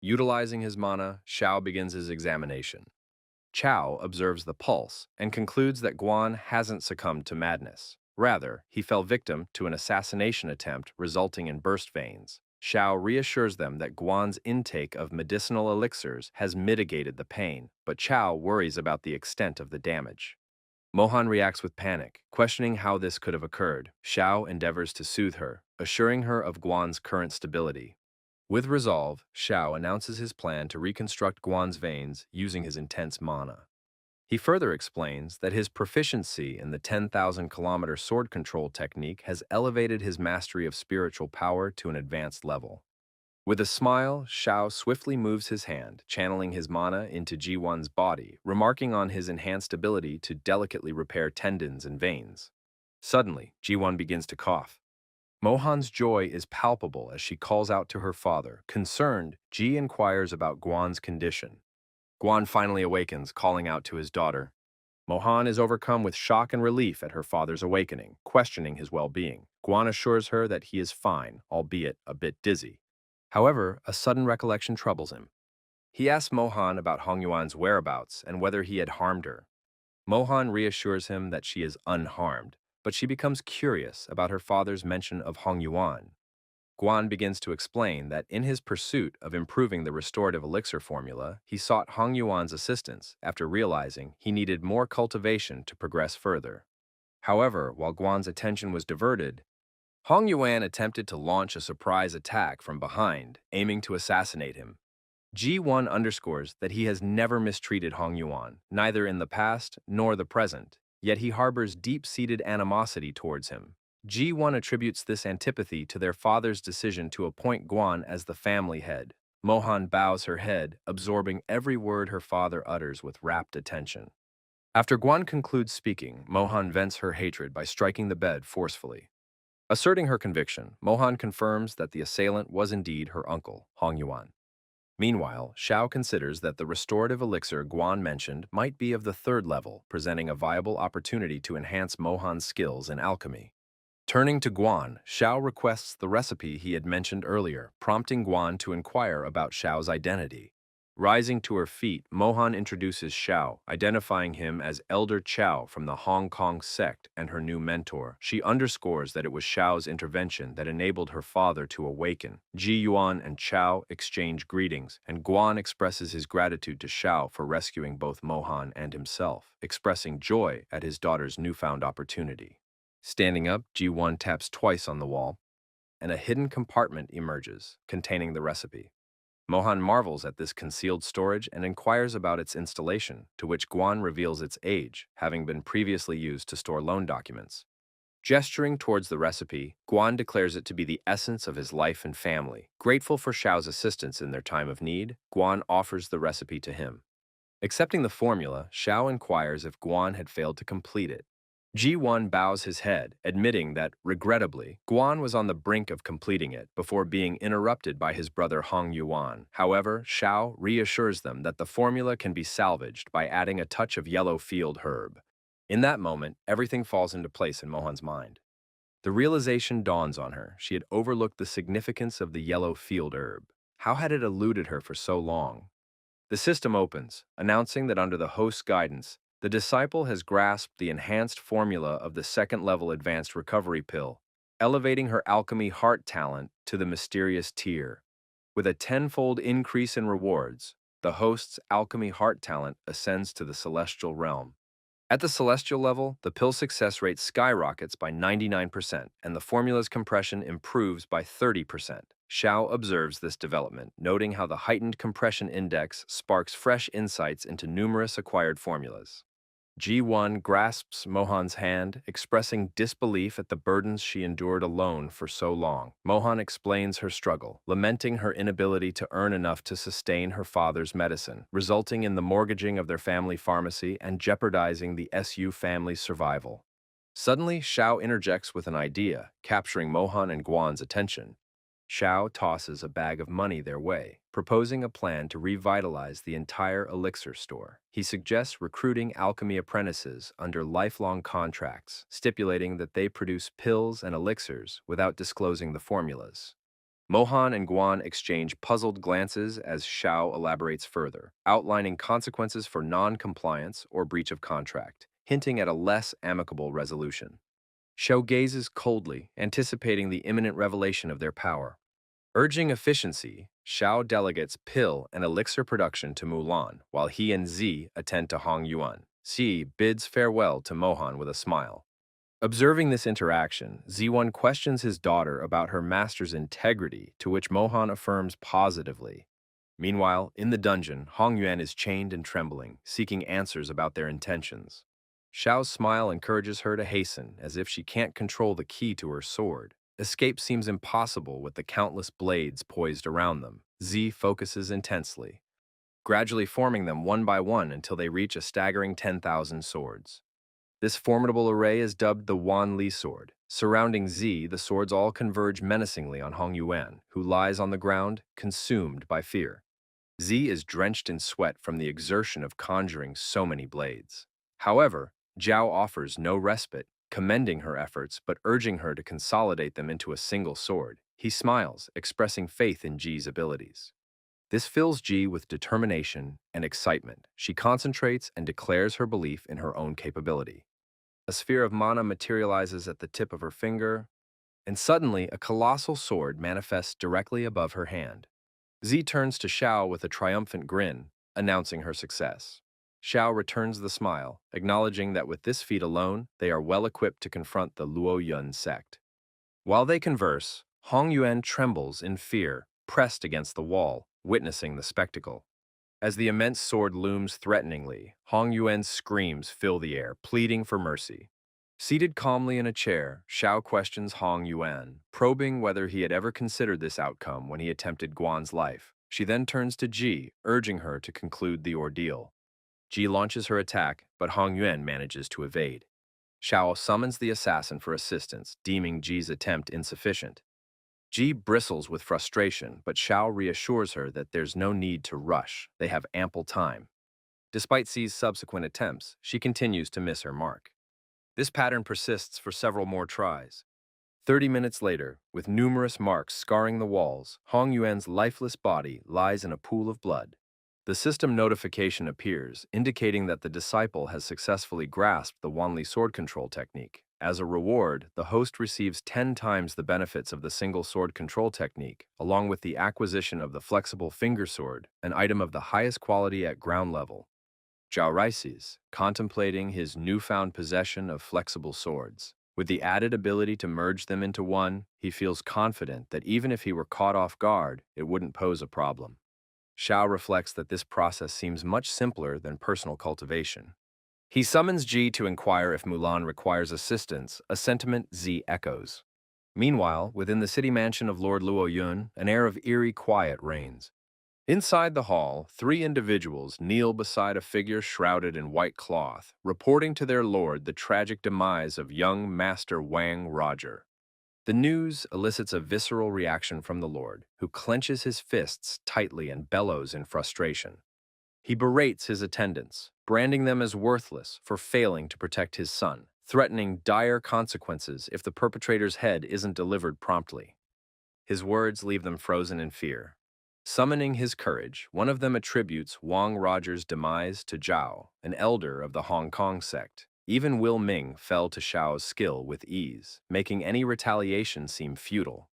Speaker 1: Utilizing his mana, Xiao begins his examination. Chao observes the pulse and concludes that Guan hasn't succumbed to madness. Rather, he fell victim to an assassination attempt resulting in burst veins. Xiao reassures them that Guan's intake of medicinal elixirs has mitigated the pain, but Chao worries about the extent of the damage. Mohan reacts with panic, questioning how this could have occurred. Xiao endeavors to soothe her, assuring her of Guan's current stability. With resolve, Xiao announces his plan to reconstruct Guan's veins using his intense mana. He further explains that his proficiency in the 10,000-kilometer sword control technique has elevated his mastery of spiritual power to an advanced level. With a smile, Xiao swiftly moves his hand, channeling his mana into Ji1's body, remarking on his enhanced ability to delicately repair tendons and veins. Suddenly, Ji1 begins to cough. Mohan's joy is palpable as she calls out to her father. Concerned, Ji inquires about Guan's condition. Guan finally awakens, calling out to his daughter. Mohan is overcome with shock and relief at her father's awakening, questioning his well-being. Guan assures her that he is fine, albeit a bit dizzy. However, a sudden recollection troubles him. He asks Mohan about Hong Yuan's whereabouts and whether he had harmed her. Mohan reassures him that she is unharmed, but she becomes curious about her father's mention of Hong Yuan. Guan begins to explain that in his pursuit of improving the restorative elixir formula, he sought Hong Yuan's assistance after realizing he needed more cultivation to progress further. However, while Guan's attention was diverted, Hong Yuan attempted to launch a surprise attack from behind, aiming to assassinate him. G1 underscores that he has never mistreated Hong Yuan, neither in the past nor the present, yet he harbors deep-seated animosity towards him. G1 attributes this antipathy to their father's decision to appoint Guan as the family head. Mohan bows her head, absorbing every word her father utters with rapt attention. After Guan concludes speaking, Mohan vents her hatred by striking the bed forcefully. Asserting her conviction, Mohan confirms that the assailant was indeed her uncle, Hong Yuan. Meanwhile, Xiao considers that the restorative elixir Guan mentioned might be of the third level, presenting a viable opportunity to enhance Mohan's skills in alchemy. Turning to Guan, Xiao requests the recipe he had mentioned earlier, prompting Guan to inquire about Xiao's identity. Rising to her feet, Mohan introduces Xiao, identifying him as Elder Chao from the Hong Kong sect and her new mentor. She underscores that it was Xiao's intervention that enabled her father to awaken. Ji Yuan and Chao exchange greetings, and Guan expresses his gratitude to Xiao for rescuing both Mohan and himself, expressing joy at his daughter's newfound opportunity. Standing up, G1 taps twice on the wall, and a hidden compartment emerges, containing the recipe. Mohan marvels at this concealed storage and inquires about its installation, to which Guan reveals its age, having been previously used to store loan documents. Gesturing towards the recipe, Guan declares it to be the essence of his life and family. Grateful for Xiao's assistance in their time of need, Guan offers the recipe to him. Accepting the formula, Xiao inquires if Guan had failed to complete it. G1 bows his head, admitting that, regrettably, Guan was on the brink of completing it before being interrupted by his brother Hong Yuan. However, Xiao reassures them that the formula can be salvaged by adding a touch of yellow field herb. In that moment, everything falls into place in Mohan's mind. The realization dawns on her. She had overlooked the significance of the yellow field herb. How had it eluded her for so long? The system opens, announcing that under the host's guidance, the disciple has grasped the enhanced formula of the second-level advanced recovery pill, elevating her alchemy heart talent to the mysterious tier. With a tenfold increase in rewards, the host's alchemy heart talent ascends to the celestial realm. At the celestial level, the pill success rate skyrockets by 99%, and the formula's compression improves by 30%. Xiao observes this development, noting how the heightened compression index sparks fresh insights into numerous acquired formulas. G1 grasps Mohan's hand, expressing disbelief at the burdens she endured alone for so long. Mohan explains her struggle, lamenting her inability to earn enough to sustain her father's medicine, resulting in the mortgaging of their family pharmacy and jeopardizing the SU family's survival. Suddenly, Xiao interjects with an idea, capturing Mohan and Guan's attention. Xiao tosses a bag of money their way, proposing a plan to revitalize the entire elixir store. He suggests recruiting alchemy apprentices under lifelong contracts, stipulating that they produce pills and elixirs without disclosing the formulas. Mohan and Guan exchange puzzled glances as Xiao elaborates further, outlining consequences for non-compliance or breach of contract, hinting at a less amicable resolution. Xiao gazes coldly, anticipating the imminent revelation of their power. Urging efficiency, Xiao delegates pill and elixir production to Mulan, while he and Zi attend to Hong Yuan. Zi bids farewell to Mohan with a smile. Observing this interaction, Z1 questions his daughter about her master's integrity, to which Mohan affirms positively. Meanwhile, in the dungeon, Hong Yuan is chained and trembling, seeking answers about their intentions. Xiao's smile encourages her to hasten, as if she can't control the key to her sword. Escape seems impossible with the countless blades poised around them. Z focuses intensely, gradually forming them one by one until they reach a staggering 10,000 swords. This formidable array is dubbed the Wan Li sword. Surrounding Z, the swords all converge menacingly on Hong Yuan, who lies on the ground, consumed by fear. Z is drenched in sweat from the exertion of conjuring so many blades. However, Zhao offers no respite, commending her efforts but urging her to consolidate them into a single sword. He smiles, expressing faith in Ji's abilities. This fills Ji with determination and excitement. She concentrates and declares her belief in her own capability. A sphere of mana materializes at the tip of her finger, and suddenly a colossal sword manifests directly above her hand. Z turns to Xiao with a triumphant grin, announcing her success. Xiao returns the smile, acknowledging that with this feat alone, they are well equipped to confront the Luo Yun sect. While they converse, Hong Yuan trembles in fear, pressed against the wall, witnessing the spectacle. As the immense sword looms threateningly, Hong Yuan's screams fill the air, pleading for mercy. Seated calmly in a chair, Xiao questions Hong Yuan, probing whether he had ever considered this outcome when he attempted Guan's life. She then turns to Ji, urging her to conclude the ordeal. Ji launches her attack, but Hong Yuan manages to evade. Xiao summons the assassin for assistance, deeming Ji's attempt insufficient. Ji bristles with frustration, but Xiao reassures her that there's no need to rush. They have ample time. Despite Xi's subsequent attempts, she continues to miss her mark. This pattern persists for several more tries. 30 minutes later, with numerous marks scarring the walls, Hong Yuan's lifeless body lies in a pool of blood. The system notification appears, indicating that the disciple has successfully grasped the Wanli sword control technique. As a reward, the host receives 10 times the benefits of the single sword control technique, along with the acquisition of the flexible finger sword, an item of the highest quality at ground level. Zhao rises, contemplating his newfound possession of flexible swords. With the added ability to merge them into one, he feels confident that even if he were caught off guard, it wouldn't pose a problem. Xiao reflects that this process seems much simpler than personal cultivation. He summons Ji to inquire if Mulan requires assistance, a sentiment Z echoes. Meanwhile, within the city mansion of Lord Luo Yun, an air of eerie quiet reigns. Inside the hall, 3 individuals kneel beside a figure shrouded in white cloth, reporting to their lord the tragic demise of young Master Wang Roger. The news elicits a visceral reaction from the lord, who clenches his fists tightly and bellows in frustration. He berates his attendants, branding them as worthless for failing to protect his son, threatening dire consequences if the perpetrator's head isn't delivered promptly. His words leave them frozen in fear. Summoning his courage, one of them attributes Wang Roger's demise to Zhao, an elder of the Hong Kong sect. Even Will Ming fell to Xiao's skill with ease, making any retaliation seem futile.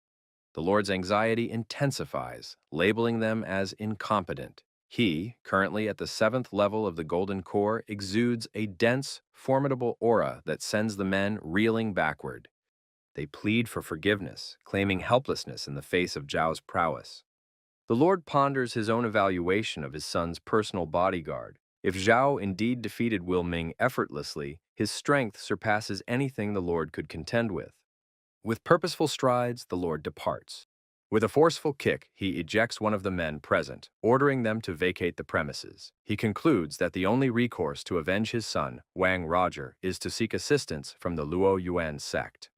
Speaker 1: The Lord's anxiety intensifies, labeling them as incompetent. He, currently at the 7th level of the Golden Core, exudes a dense, formidable aura that sends the men reeling backward. They plead for forgiveness, claiming helplessness in the face of Zhao's prowess. The Lord ponders his own evaluation of his son's personal bodyguard, If Zhao indeed defeated Wilming effortlessly, his strength surpasses anything the Lord could contend with. With purposeful strides, the Lord departs. With a forceful kick, he ejects one of the men present, ordering them to vacate the premises. He concludes that the only recourse to avenge his son, Wang Roger, is to seek assistance from the Luo Yuan sect.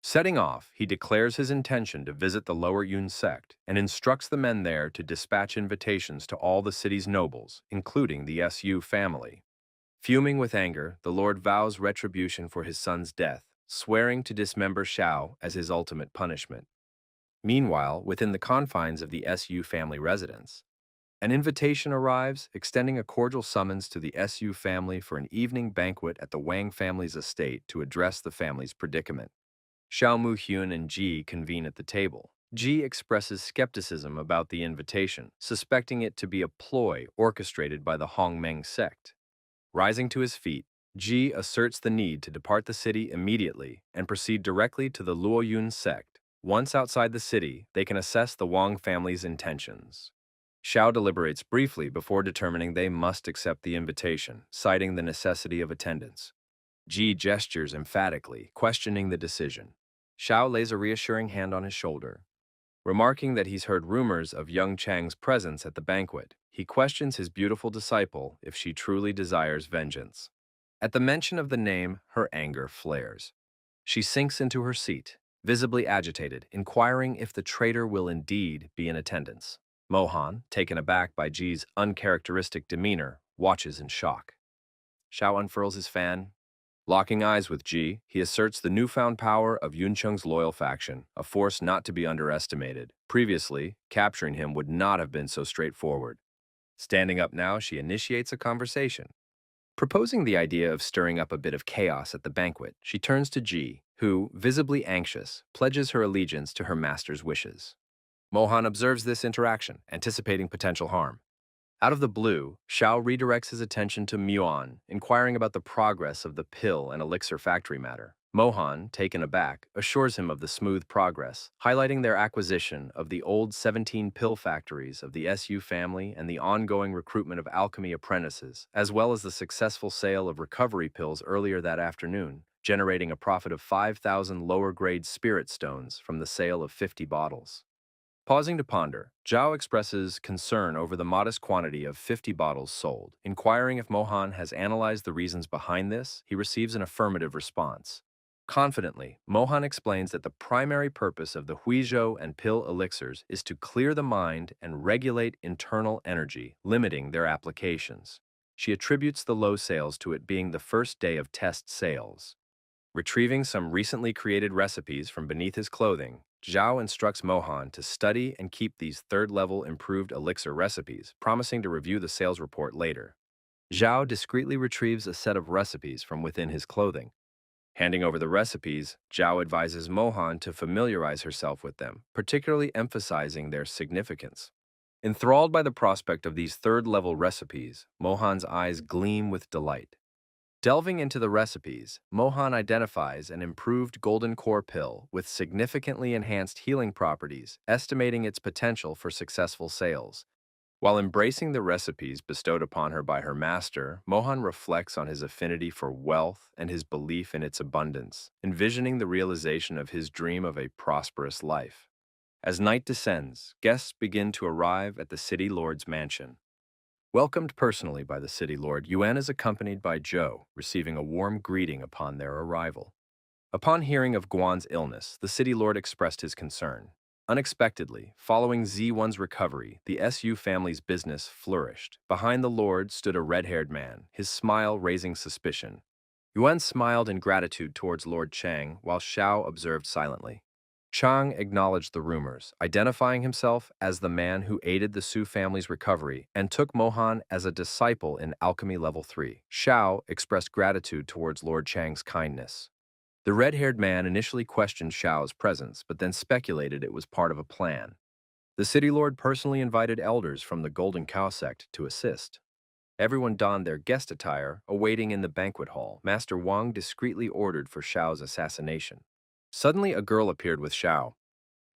Speaker 1: Setting off, he declares his intention to visit the Lower Yun sect and instructs the men there to dispatch invitations to all the city's nobles, including the Su family. Fuming with anger, the Lord vows retribution for his son's death, swearing to dismember Shao as his ultimate punishment. Meanwhile, within the confines of the Su family residence, an invitation arrives extending a cordial summons to the Su family for an evening banquet at the Wang family's estate to address the family's predicament. Xiao Muhyun and Ji convene at the table. Ji expresses skepticism about the invitation, suspecting it to be a ploy orchestrated by the Hongmeng sect. Rising to his feet, Ji asserts the need to depart the city immediately and proceed directly to the Luoyun sect. Once outside the city, they can assess the Wang family's intentions. Xiao deliberates briefly before determining they must accept the invitation, citing the necessity of attendance. Ji gestures emphatically, questioning the decision. Xiao lays a reassuring hand on his shoulder. Remarking that he's heard rumors of young Chang's presence at the banquet, he questions his beautiful disciple if she truly desires vengeance. At the mention of the name, her anger flares. She sinks into her seat, visibly agitated, inquiring if the traitor will indeed be in attendance. Mohan, taken aback by Ji's uncharacteristic demeanor, watches in shock. Xiao unfurls his fan. Locking eyes with Ji, he asserts the newfound power of Yuncheng's loyal faction, a force not to be underestimated. Previously, capturing him would not have been so straightforward. Standing up now, she initiates a conversation. Proposing the idea of stirring up a bit of chaos at the banquet, she turns to Ji, who, visibly anxious, pledges her allegiance to her master's wishes. Mohan observes this interaction, anticipating potential harm. Out of the blue, Xiao redirects his attention to Muan, inquiring about the progress of the pill and elixir factory matter. Mohan, taken aback, assures him of the smooth progress, highlighting their acquisition of the old 17 pill factories of the Su family and the ongoing recruitment of alchemy apprentices, as well as the successful sale of recovery pills earlier that afternoon, generating a profit of 5,000 lower-grade spirit stones from the sale of 50 bottles. Pausing to ponder, Zhao expresses concern over the modest quantity of 50 bottles sold. Inquiring if Mohan has analyzed the reasons behind this, he receives an affirmative response. Confidently, Mohan explains that the primary purpose of the huizhou and pill elixirs is to clear the mind and regulate internal energy, limiting their applications. She attributes the low sales to it being the first day of test sales. Retrieving some recently created recipes from beneath his clothing, Zhao instructs Mohan to study and keep these third-level improved elixir recipes, promising to review the sales report later. Zhao discreetly retrieves a set of recipes from within his clothing. Handing over the recipes, Zhao advises Mohan to familiarize herself with them, particularly emphasizing their significance. Enthralled by the prospect of these third-level recipes, Mohan's eyes gleam with delight. Delving into the recipes, Mohan identifies an improved golden core pill with significantly enhanced healing properties, estimating its potential for successful sales. While embracing the recipes bestowed upon her by her master, Mohan reflects on his affinity for wealth and his belief in its abundance, envisioning the realization of his dream of a prosperous life. As night descends, guests begin to arrive at the city lord's mansion. Welcomed personally by the city lord, Yuan is accompanied by Zhou, receiving a warm greeting upon their arrival. Upon hearing of Guan's illness, the city lord expressed his concern. Unexpectedly, following Z1's recovery, the Su family's business flourished. Behind the lord stood a red-haired man, his smile raising suspicion. Yuan smiled in gratitude towards Lord Chang, while Xiao observed silently. Chang acknowledged the rumors, identifying himself as the man who aided the Su family's recovery and took Mohan as a disciple in Alchemy Level 3. Xiao expressed gratitude towards Lord Chang's kindness. The red-haired man initially questioned Xiao's presence, but then speculated it was part of a plan. The city lord personally invited elders from the Golden Cow sect to assist. Everyone donned their guest attire, awaiting in the banquet hall. Master Wang discreetly ordered for Xiao's assassination. Suddenly, a girl appeared with Xiao.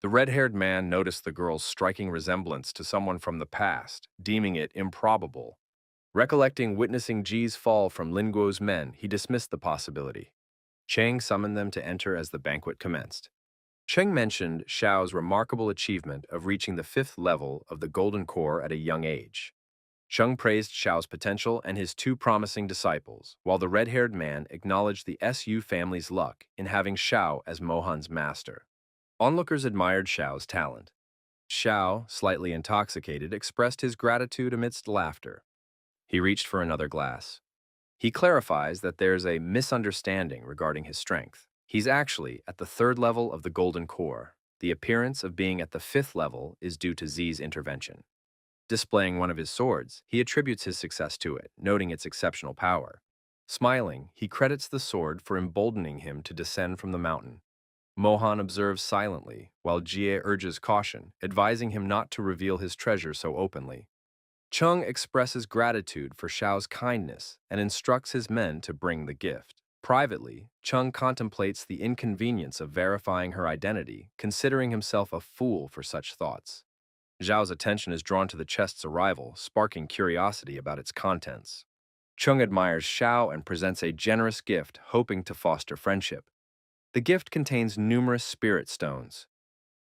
Speaker 1: The red-haired man noticed the girl's striking resemblance to someone from the past, deeming it improbable. Recollecting witnessing Ji's fall from Linguo's men, he dismissed the possibility. Chang summoned them to enter as the banquet commenced. Cheng mentioned Xiao's remarkable achievement of reaching the fifth level of the Golden Core at a young age. Cheng praised Xiao's potential and his two promising disciples, while the red-haired man acknowledged the Su family's luck in having Xiao as Mohan's master. Onlookers admired Xiao's talent. Xiao, slightly intoxicated, expressed his gratitude amidst laughter. He reached for another glass. He clarifies that there's a misunderstanding regarding his strength. He's actually at the third level of the Golden Core. The appearance of being at the fifth level is due to Z's intervention. Displaying one of his swords, he attributes his success to it, noting its exceptional power. Smiling, he credits the sword for emboldening him to descend from the mountain. Mohan observes silently, while Jie urges caution, advising him not to reveal his treasure so openly. Chung expresses gratitude for Xiao's kindness and instructs his men to bring the gift. Privately, Chung contemplates the inconvenience of verifying her identity, considering himself a fool for such thoughts. Zhao's attention is drawn to the chest's arrival, sparking curiosity about its contents. Chung admires Xiao and presents a generous gift, hoping to foster friendship. The gift contains numerous spirit stones.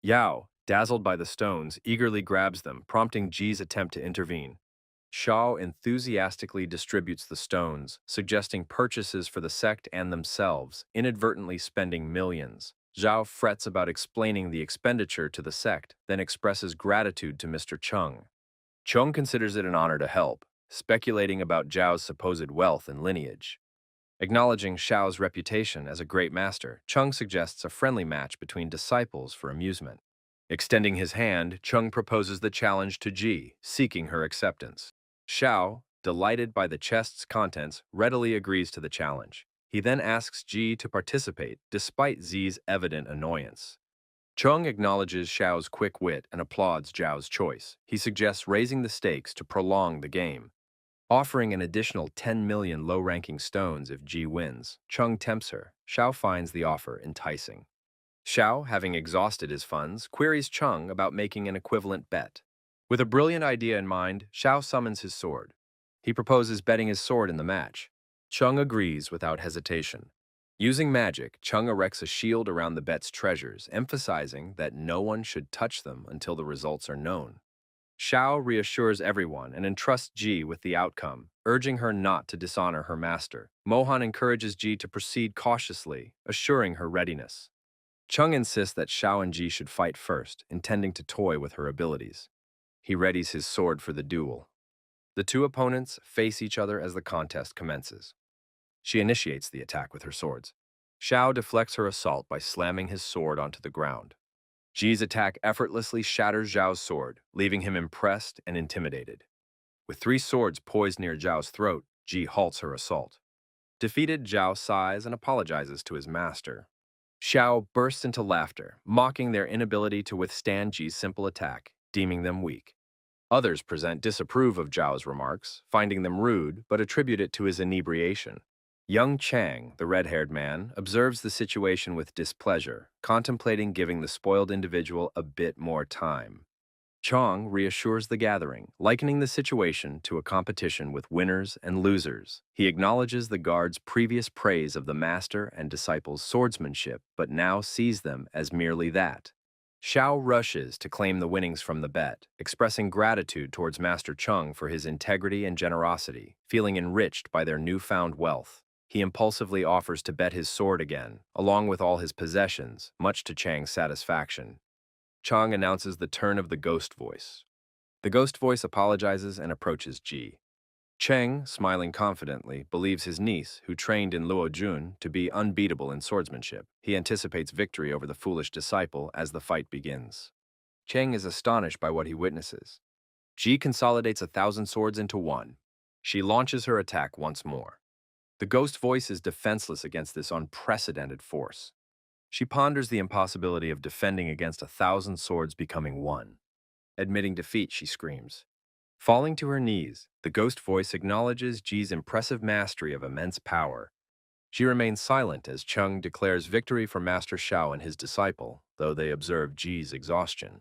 Speaker 1: Yao, dazzled by the stones, eagerly grabs them, prompting Ji's attempt to intervene. Xiao enthusiastically distributes the stones, suggesting purchases for the sect and themselves, inadvertently spending millions. Zhao frets about explaining the expenditure to the sect, then expresses gratitude to Mr. Chung. Chung considers it an honor to help, speculating about Zhao's supposed wealth and lineage. Acknowledging Xiao's reputation as a great master, Chung suggests a friendly match between disciples for amusement. Extending his hand, Chung proposes the challenge to Ji, seeking her acceptance. Xiao, delighted by the chest's contents, readily agrees to the challenge. He then asks Ji to participate, despite Zi's evident annoyance. Chung acknowledges Xiao's quick wit and applauds Zhao's choice. He suggests raising the stakes to prolong the game. Offering an additional 10 million low-ranking stones if Ji wins, Chung tempts her. Xiao finds the offer enticing. Xiao, having exhausted his funds, queries Chung about making an equivalent bet. With a brilliant idea in mind, Xiao summons his sword. He proposes betting his sword in the match. Chung agrees without hesitation. Using magic, Chung erects a shield around the bet's treasures, emphasizing that no one should touch them until the results are known. Xiao reassures everyone and entrusts Ji with the outcome, urging her not to dishonor her master. Mohan encourages Ji to proceed cautiously, assuring her readiness. Chung insists that Xiao and Ji should fight first, intending to toy with her abilities. He readies his sword for the duel. The two opponents face each other as the contest commences. She initiates the attack with her swords. Xiao deflects her assault by slamming his sword onto the ground. Ji's attack effortlessly shatters Zhao's sword, leaving him impressed and intimidated. With three swords poised near Zhao's throat, Ji halts her assault. Defeated, Zhao sighs and apologizes to his master. Xiao bursts into laughter, mocking their inability to withstand Ji's simple attack, deeming them weak. Others disapprove of Zhao's remarks, finding them rude, but attribute it to his inebriation. Young Chang, the red-haired man, observes the situation with displeasure, contemplating giving the spoiled individual a bit more time. Chong reassures the gathering, likening the situation to a competition with winners and losers. He acknowledges the guard's previous praise of the master and disciple's swordsmanship, but now sees them as merely that. Xiao rushes to claim the winnings from the bet, expressing gratitude towards Master Chung for his integrity and generosity, feeling enriched by their newfound wealth. He impulsively offers to bet his sword again, along with all his possessions, much to Chang's satisfaction. Chang announces the turn of the ghost voice. The ghost voice apologizes and approaches Ji. Cheng, smiling confidently, believes his niece, who trained in Luojun, to be unbeatable in swordsmanship. He anticipates victory over the foolish disciple as the fight begins. Cheng is astonished by what he witnesses. Ji consolidates 1,000 swords into one. She launches her attack once more. The ghost voice is defenseless against this unprecedented force. She ponders the impossibility of defending against 1,000 swords becoming one. Admitting defeat, she screams. Falling to her knees, the ghost voice acknowledges Ji's impressive mastery of immense power. She remains silent as Chung declares victory for Master Xiao and his disciple, though they observe Ji's exhaustion.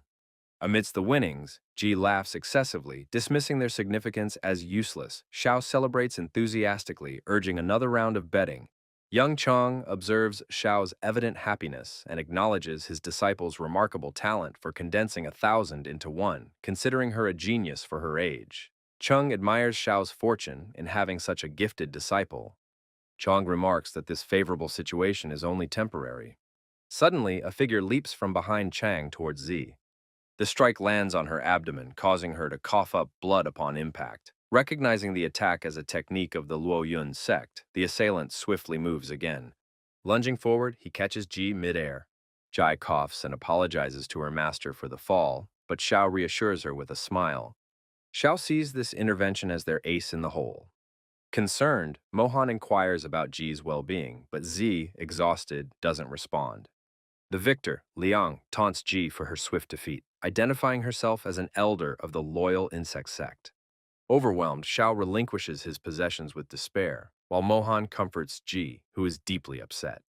Speaker 1: Amidst the winnings, Ji laughs excessively, dismissing their significance as useless. Xiao celebrates enthusiastically, urging another round of betting. Young Chong observes Xiao's evident happiness and acknowledges his disciple's remarkable talent for condensing 1,000 into one, considering her a genius for her age. Chung admires Xiao's fortune in having such a gifted disciple. Chong remarks that this favorable situation is only temporary. Suddenly, a figure leaps from behind Chang towards Z. The strike lands on her abdomen, causing her to cough up blood upon impact. Recognizing the attack as a technique of the Luo Yun sect, the assailant swiftly moves again. Lunging forward, he catches Ji mid-air. Jai coughs and apologizes to her master for the fall, but Xiao reassures her with a smile. Xiao sees this intervention as their ace in the hole. Concerned, Mohan inquires about Ji's well-being, but Z, exhausted, doesn't respond. The victor, Liang, taunts Ji for her swift defeat, identifying herself as an elder of the loyal insect sect. Overwhelmed, Xiao relinquishes his possessions with despair, while Mohan comforts Ji, who is deeply upset.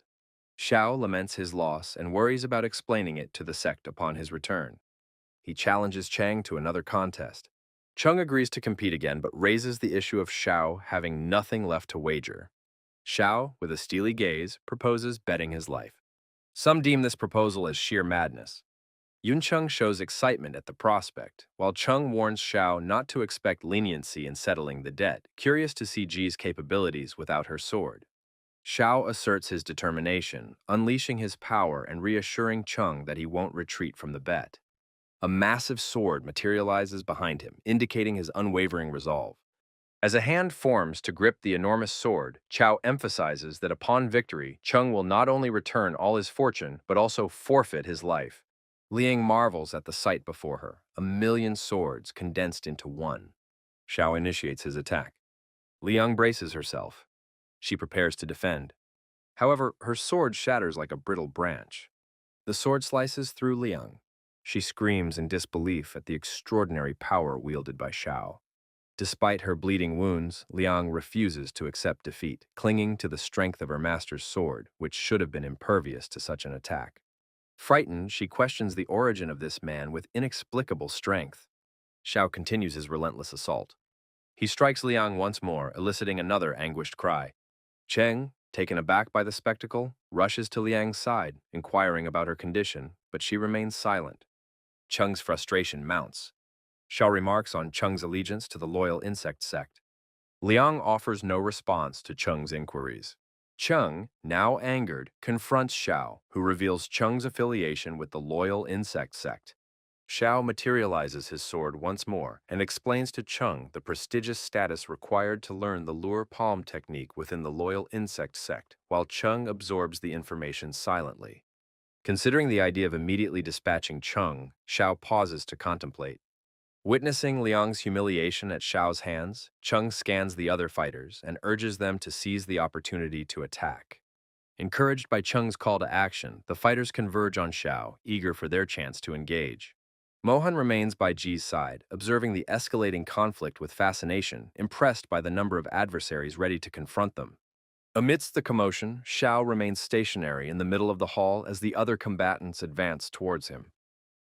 Speaker 1: Xiao laments his loss and worries about explaining it to the sect upon his return. He challenges Chang to another contest. Chung agrees to compete again, but raises the issue of Xiao having nothing left to wager. Xiao, with a steely gaze, proposes betting his life. Some deem this proposal as sheer madness. Yuncheng shows excitement at the prospect, while Chung warns Xiao not to expect leniency in settling the debt, curious to see Ji's capabilities without her sword. Xiao asserts his determination, unleashing his power and reassuring Chung that he won't retreat from the bet. A massive sword materializes behind him, indicating his unwavering resolve. As a hand forms to grip the enormous sword, Chao emphasizes that upon victory, Chung will not only return all his fortune, but also forfeit his life. Liang marvels at the sight before her, 1,000,000 swords condensed into one. Xiao initiates his attack. Liang braces herself. She prepares to defend. However, her sword shatters like a brittle branch. The sword slices through Liang. She screams in disbelief at the extraordinary power wielded by Xiao. Despite her bleeding wounds, Liang refuses to accept defeat, clinging to the strength of her master's sword, which should have been impervious to such an attack. Frightened, she questions the origin of this man with inexplicable strength. Xiao continues his relentless assault. He strikes Liang once more, eliciting another anguished cry. Cheng, taken aback by the spectacle, rushes to Liang's side, inquiring about her condition, but she remains silent. Cheng's frustration mounts. Xiao remarks on Cheng's allegiance to the loyal insect sect. Liang offers no response to Cheng's inquiries. Cheng, now angered, confronts Xiao, who reveals Cheng's affiliation with the loyal insect sect. Xiao materializes his sword once more and explains to Cheng the prestigious status required to learn the lure palm technique within the loyal insect sect, while Cheng absorbs the information silently. Considering the idea of immediately dispatching Cheng, Xiao pauses to contemplate. Witnessing Liang's humiliation at Xiao's hands, Cheng scans the other fighters and urges them to seize the opportunity to attack. Encouraged by Cheng's call to action, the fighters converge on Xiao, eager for their chance to engage. Mohan remains by Ji's side, observing the escalating conflict with fascination, impressed by the number of adversaries ready to confront them. Amidst the commotion, Xiao remains stationary in the middle of the hall as the other combatants advance towards him.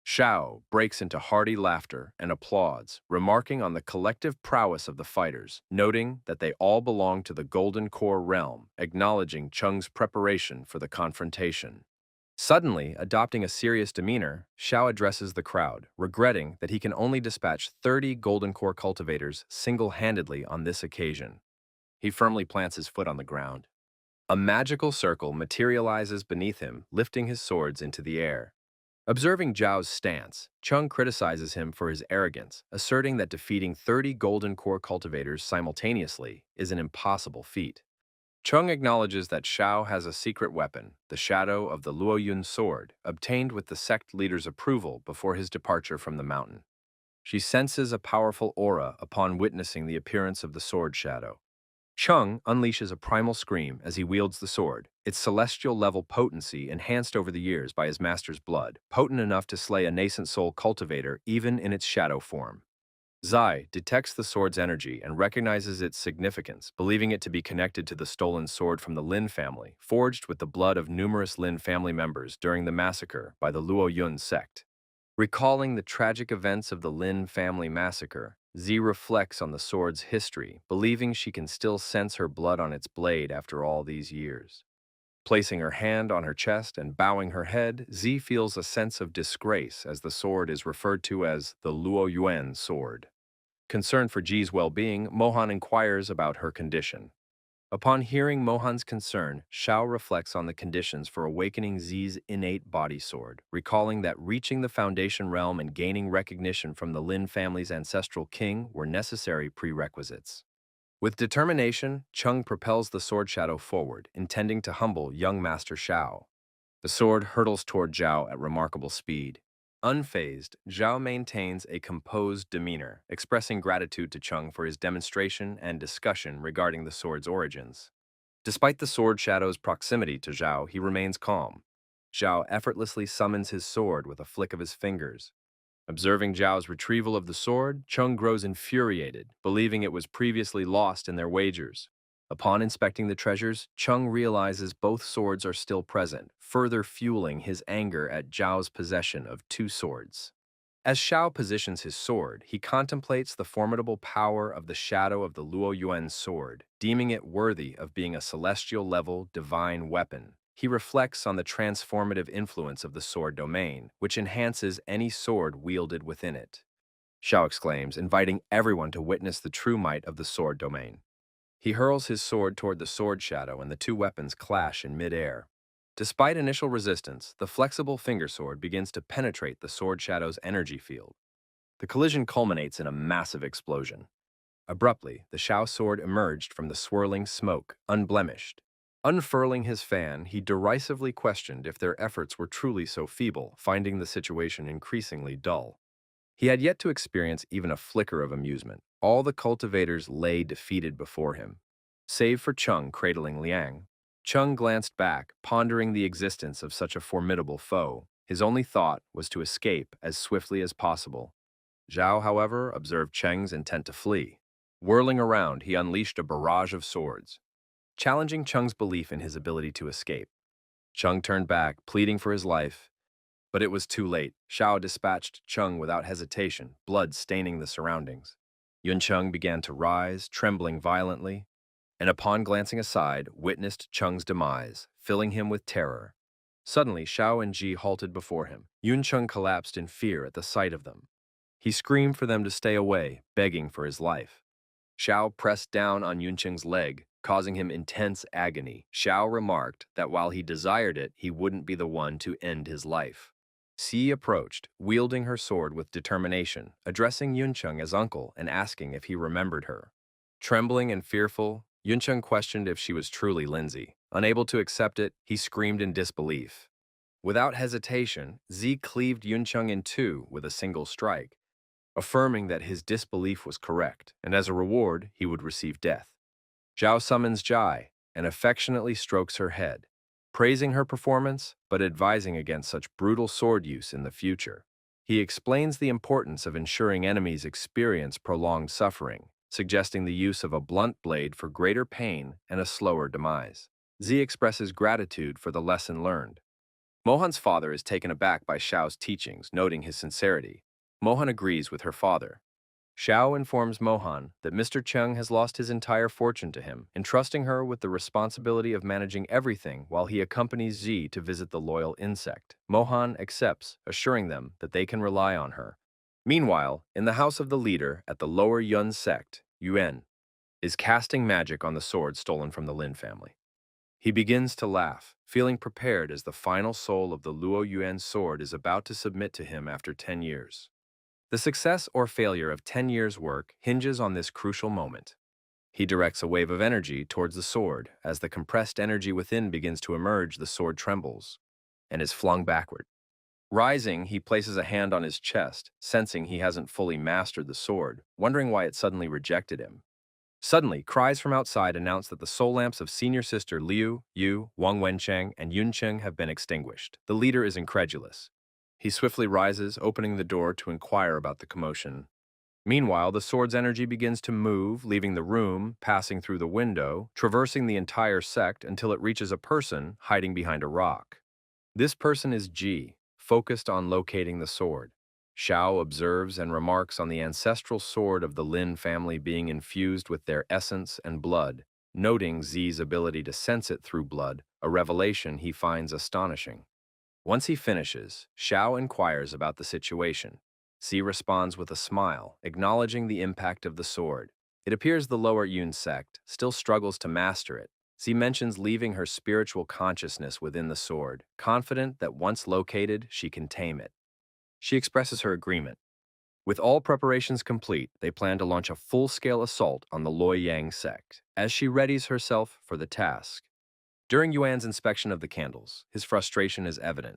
Speaker 1: Xiao breaks into hearty laughter and applauds, remarking on the collective prowess of the fighters, noting that they all belong to the Golden Core realm, acknowledging Cheng's preparation for the confrontation. Suddenly, adopting a serious demeanor, Xiao addresses the crowd, regretting that he can only dispatch 30 Golden Core cultivators single-handedly on this occasion. He firmly plants his foot on the ground. A magical circle materializes beneath him, lifting his swords into the air. Observing Zhao's stance, Cheng criticizes him for his arrogance, asserting that defeating 30 Golden Core cultivators simultaneously is an impossible feat. Cheng acknowledges that Xiao has a secret weapon, the shadow of the Luoyun sword, obtained with the sect leader's approval before his departure from the mountain. She senses a powerful aura upon witnessing the appearance of the sword shadow. Cheng unleashes a primal scream as he wields the sword, its celestial-level potency enhanced over the years by his master's blood, potent enough to slay a nascent soul cultivator even in its shadow form. Zai detects the sword's energy and recognizes its significance, believing it to be connected to the stolen sword from the Lin family, forged with the blood of numerous Lin family members during the massacre by the Luo Yun sect. Recalling the tragic events of the Lin family massacre, Z reflects on the sword's history, believing she can still sense her blood on its blade after all these years. Placing her hand on her chest and bowing her head, Z feels a sense of disgrace as the sword is referred to as the Luo Yuan sword. Concerned for Ji's well-being, Mohan inquires about her condition. Upon hearing Mohan's concern, Xiao reflects on the conditions for awakening Zi's innate body sword, recalling that reaching the Foundation realm and gaining recognition from the Lin family's ancestral king were necessary prerequisites. With determination, Chung propels the sword shadow forward, intending to humble young Master Xiao. The sword hurtles toward Zhao at remarkable speed. Unfazed, Zhao maintains a composed demeanor, expressing gratitude to Chung for his demonstration and discussion regarding the sword's origins. Despite the sword shadow's proximity to Zhao, he remains calm. Zhao effortlessly summons his sword with a flick of his fingers. Observing Zhao's retrieval of the sword, Chung grows infuriated, believing it was previously lost in their wagers. Upon inspecting the treasures, Chung realizes both swords are still present, further fueling his anger at Zhao's possession of two swords. As Xiao positions his sword, he contemplates the formidable power of the shadow of the Luo Yuan sword, deeming it worthy of being a celestial-level divine weapon. He reflects on the transformative influence of the sword domain, which enhances any sword wielded within it. Xiao exclaims, inviting everyone to witness the true might of the sword domain. He hurls his sword toward the sword shadow and the two weapons clash in midair. Despite initial resistance, the flexible finger sword begins to penetrate the sword shadow's energy field. The collision culminates in a massive explosion. Abruptly, the Xiao sword emerged from the swirling smoke, unblemished. Unfurling his fan, he derisively questioned if their efforts were truly so feeble, finding the situation increasingly dull. He had yet to experience even a flicker of amusement. All the cultivators lay defeated before him. Save for Chung cradling Liang. Chung glanced back, pondering the existence of such a formidable foe. His only thought was to escape as swiftly as possible. Zhao, however, observed Cheng's intent to flee. Whirling around, he unleashed a barrage of swords, challenging Cheng's belief in his ability to escape. Chung turned back, pleading for his life, but it was too late. Xiao dispatched Chung without hesitation, blood staining the surroundings. Yun Chung began to rise, trembling violently, and upon glancing aside, witnessed Cheng's demise, filling him with terror. Suddenly, Xiao and Ji halted before him. Yun Chung collapsed in fear at the sight of them. He screamed for them to stay away, begging for his life. Xiao pressed down on Yun Cheng's leg, causing him intense agony. Xiao remarked that while he desired it, he wouldn't be the one to end his life. Si approached, wielding her sword with determination, addressing Yuncheng as uncle and asking if he remembered her. Trembling and fearful, Yuncheng questioned if she was truly Lindsay. Unable to accept it, he screamed in disbelief. Without hesitation, Zi cleaved Yuncheng in two with a single strike, affirming that his disbelief was correct, and as a reward, he would receive death. Zhao summons Jai and affectionately strokes her head, praising her performance, but advising against such brutal sword use in the future. He explains the importance of ensuring enemies experience prolonged suffering, suggesting the use of a blunt blade for greater pain and a slower demise. Z expresses gratitude for the lesson learned. Mohan's father is taken aback by Xiao's teachings, noting his sincerity. Mohan agrees with her father. Xiao informs Mohan that Mr. Cheng has lost his entire fortune to him, entrusting her with the responsibility of managing everything while he accompanies Zi to visit the loyal insect. Mohan accepts, assuring them that they can rely on her. Meanwhile, in the house of the leader at the lower Yun sect, Yuan is casting magic on the sword stolen from the Lin family. He begins to laugh, feeling prepared as the final soul of the Luo Yuan sword is about to submit to him after 10 years. The success or failure of 10 years' work hinges on this crucial moment. He directs a wave of energy towards the sword. As the compressed energy within begins to emerge, the sword trembles and is flung backward. Rising, he places a hand on his chest, sensing he hasn't fully mastered the sword, wondering why it suddenly rejected him. Suddenly, cries from outside announce that the soul lamps of senior sister Liu, Yu, Wang Wencheng, and Yuncheng have been extinguished. The leader is incredulous. He swiftly rises, opening the door to inquire about the commotion. Meanwhile, the sword's energy begins to move, leaving the room, passing through the window, traversing the entire sect until it reaches a person hiding behind a rock. This person is Ji, focused on locating the sword. Xiao observes and remarks on the ancestral sword of the Lin family being infused with their essence and blood, noting Zi's ability to sense it through blood, a revelation he finds astonishing. Once he finishes, Xiao inquires about the situation. Z responds with a smile, acknowledging the impact of the sword. It appears the lower Yun sect still struggles to master it. Z mentions leaving her spiritual consciousness within the sword, confident that once located, she can tame it. She expresses her agreement. With all preparations complete, they plan to launch a full-scale assault on the Luoyang sect, as she readies herself for the task. During Yuan's inspection of the candles, his frustration is evident.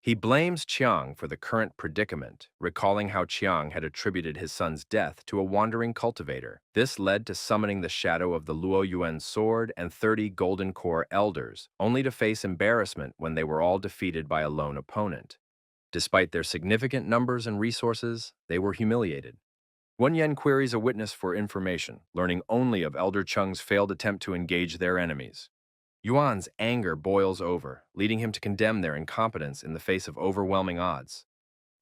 Speaker 1: He blames Chiang for the current predicament, recalling how Chiang had attributed his son's death to a wandering cultivator. This led to summoning the shadow of the Luo Yuan sword and 30 Golden Core elders, only to face embarrassment when they were all defeated by a lone opponent. Despite their significant numbers and resources, they were humiliated. Wen Yen queries a witness for information, learning only of Elder Cheng's failed attempt to engage their enemies. Yuan's anger boils over, leading him to condemn their incompetence in the face of overwhelming odds.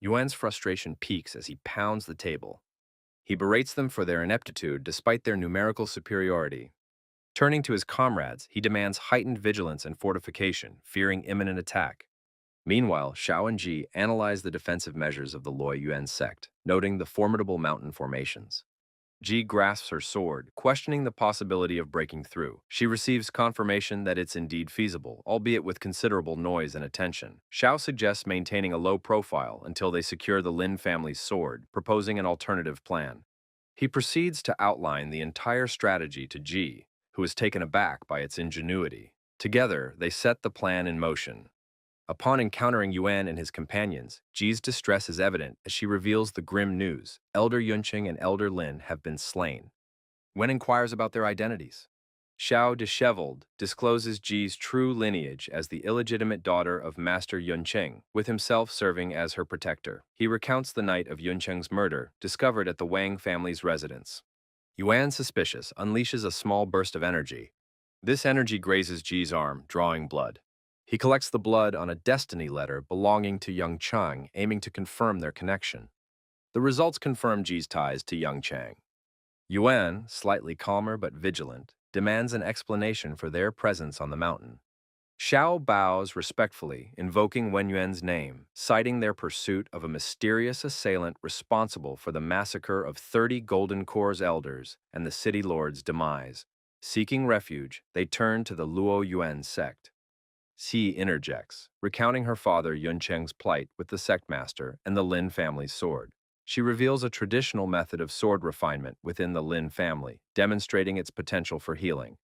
Speaker 1: Yuan's frustration peaks as he pounds the table. He berates them for their ineptitude despite their numerical superiority. Turning to his comrades, he demands heightened vigilance and fortification, fearing imminent attack. Meanwhile, Xiao and Ji analyze the defensive measures of the Luo Yuan sect, noting the formidable mountain formations. Ji grasps her sword, questioning the possibility of breaking through. She receives confirmation that it's indeed feasible, albeit with considerable noise and attention. Xiao suggests maintaining a low profile until they secure the Lin family's sword, proposing an alternative plan. He proceeds to outline the entire strategy to Ji, who is taken aback by its ingenuity. Together, they set the plan in motion. Upon encountering Yuan and his companions, Ji's distress is evident as she reveals the grim news. Elder Yunqing and Elder Lin have been slain. Wen inquires about their identities. Xiao, disheveled, discloses Ji's true lineage as the illegitimate daughter of Master Yunqing, with himself serving as her protector. He recounts the night of Yunqing's murder, discovered at the Wang family's residence. Yuan, suspicious, unleashes a small burst of energy. This energy grazes Ji's arm, drawing blood. He collects the blood on a destiny letter belonging to Young Chang, aiming to confirm their connection. The results confirm Ji's ties to Young Chang. Yuan, slightly calmer but vigilant, demands an explanation for their presence on the mountain. Xiao bows respectfully, invoking Wen Yuan's name, citing their pursuit of a mysterious assailant responsible for the massacre of 30 Golden Core's elders and the city lord's demise. Seeking refuge, they turn to the Luo Yuan sect. Xi interjects, recounting her father Yuncheng's plight with the sectmaster and the Lin family's sword. She reveals a traditional method of sword refinement within the Lin family, demonstrating its potential for healing.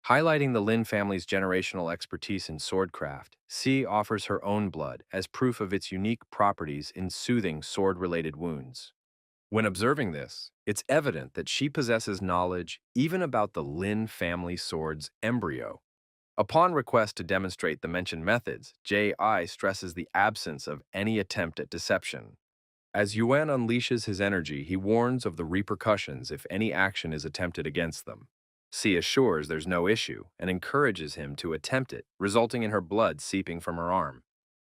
Speaker 1: Highlighting the Lin family's generational expertise in swordcraft, Xi offers her own blood as proof of its unique properties in soothing sword-related wounds. When observing this, it's evident that she possesses knowledge even about the Lin family sword's embryo. Upon request to demonstrate the mentioned methods, J.I. stresses the absence of any attempt at deception. As Yuan unleashes his energy, he warns of the repercussions if any action is attempted against them. C assures there's no issue and encourages him to attempt it, resulting in her blood seeping from her arm.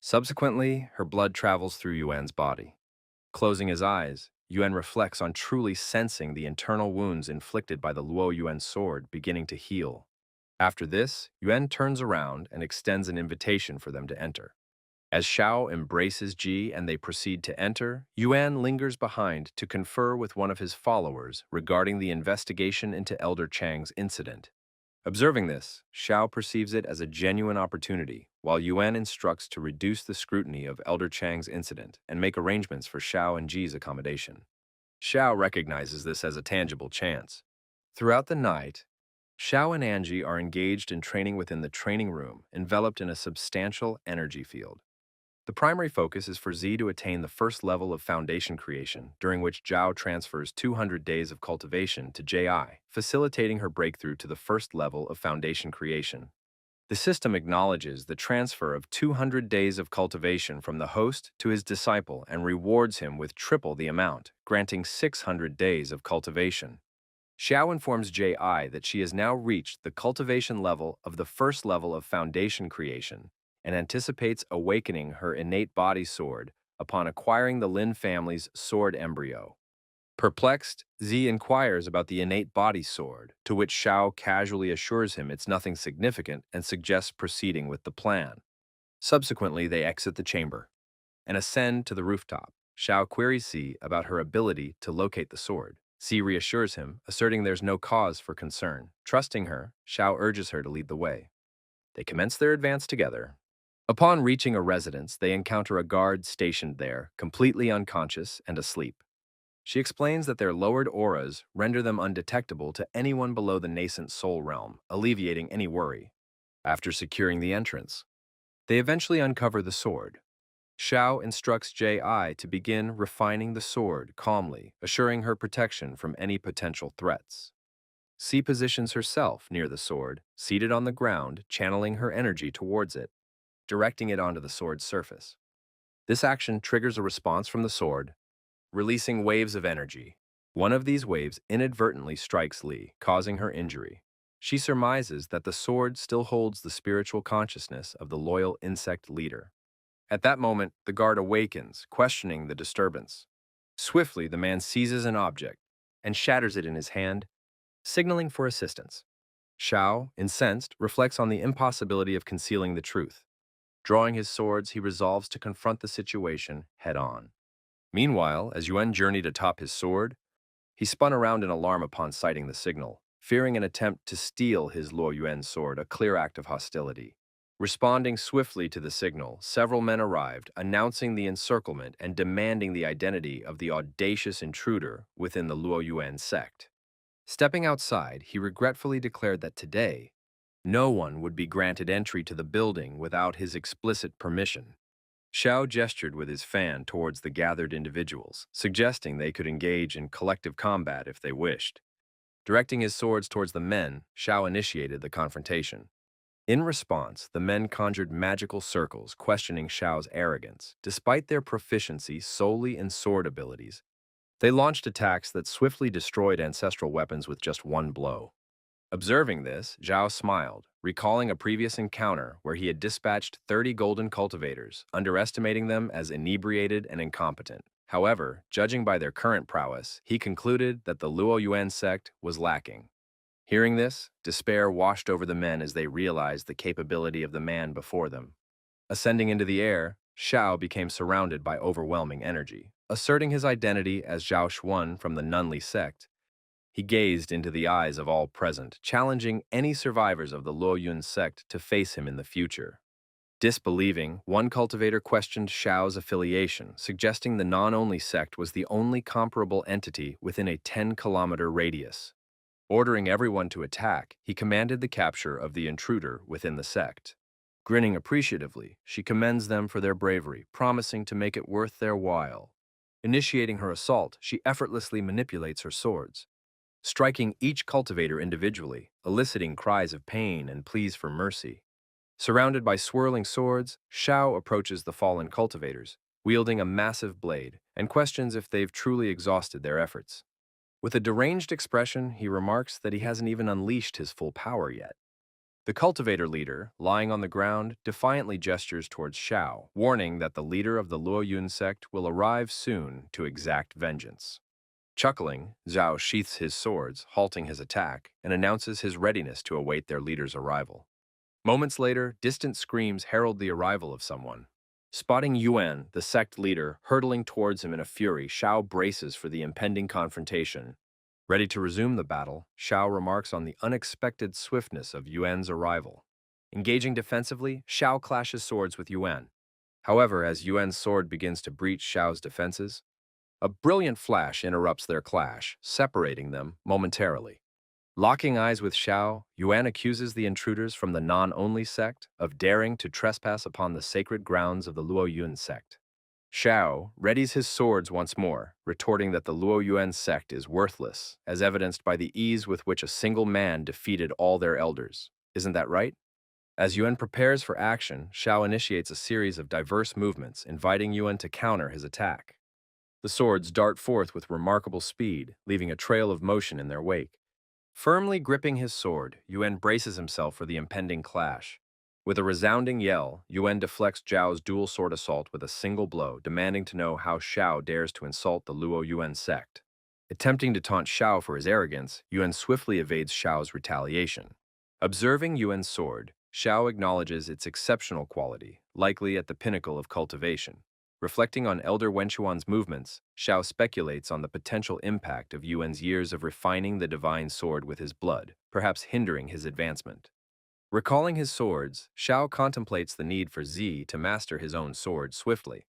Speaker 1: Subsequently, her blood travels through Yuan's body. Closing his eyes, Yuan reflects on truly sensing the internal wounds inflicted by the Luo Yuan sword beginning to heal. After this, Yuan turns around and extends an invitation for them to enter. As Xiao embraces Ji and they proceed to enter, Yuan lingers behind to confer with one of his followers regarding the investigation into Elder Chang's incident. Observing this, Xiao perceives it as a genuine opportunity, while Yuan instructs to reduce the scrutiny of Elder Chang's incident and make arrangements for Xiao and Ji's accommodation. Xiao recognizes this as a tangible chance. Throughout the night, Xiao and Angie are engaged in training within the training room, enveloped in a substantial energy field. The primary focus is for Z to attain the first level of foundation creation, during which Zhao transfers 200 days of cultivation to Ji, facilitating her breakthrough to the first level of foundation creation. The system acknowledges the transfer of 200 days of cultivation from the host to his disciple and rewards him with triple the amount, granting 600 days of cultivation. Xiao informs Ji that she has now reached the cultivation level of the first level of foundation creation and anticipates awakening her innate body sword upon acquiring the Lin family's sword embryo. Perplexed, Z inquires about the innate body sword, to which Xiao casually assures him it's nothing significant and suggests proceeding with the plan. Subsequently, they exit the chamber and ascend to the rooftop. Xiao queries Z about her ability to locate the sword. Z reassures him, asserting there's no cause for concern. Trusting her, Xiao urges her to lead the way. They commence their advance together. Upon reaching a residence, they encounter a guard stationed there, completely unconscious and asleep. She explains that their lowered auras render them undetectable to anyone below the nascent soul realm, alleviating any worry. After securing the entrance, they eventually uncover the sword. Xiao instructs Ji to begin refining the sword calmly, assuring her protection from any potential threats. C positions herself near the sword, seated on the ground, channeling her energy towards it, directing it onto the sword's surface. This action triggers a response from the sword, releasing waves of energy. One of these waves inadvertently strikes Li, causing her injury. She surmises that the sword still holds the spiritual consciousness of the loyal insect leader. At that moment, the guard awakens, questioning the disturbance. Swiftly, the man seizes an object and shatters it in his hand, signaling for assistance. Xiao, incensed, reflects on the impossibility of concealing the truth. Drawing his swords, he resolves to confront the situation head-on. Meanwhile, as Yuan journeyed atop his sword, he spun around in alarm upon sighting the signal, fearing an attempt to steal his Luo Yuan's sword, a clear act of hostility. Responding swiftly to the signal, several men arrived, announcing the encirclement and demanding the identity of the audacious intruder within the Luo Yuan sect. Stepping outside, he regretfully declared that today, no one would be granted entry to the building without his explicit permission. Xiao gestured with his fan towards the gathered individuals, suggesting they could engage in collective combat if they wished. Directing his swords towards the men, Xiao initiated the confrontation. In response, the men conjured magical circles, questioning Xiao's arrogance. Despite their proficiency solely in sword abilities, they launched attacks that swiftly destroyed ancestral weapons with just one blow. Observing this, Zhao smiled, recalling a previous encounter where he had dispatched 30 golden cultivators, underestimating them as inebriated and incompetent. However, judging by their current prowess, he concluded that the Luo Yuan sect was lacking. Hearing this, despair washed over the men as they realized the capability of the man before them. Ascending into the air, Xiao became surrounded by overwhelming energy. Asserting his identity as Zhao Xuan from the Nunli sect, he gazed into the eyes of all present, challenging any survivors of the Luo Yun sect to face him in the future. Disbelieving, one cultivator questioned Xiao's affiliation, suggesting the non-only sect was the only comparable entity within a 10-kilometer radius. Ordering everyone to attack, he commanded the capture of the intruder within the sect. Grinning appreciatively, she commends them for their bravery, promising to make it worth their while. Initiating her assault, she effortlessly manipulates her swords, striking each cultivator individually, eliciting cries of pain and pleas for mercy. Surrounded by swirling swords, Xiao approaches the fallen cultivators, wielding a massive blade, and questions if they've truly exhausted their efforts. With a deranged expression, he remarks that he hasn't even unleashed his full power yet. The cultivator leader, lying on the ground, defiantly gestures towards Xiao, warning that the leader of the Luo Yun sect will arrive soon to exact vengeance. Chuckling, Zhao sheaths his swords, halting his attack, and announces his readiness to await their leader's arrival. Moments later, distant screams herald the arrival of someone. Spotting Yuan, the sect leader, hurtling towards him in a fury, Xiao braces for the impending confrontation. Ready to resume the battle, Xiao remarks on the unexpected swiftness of Yuan's arrival. Engaging defensively, Xiao clashes swords with Yuan. However, as Yuan's sword begins to breach Xiao's defenses, a brilliant flash interrupts their clash, separating them momentarily. Locking eyes with Xiao, Yuan accuses the intruders from the non-only sect of daring to trespass upon the sacred grounds of the Luo Yun sect. Xiao readies his swords once more, retorting that the Luo Yuan sect is worthless, as evidenced by the ease with which a single man defeated all their elders. Isn't that right? As Yuan prepares for action, Xiao initiates a series of diverse movements, inviting Yuan to counter his attack. The swords dart forth with remarkable speed, leaving a trail of motion in their wake. Firmly gripping his sword, Yuan braces himself for the impending clash. With a resounding yell, Yuan deflects Zhao's dual sword assault with a single blow, demanding to know how Xiao dares to insult the Luo Yuan sect. Attempting to taunt Xiao for his arrogance, Yuan swiftly evades Xiao's retaliation. Observing Yuan's sword, Xiao acknowledges its exceptional quality, likely at the pinnacle of cultivation. Reflecting on Elder Wenchuan's movements, Xiao speculates on the potential impact of Yuan's years of refining the divine sword with his blood, perhaps hindering his advancement. Recalling his swords, Xiao contemplates the need for Zi to master his own sword swiftly.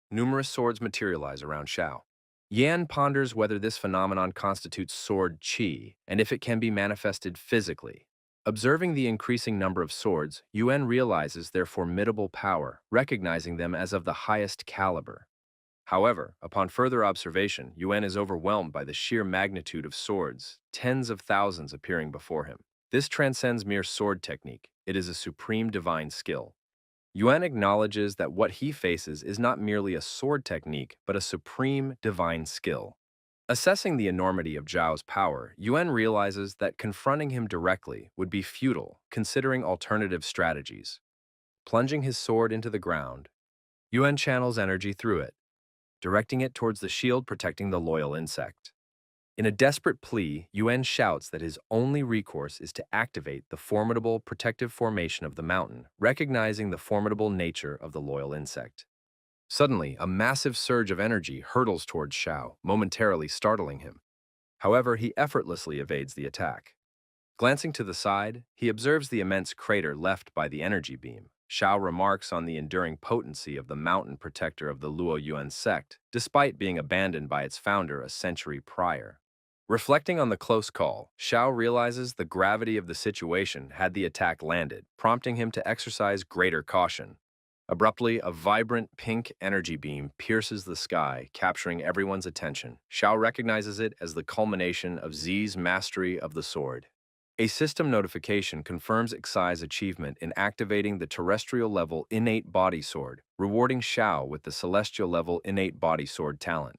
Speaker 1: Numerous swords materialize around Xiao. Yan ponders whether this phenomenon constitutes sword qi and if it can be manifested physically. Observing the increasing number of swords, Yuan realizes their formidable power, recognizing them as of the highest caliber. However, upon further observation, Yuan is overwhelmed by the sheer magnitude of swords, tens of thousands appearing before him. This transcends mere sword technique. It is a supreme divine skill. Yuan acknowledges that what he faces is not merely a sword technique, but a supreme divine skill. Assessing the enormity of Zhao's power, Yuan realizes that confronting him directly would be futile, considering alternative strategies. Plunging his sword into the ground, Yuan channels energy through it, directing it towards the shield protecting the loyal insect. In a desperate plea, Yuan shouts that his only recourse is to activate the formidable protective formation of the mountain, recognizing the formidable nature of the loyal insect. Suddenly, a massive surge of energy hurtles towards Xiao, momentarily startling him. However, he effortlessly evades the attack. Glancing to the side, he observes the immense crater left by the energy beam. Xiao remarks on the enduring potency of the mountain protector of the Luo Yuan sect, despite being abandoned by its founder a century prior. Reflecting on the close call, Xiao realizes the gravity of the situation had the attack landed, prompting him to exercise greater caution. Abruptly, a vibrant pink energy beam pierces the sky, capturing everyone's attention. Xiao recognizes it as the culmination of Zi's mastery of the sword. A system notification confirms Xai's achievement in activating the terrestrial-level innate body sword, rewarding Xiao with the celestial-level innate body sword talent.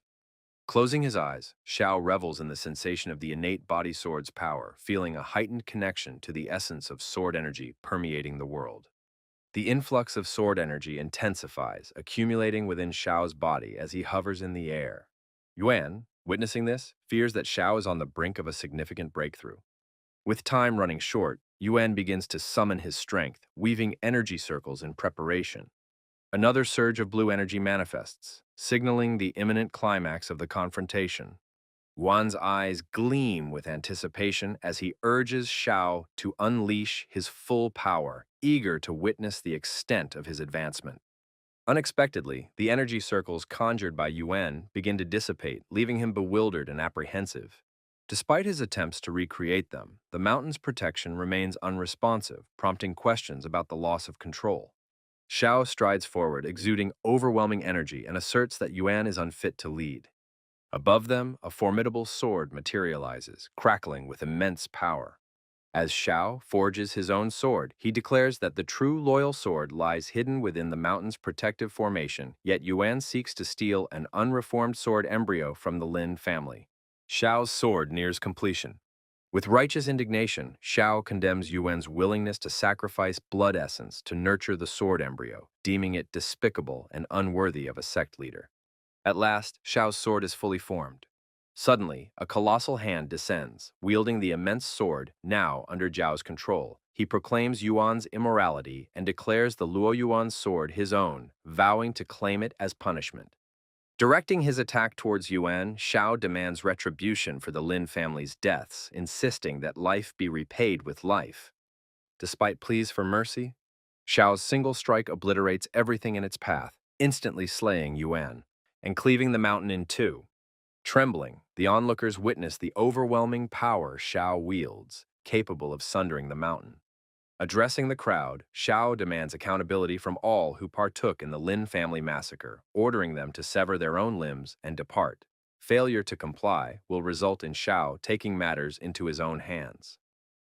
Speaker 1: Closing his eyes, Xiao revels in the sensation of the innate body sword's power, feeling a heightened connection to the essence of sword energy permeating the world. The influx of sword energy intensifies, accumulating within Xiao's body as he hovers in the air. Yuan, witnessing this, fears that Xiao is on the brink of a significant breakthrough. With time running short, Yuan begins to summon his strength, weaving energy circles in preparation. Another surge of blue energy manifests, signaling the imminent climax of the confrontation. Yuan's eyes gleam with anticipation as he urges Xiao to unleash his full power, eager to witness the extent of his advancement. Unexpectedly, the energy circles conjured by Yuan begin to dissipate, leaving him bewildered and apprehensive. Despite his attempts to recreate them, the mountain's protection remains unresponsive, prompting questions about the loss of control. Xiao strides forward, exuding overwhelming energy, and asserts that Yuan is unfit to lead. Above them, a formidable sword materializes, crackling with immense power. As Xiao forges his own sword, he declares that the true loyal sword lies hidden within the mountain's protective formation, yet Yuan seeks to steal an unreformed sword embryo from the Lin family. Xiao's sword nears completion. With righteous indignation, Xiao condemns Yuan's willingness to sacrifice blood essence to nurture the sword embryo, deeming it despicable and unworthy of a sect leader. At last, Xiao's sword is fully formed. Suddenly, a colossal hand descends, wielding the immense sword, now under Zhao's control. He proclaims Yuan's immorality and declares the Luo Yuan sword his own, vowing to claim it as punishment. Directing his attack towards Yuan, Xiao demands retribution for the Lin family's deaths, insisting that life be repaid with life. Despite pleas for mercy, Xiao's single strike obliterates everything in its path, instantly slaying Yuan and cleaving the mountain in two. Trembling, the onlookers witness the overwhelming power Xiao wields, capable of sundering the mountain. Addressing the crowd, Xiao demands accountability from all who partook in the Lin family massacre, ordering them to sever their own limbs and depart. Failure to comply will result in Xiao taking matters into his own hands.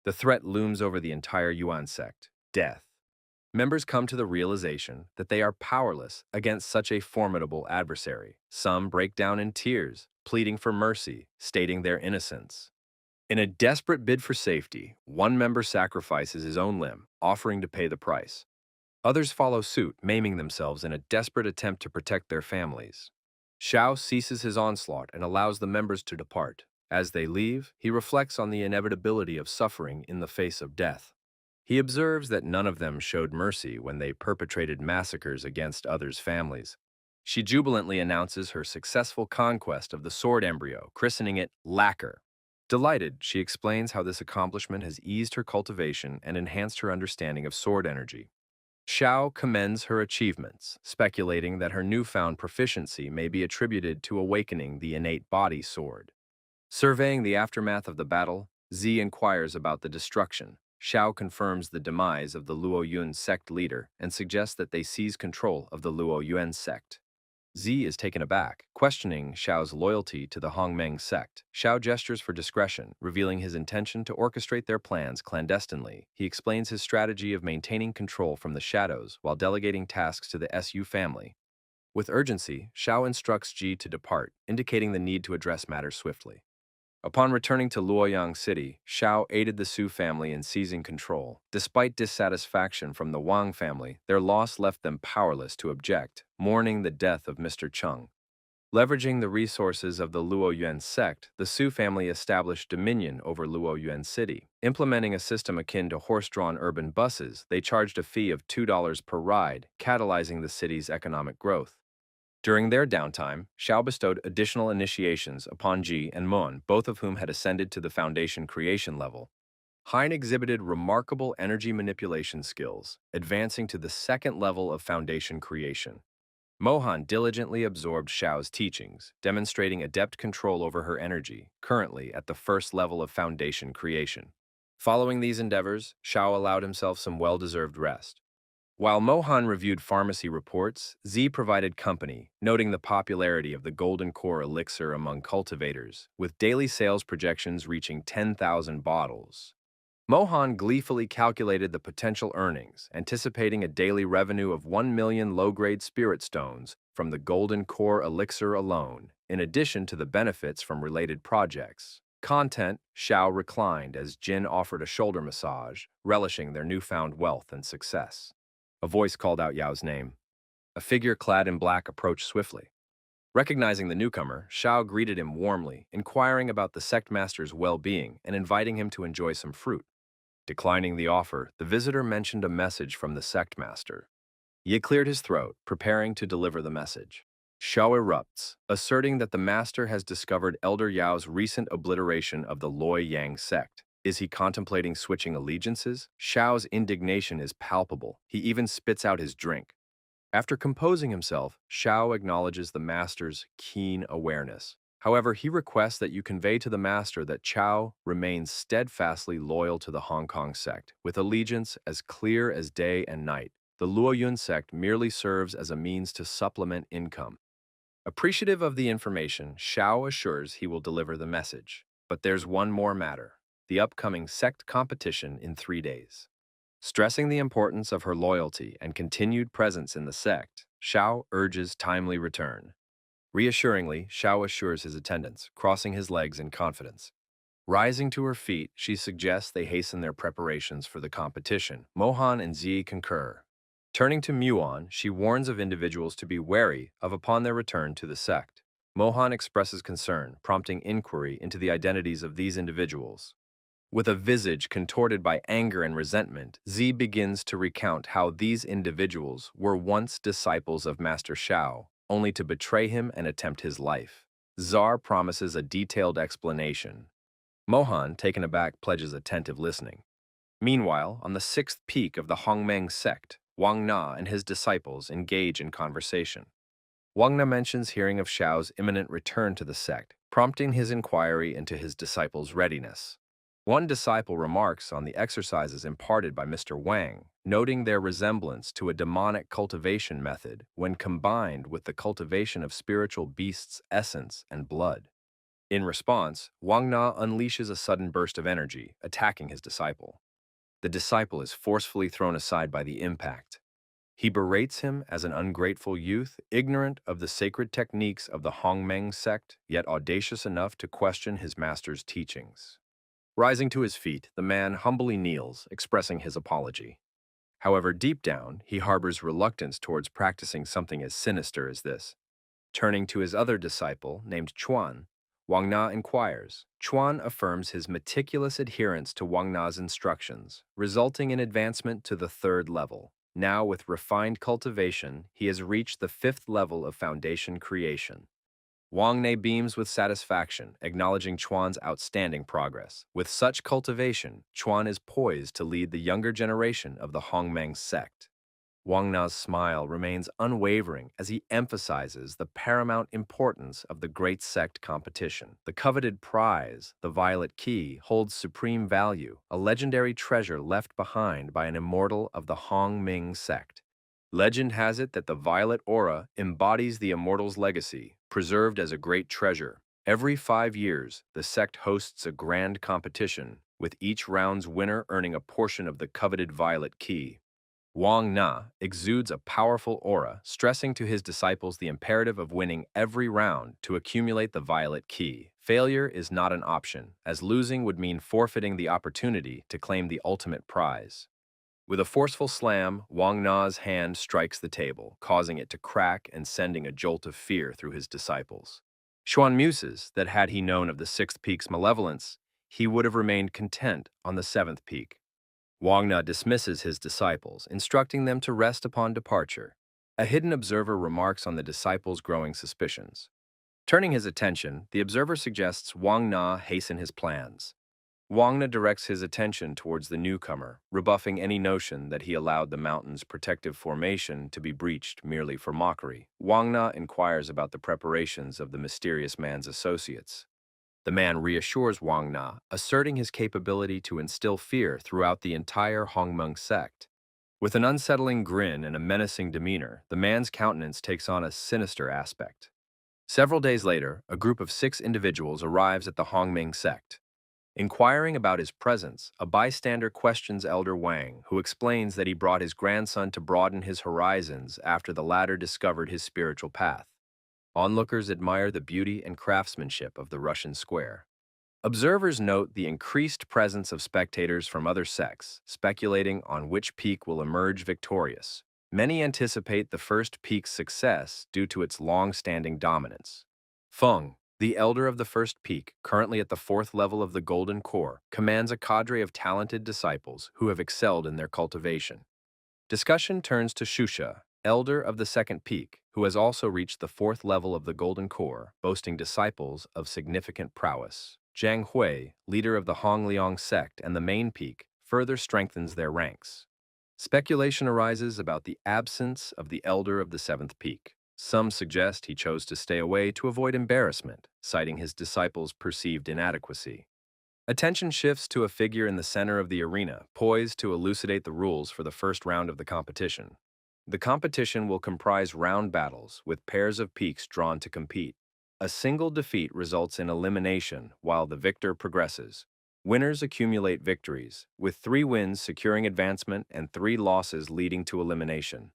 Speaker 1: The threat looms over the entire Yuan sect: death. Members come to the realization that they are powerless against such a formidable adversary. Some break down in tears, pleading for mercy, stating their innocence. In a desperate bid for safety, one member sacrifices his own limb, offering to pay the price. Others follow suit, maiming themselves in a desperate attempt to protect their families. Xiao ceases his onslaught and allows the members to depart. As they leave, he reflects on the inevitability of suffering in the face of death. He observes that none of them showed mercy when they perpetrated massacres against others' families. She jubilantly announces her successful conquest of the sword embryo, christening it Lacquer. Delighted, she explains how this accomplishment has eased her cultivation and enhanced her understanding of sword energy. Xiao commends her achievements, speculating that her newfound proficiency may be attributed to awakening the innate body sword. Surveying the aftermath of the battle, Zi inquires about the destruction. Xiao confirms the demise of the Luo Yun sect leader and suggests that they seize control of the Luo Yuan sect. Zi is taken aback, questioning Xiao's loyalty to the Hongmeng sect. Xiao gestures for discretion, revealing his intention to orchestrate their plans clandestinely. He explains his strategy of maintaining control from the shadows while delegating tasks to the Su family. With urgency, Xiao instructs Ji to depart, indicating the need to address matters swiftly. Upon returning to Luoyang City, Xiao aided the Su family in seizing control. Despite dissatisfaction from the Wang family, their loss left them powerless to object, mourning the death of Mr. Cheng. Leveraging the resources of the Luo Yuan sect, the Su family established dominion over Luo Yuan City. Implementing a system akin to horse-drawn urban buses, they charged a fee of $2 per ride, catalyzing the city's economic growth. During their downtime, Xiao bestowed additional initiations upon Ji and Mon, both of whom had ascended to the foundation creation level. Hein exhibited remarkable energy manipulation skills, advancing to the second level of foundation creation. Mohan diligently absorbed Xiao's teachings, demonstrating adept control over her energy, currently at the first level of foundation creation. Following these endeavors, Xiao allowed himself some well-deserved rest. While Mohan reviewed pharmacy reports, Z provided company, noting the popularity of the Golden Core elixir among cultivators, with daily sales projections reaching 10,000 bottles. Mohan gleefully calculated the potential earnings, anticipating a daily revenue of 1 million low-grade spirit stones from the Golden Core elixir alone, in addition to the benefits from related projects. Content, Xiao reclined as Jin offered a shoulder massage, relishing their newfound wealth and success. A voice called out Yao's name. A figure clad in black approached swiftly. Recognizing the newcomer, Xiao greeted him warmly, inquiring about the sect master's well-being and inviting him to enjoy some fruit. Declining the offer, the visitor mentioned a message from the sect master. Ye cleared his throat, preparing to deliver the message. Xiao erupts, asserting that the master has discovered Elder Yao's recent obliteration of the Loi Yang sect. Is he contemplating switching allegiances? Xiao's indignation is palpable. He even spits out his drink. After composing himself, Xiao acknowledges the master's keen awareness. However, he requests that you convey to the master that Qiao remains steadfastly loyal to the Hong Kong sect, with allegiance as clear as day and night. The Luo Yun sect merely serves as a means to supplement income. Appreciative of the information, Xiao assures he will deliver the message. But there's one more matter: the upcoming sect competition in 3 days. Stressing the importance of her loyalty and continued presence in the sect, Xiao urges timely return. Reassuringly, Xiao assures his attendants, crossing his legs in confidence. Rising to her feet, she suggests they hasten their preparations for the competition. Mohan and Zi concur. Turning to Muon, she warns of individuals to be wary of upon their return to the sect. Mohan expresses concern, prompting inquiry into the identities of these individuals. With a visage contorted by anger and resentment, Zi begins to recount how these individuals were once disciples of Master Xiao, only to betray him and attempt his life. Czar promises a detailed explanation. Mohan, taken aback, pledges attentive listening. Meanwhile, on the 6th peak of the Hongmeng sect, Wang Na and his disciples engage in conversation. Wang Na mentions hearing of Xiao's imminent return to the sect, prompting his inquiry into his disciples' readiness. One disciple remarks on the exercises imparted by Mr. Wang, noting their resemblance to a demonic cultivation method when combined with the cultivation of spiritual beasts' essence and blood. In response, Wang Na unleashes a sudden burst of energy, attacking his disciple. The disciple is forcefully thrown aside by the impact. He berates him as an ungrateful youth, ignorant of the sacred techniques of the Hongmeng sect, yet audacious enough to question his master's teachings. Rising to his feet, the man humbly kneels, expressing his apology. However, deep down, he harbors reluctance towards practicing something as sinister as this. Turning to his other disciple, named Chuan, Wang Na inquires. Chuan affirms his meticulous adherence to Wang Na's instructions, resulting in advancement to the third level. Now, with refined cultivation, he has reached the fifth level of foundation creation. Wang Ne beams with satisfaction, acknowledging Chuan's outstanding progress. With such cultivation, Chuan is poised to lead the younger generation of the Hongmeng sect. Wang Na's smile remains unwavering as he emphasizes the paramount importance of the great sect competition. The coveted prize, the violet key, holds supreme value, a legendary treasure left behind by an immortal of the Hongming sect. Legend has it that the violet aura embodies the immortal's legacy, preserved as a great treasure. Every 5 years, the sect hosts a grand competition, with each round's winner earning a portion of the coveted violet key. Wang Na exudes a powerful aura, stressing to his disciples the imperative of winning every round to accumulate the violet key. Failure is not an option, as losing would mean forfeiting the opportunity to claim the ultimate prize. With a forceful slam, Wang Na's hand strikes the table, causing it to crack and sending a jolt of fear through his disciples. Xuan muses that had he known of the sixth peak's malevolence, he would have remained content on the seventh peak. Wang Na dismisses his disciples, instructing them to rest upon departure. A hidden observer remarks on the disciples' growing suspicions. Turning his attention, the observer suggests Wang Na hasten his plans. Wang Na directs his attention towards the newcomer, rebuffing any notion that he allowed the mountain's protective formation to be breached merely for mockery. Wang Na inquires about the preparations of the mysterious man's associates. The man reassures Wang Na, asserting his capability to instill fear throughout the entire Hongmeng sect. With an unsettling grin and a menacing demeanor, the man's countenance takes on a sinister aspect. Several days later, a group of 6 individuals arrives at the Hongmeng sect. Inquiring about his presence, a bystander questions Elder Wang, who explains that he brought his grandson to broaden his horizons after the latter discovered his spiritual path. Onlookers admire the beauty and craftsmanship of the Russian square. Observers note the increased presence of spectators from other sects, speculating on which peak will emerge victorious. Many anticipate the first peak's success due to its long-standing dominance. Feng, the elder of the first peak, currently at the 4th level of the Golden Core, commands a cadre of talented disciples who have excelled in their cultivation. Discussion turns to Shusha, elder of the second peak, who has also reached the 4th level of the Golden Core, boasting disciples of significant prowess. Zhang Hui, leader of the Hongliang sect and the main peak, further strengthens their ranks. Speculation arises about the absence of the elder of the 7th peak. Some suggest he chose to stay away to avoid embarrassment, citing his disciples' perceived inadequacy. Attention shifts to a figure in the center of the arena, poised to elucidate the rules for the first round of the competition. The competition will comprise round battles, with pairs of peaks drawn to compete. A single defeat results in elimination, while the victor progresses. Winners accumulate victories, with 3 wins securing advancement and 3 losses leading to elimination.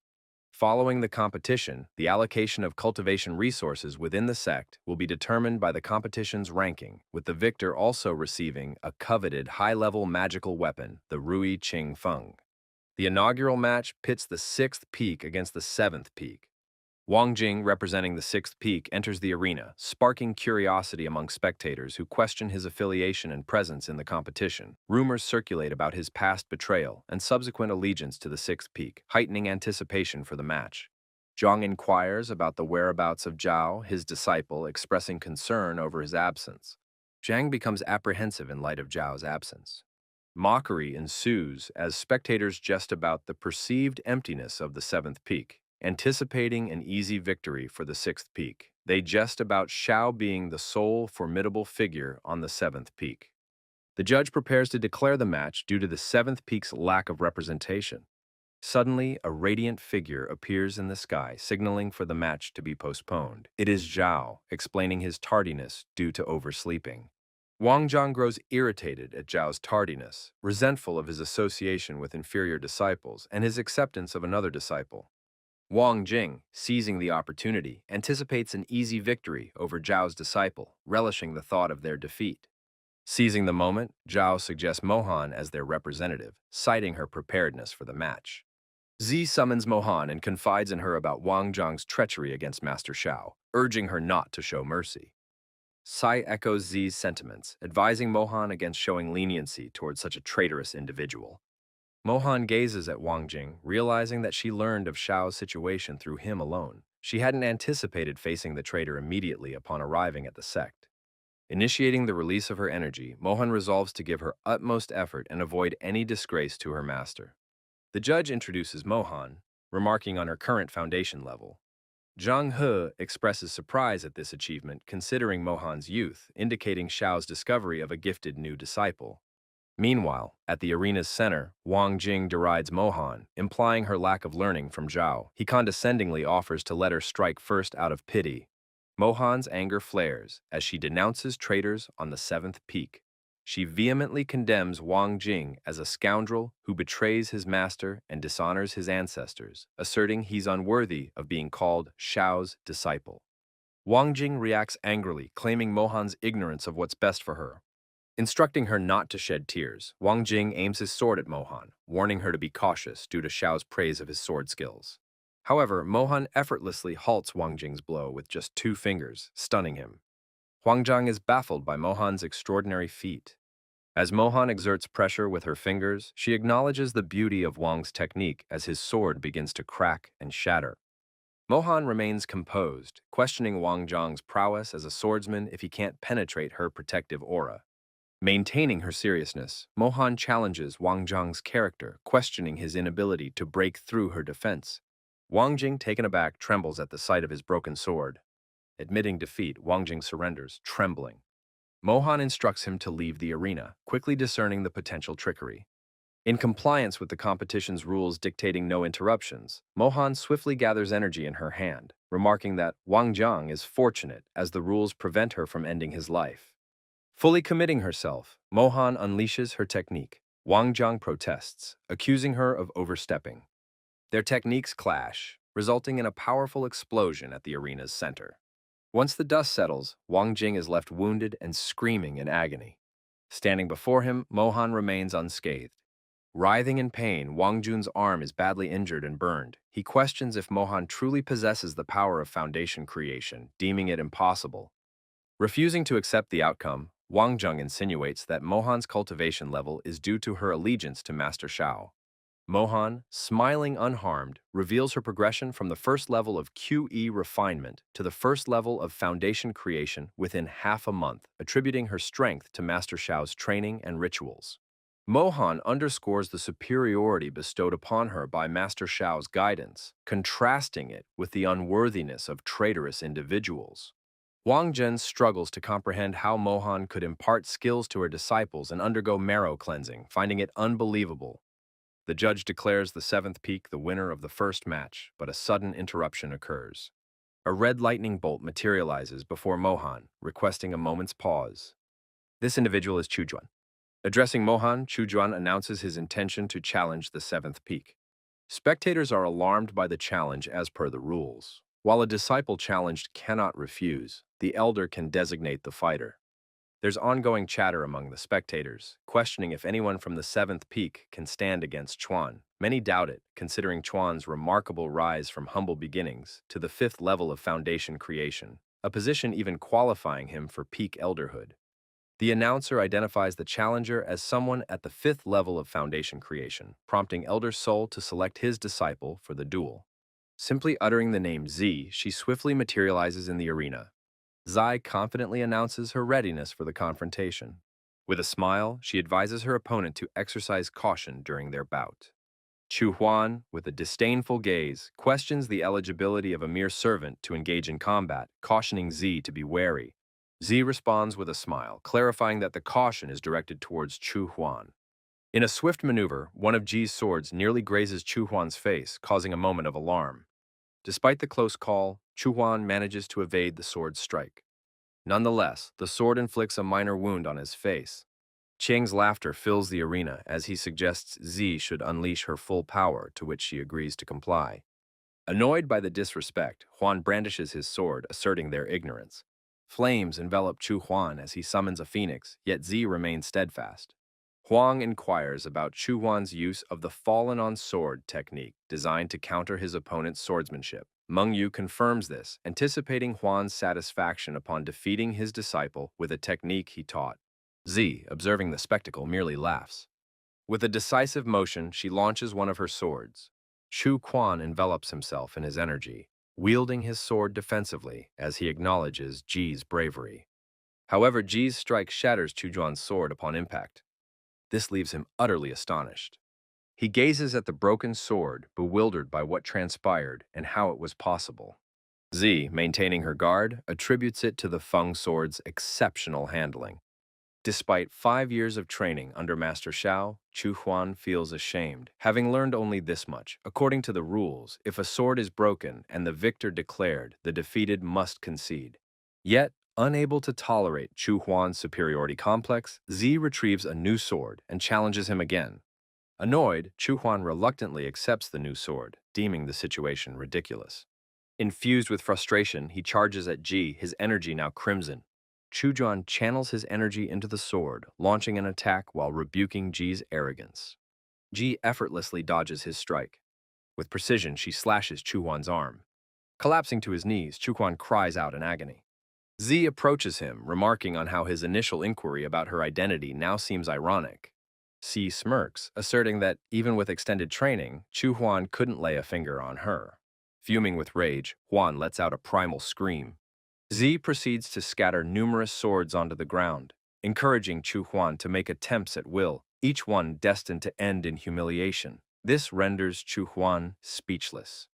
Speaker 1: Following the competition, the allocation of cultivation resources within the sect will be determined by the competition's ranking, with the victor also receiving a coveted high-level magical weapon, the Rui Qing Feng. The inaugural match pits the 6th peak against the 7th peak. Wang Jing, representing the 6th peak, enters the arena, sparking curiosity among spectators who question his affiliation and presence in the competition. Rumors circulate about his past betrayal and subsequent allegiance to the 6th peak, heightening anticipation for the match. Zhang inquires about the whereabouts of Zhao, his disciple, expressing concern over his absence. Zhang becomes apprehensive in light of Zhao's absence. Mockery ensues as spectators jest about the perceived emptiness of the 7th peak. Anticipating an easy victory for the 6th peak, they jest about Xiao being the sole formidable figure on the 7th peak. The judge prepares to declare the match due to the 7th peak's lack of representation. Suddenly, a radiant figure appears in the sky, signaling for the match to be postponed. It is Zhao, explaining his tardiness due to oversleeping. Wang Zhang grows irritated at Zhao's tardiness, resentful of his association with inferior disciples and his acceptance of another disciple. Wang Jing, seizing the opportunity, anticipates an easy victory over Zhao's disciple, relishing the thought of their defeat. Seizing the moment, Zhao suggests Mohan as their representative, citing her preparedness for the match. Z summons Mohan and confides in her about Wang Zhang's treachery against Master Shao, urging her not to show mercy. Sai echoes Z's sentiments, advising Mohan against showing leniency towards such a traitorous individual. Mohan gazes at Wang Jing, realizing that she learned of Shao's situation through him alone. She hadn't anticipated facing the traitor immediately upon arriving at the sect. Initiating the release of her energy, Mohan resolves to give her utmost effort and avoid any disgrace to her master. The judge introduces Mohan, remarking on her current foundation level. Zhang He expresses surprise at this achievement considering Mohan's youth, indicating Shao's discovery of a gifted new disciple. Meanwhile, at the arena's center, Wang Jing derides Mohan, implying her lack of learning from Zhao. He condescendingly offers to let her strike first out of pity. Mohan's anger flares as she denounces traitors on the seventh peak. She vehemently condemns Wang Jing as a scoundrel who betrays his master and dishonors his ancestors, asserting he's unworthy of being called Shao's disciple. Wang Jing reacts angrily, claiming Mohan's ignorance of what's best for her. Instructing her not to shed tears, Wang Jing aims his sword at Mohan, warning her to be cautious due to Shao's praise of his sword skills. However, Mohan effortlessly halts Wang Jing's blow with just 2 fingers, stunning him. Wang Zhang is baffled by Mohan's extraordinary feat. As Mohan exerts pressure with her fingers, she acknowledges the beauty of Wang's technique as his sword begins to crack and shatter. Mohan remains composed, questioning Wang Zhang's prowess as a swordsman if he can't penetrate her protective aura. Maintaining her seriousness, Mohan challenges Wang Zhang's character, questioning his inability to break through her defense. Wang Jing, taken aback, trembles at the sight of his broken sword. Admitting defeat, Wang Jing surrenders, trembling. Mohan instructs him to leave the arena, quickly discerning the potential trickery. In compliance with the competition's rules dictating no interruptions, Mohan swiftly gathers energy in her hand, remarking that Wang Zhang is fortunate as the rules prevent her from ending his life. Fully committing herself, Mohan unleashes her technique. Wang Zhang protests, accusing her of overstepping. Their techniques clash, resulting in a powerful explosion at the arena's center. Once the dust settles, Wang Jing is left wounded and screaming in agony. Standing before him, Mohan remains unscathed. Writhing in pain, Wang Jun's arm is badly injured and burned. He questions if Mohan truly possesses the power of foundation creation, deeming it impossible. Refusing to accept the outcome, Wang Zheng insinuates that Mohan's cultivation level is due to her allegiance to Master Shao. Mohan, smiling unharmed, reveals her progression from the first level of QE refinement to the first level of foundation creation within half a month, attributing her strength to Master Shao's training and rituals. Mohan underscores the superiority bestowed upon her by Master Shao's guidance, contrasting it with the unworthiness of traitorous individuals. Wang Zhen struggles to comprehend how Mohan could impart skills to her disciples and undergo marrow cleansing, finding it unbelievable. The judge declares the seventh peak the winner of the first match, but a sudden interruption occurs. A red lightning bolt materializes before Mohan, requesting a moment's pause. This individual is Chujuan. Addressing Mohan, Chujuan announces his intention to challenge the seventh peak. Spectators are alarmed by the challenge as per the rules. While a disciple challenged cannot refuse, the elder can designate the fighter. There's ongoing chatter among the spectators, questioning if anyone from the seventh peak can stand against Chuan. Many doubt it, considering Chuan's remarkable rise from humble beginnings to the 5th level of foundation creation, a position even qualifying him for peak elderhood. The announcer identifies the challenger as someone at the 5th level of foundation creation, prompting Elder Soul to select his disciple for the duel. Simply uttering the name Z, she swiftly materializes in the arena. Zai confidently announces her readiness for the confrontation. With a smile, she advises her opponent to exercise caution during their bout. Chu Huan, with a disdainful gaze, questions the eligibility of a mere servant to engage in combat, cautioning Z to be wary. Z responds with a smile, clarifying that the caution is directed towards Chu Huan. In a swift maneuver, one of Ji's swords nearly grazes Chu Huan's face, causing a moment of alarm. Despite the close call, Chu Huan manages to evade the sword's strike. Nonetheless, the sword inflicts a minor wound on his face. Chiang's laughter fills the arena as he suggests Z should unleash her full power, to which she agrees to comply. Annoyed by the disrespect, Huan brandishes his sword, asserting their ignorance. Flames envelop Chu Huan as he summons a phoenix, yet Z remains steadfast. Huang inquires about Chu Huan's use of the fallen on sword technique designed to counter his opponent's swordsmanship. Meng Yu confirms this, anticipating Huan's satisfaction upon defeating his disciple with a technique he taught. Z, observing the spectacle, merely laughs. With a decisive motion, she launches one of her swords. Chu Quan envelops himself in his energy, wielding his sword defensively as he acknowledges Ji's bravery. However, Ji's strike shatters Chu Juan's sword upon impact. This leaves him utterly astonished. He gazes at the broken sword, bewildered by what transpired and how it was possible. Z, maintaining her guard, attributes it to the Feng sword's exceptional handling. Despite 5 years of training under Master Xiao, Chu Huan feels ashamed, having learned only this much. According to the rules, if a sword is broken and the victor declared, the defeated must concede. Yet, unable to tolerate Chu Huan's superiority complex, Z retrieves a new sword and challenges him again. Annoyed, Chu Huan reluctantly accepts the new sword, deeming the situation ridiculous. Infused with frustration, he charges at Ji, his energy now crimson. Chu Juan channels his energy into the sword, launching an attack while rebuking Ji's arrogance. Ji effortlessly dodges his strike. With precision, she slashes Chu Huan's arm. Collapsing to his knees, Chu Huan cries out in agony. Z approaches him, remarking on how his initial inquiry about her identity now seems ironic. C smirks, asserting that, even with extended training, Chu Huan couldn't lay a finger on her. Fuming with rage, Huan lets out a primal scream. Z proceeds to scatter numerous swords onto the ground, encouraging Chu Huan to make attempts at will, each one destined to end in humiliation. This renders Chu Huan speechless.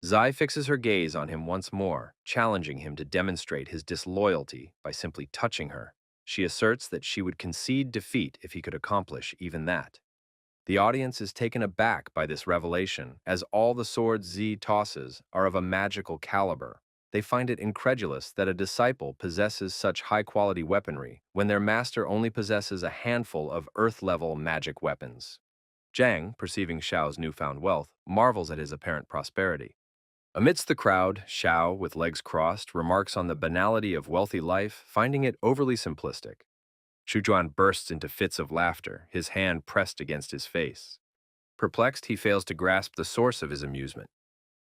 Speaker 1: Zai fixes her gaze on him once more, challenging him to demonstrate his disloyalty by simply touching her. She asserts that she would concede defeat if he could accomplish even that. The audience is taken aback by this revelation, as all the swords Z tosses are of a magical caliber. They find it incredulous that a disciple possesses such high-quality weaponry when their master only possesses a handful of earth-level magic weapons. Zhang, perceiving Xiao's newfound wealth, marvels at his apparent prosperity. Amidst the crowd, Xiao, with legs crossed, remarks on the banality of wealthy life, finding it overly simplistic. Chu Juan bursts into fits of laughter, his hand pressed against his face. Perplexed, he fails to grasp the source of his amusement.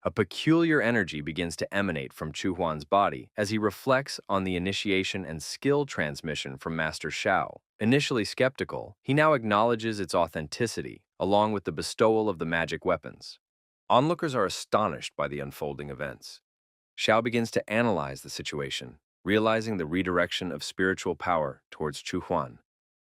Speaker 1: A peculiar energy begins to emanate from Chu Huan's body as he reflects on the initiation and skill transmission from Master Xiao. Initially skeptical, he now acknowledges its authenticity, along with the bestowal of the magic weapons. Onlookers are astonished by the unfolding events. Xiao begins to analyze the situation, realizing the redirection of spiritual power towards Chu Huan.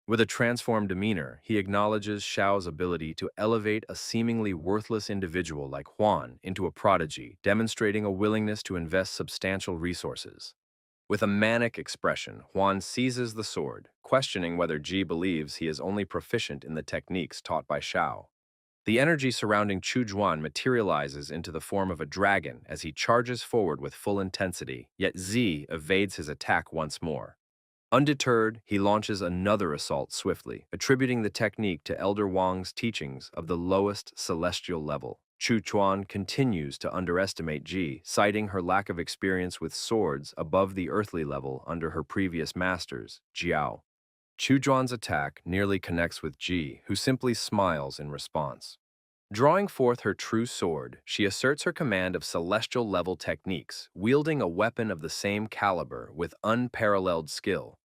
Speaker 1: With a transformed demeanor, he acknowledges Xiao's ability to elevate a seemingly worthless individual like Huan into a prodigy, demonstrating a willingness to invest substantial resources. With a manic expression, Huan seizes the sword, questioning whether Ji believes he is only proficient in the techniques taught by Xiao. The energy surrounding Chu Juan materializes into the form of a dragon as he charges forward with full intensity, yet Z evades his attack once more. Undeterred, he launches another assault swiftly, attributing the technique to Elder Wang's teachings of the lowest celestial level. Chu Chuan continues to underestimate Ji, citing her lack of experience with swords above the earthly level under her previous masters, Jiao. Chu Juan's attack nearly connects with Ji, who simply smiles in response. Drawing forth her true sword, she asserts her command of celestial-level techniques, wielding a weapon of the same caliber with unparalleled skill.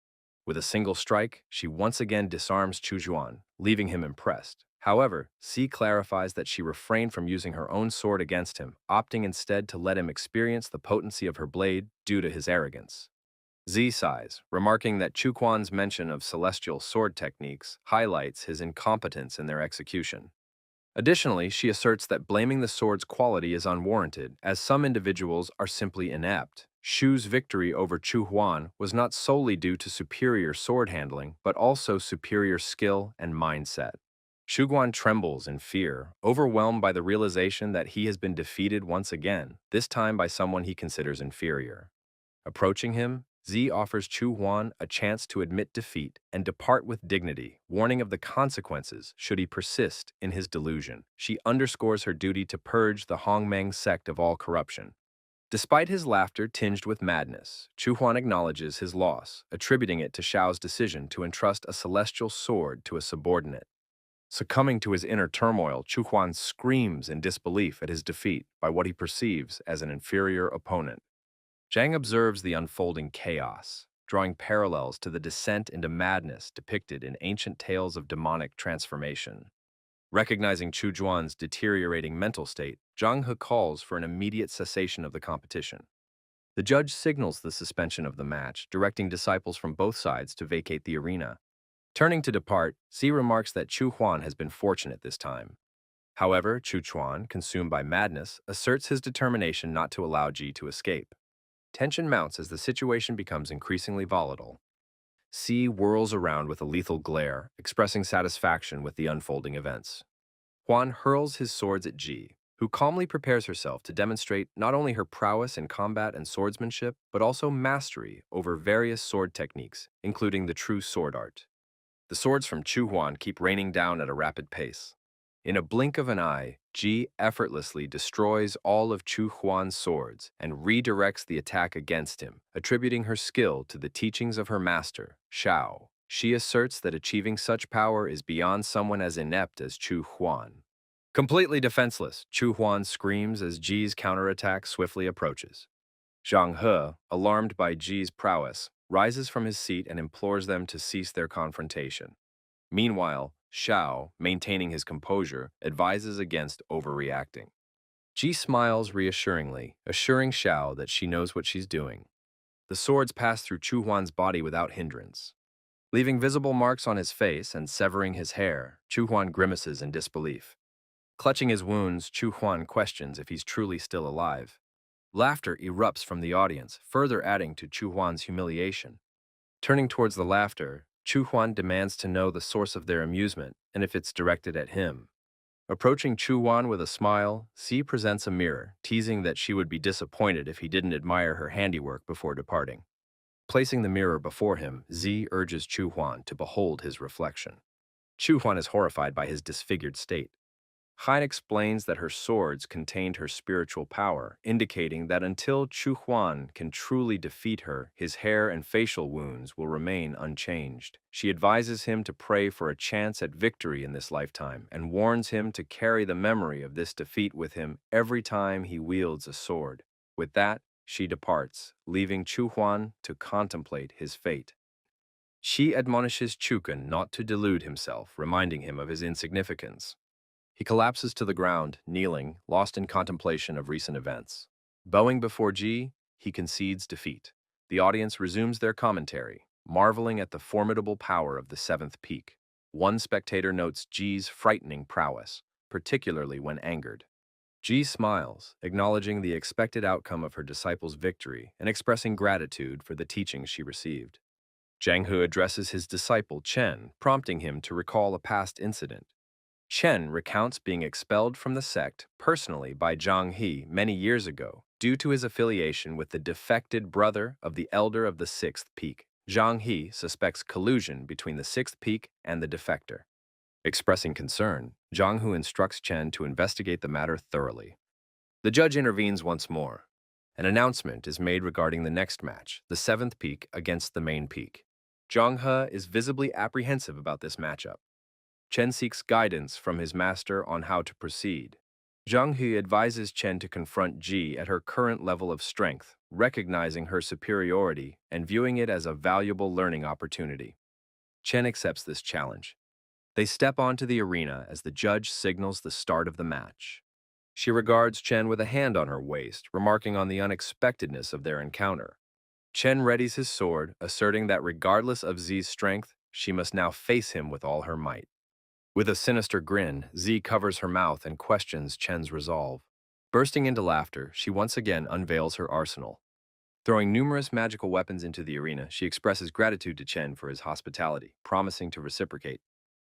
Speaker 1: With a single strike, she once again disarms Chu Juan, leaving him impressed. However, C clarifies that she refrained from using her own sword against him, opting instead to let him experience the potency of her blade due to his arrogance. Z sighs, remarking that Chu Quan's mention of celestial sword techniques highlights his incompetence in their execution. Additionally, she asserts that blaming the sword's quality is unwarranted, as some individuals are simply inept. Shu's victory over Chu Huan was not solely due to superior sword handling, but also superior skill and mindset. Shu Guan trembles in fear, overwhelmed by the realization that he has been defeated once again, this time by someone he considers inferior. Approaching him, Z offers Chu Huan a chance to admit defeat and depart with dignity, warning of the consequences should he persist in his delusion. She underscores her duty to purge the Hongmeng sect of all corruption. Despite his laughter tinged with madness, Chu Huan acknowledges his loss, attributing it to Xiao's decision to entrust a celestial sword to a subordinate. Succumbing to his inner turmoil, Chu Huan screams in disbelief at his defeat by what he perceives as an inferior opponent. Zhang observes the unfolding chaos, drawing parallels to the descent into madness depicted in ancient tales of demonic transformation. Recognizing Chu Juan's deteriorating mental state, Zhang He calls for an immediate cessation of the competition. The judge signals the suspension of the match, directing disciples from both sides to vacate the arena. Turning to depart, Xi remarks that Chu Huan has been fortunate this time. However, Chu Chuan, consumed by madness, asserts his determination not to allow Ji to escape. Tension mounts as the situation becomes increasingly volatile. Xi whirls around with a lethal glare, expressing satisfaction with the unfolding events. Huan hurls his swords at Ji, who calmly prepares herself to demonstrate not only her prowess in combat and swordsmanship, but also mastery over various sword techniques, including the true sword art. The swords from Chu Huan keep raining down at a rapid pace. In a blink of an eye, Ji effortlessly destroys all of Chu Huan's swords and redirects the attack against him, attributing her skill to the teachings of her master, Xiao. She asserts that achieving such power is beyond someone as inept as Chu Huan. Completely defenseless, Chu Huan screams as Ji's counterattack swiftly approaches. Zhang He, alarmed by Ji's prowess, rises from his seat and implores them to cease their confrontation. Meanwhile, Xiao, maintaining his composure, advises against overreacting. Ji smiles reassuringly, assuring Xiao that she knows what she's doing. The swords pass through Chu Huan's body without hindrance. Leaving visible marks on his face and severing his hair, Chu Huan grimaces in disbelief. Clutching his wounds, Chu Huan questions if he's truly still alive. Laughter erupts from the audience, further adding to Chu Huan's humiliation. Turning towards the laughter, Chu Huan demands to know the source of their amusement and if it's directed at him. Approaching Chu Huan with a smile, Xi presents a mirror, teasing that she would be disappointed if he didn't admire her handiwork before departing. Placing the mirror before him, Xi urges Chu Huan to behold his reflection. Chu Huan is horrified by his disfigured state. Han explains that her swords contained her spiritual power, indicating that until Chu Huan can truly defeat her, his hair and facial wounds will remain unchanged. She advises him to pray for a chance at victory in this lifetime and warns him to carry the memory of this defeat with him every time he wields a sword. With that, she departs, leaving Chu Huan to contemplate his fate. She admonishes Chukan not to delude himself, reminding him of his insignificance. He collapses to the ground, kneeling, lost in contemplation of recent events. Bowing before Ji, he concedes defeat. The audience resumes their commentary, marveling at the formidable power of the seventh peak. One spectator notes Ji's frightening prowess, particularly when angered. Ji smiles, acknowledging the expected outcome of her disciple's victory and expressing gratitude for the teachings she received. Zhang He addresses his disciple Chen, prompting him to recall a past incident. Chen recounts being expelled from the sect personally by Zhang He many years ago due to his affiliation with the defected brother of the elder of the sixth peak. Zhang He suspects collusion between the sixth peak and the defector. Expressing concern, Zhang Hu instructs Chen to investigate the matter thoroughly. The judge intervenes once more. An announcement is made regarding the next match, the seventh peak against the main peak. Zhang He is visibly apprehensive about this matchup. Chen seeks guidance from his master on how to proceed. Zhang He advises Chen to confront Ji at her current level of strength, recognizing her superiority and viewing it as a valuable learning opportunity. Chen accepts this challenge. They step onto the arena as the judge signals the start of the match. She regards Chen with a hand on her waist, remarking on the unexpectedness of their encounter. Chen readies his sword, asserting that regardless of Zi's strength, she must now face him with all her might. With a sinister grin, Zi covers her mouth and questions Chen's resolve. Bursting into laughter, she once again unveils her arsenal. Throwing numerous magical weapons into the arena, she expresses gratitude to Chen for his hospitality, promising to reciprocate.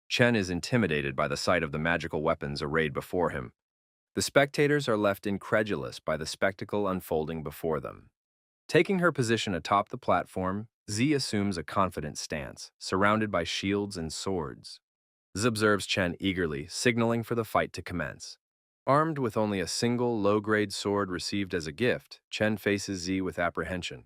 Speaker 1: Chen is intimidated by the sight of the magical weapons arrayed before him. The spectators are left incredulous by the spectacle unfolding before them. Taking her position atop the platform, Zi assumes a confident stance, surrounded by shields and swords. Z observes Chen eagerly, signaling for the fight to commence. Armed with only a single low-grade sword received as a gift, Chen faces Z with apprehension.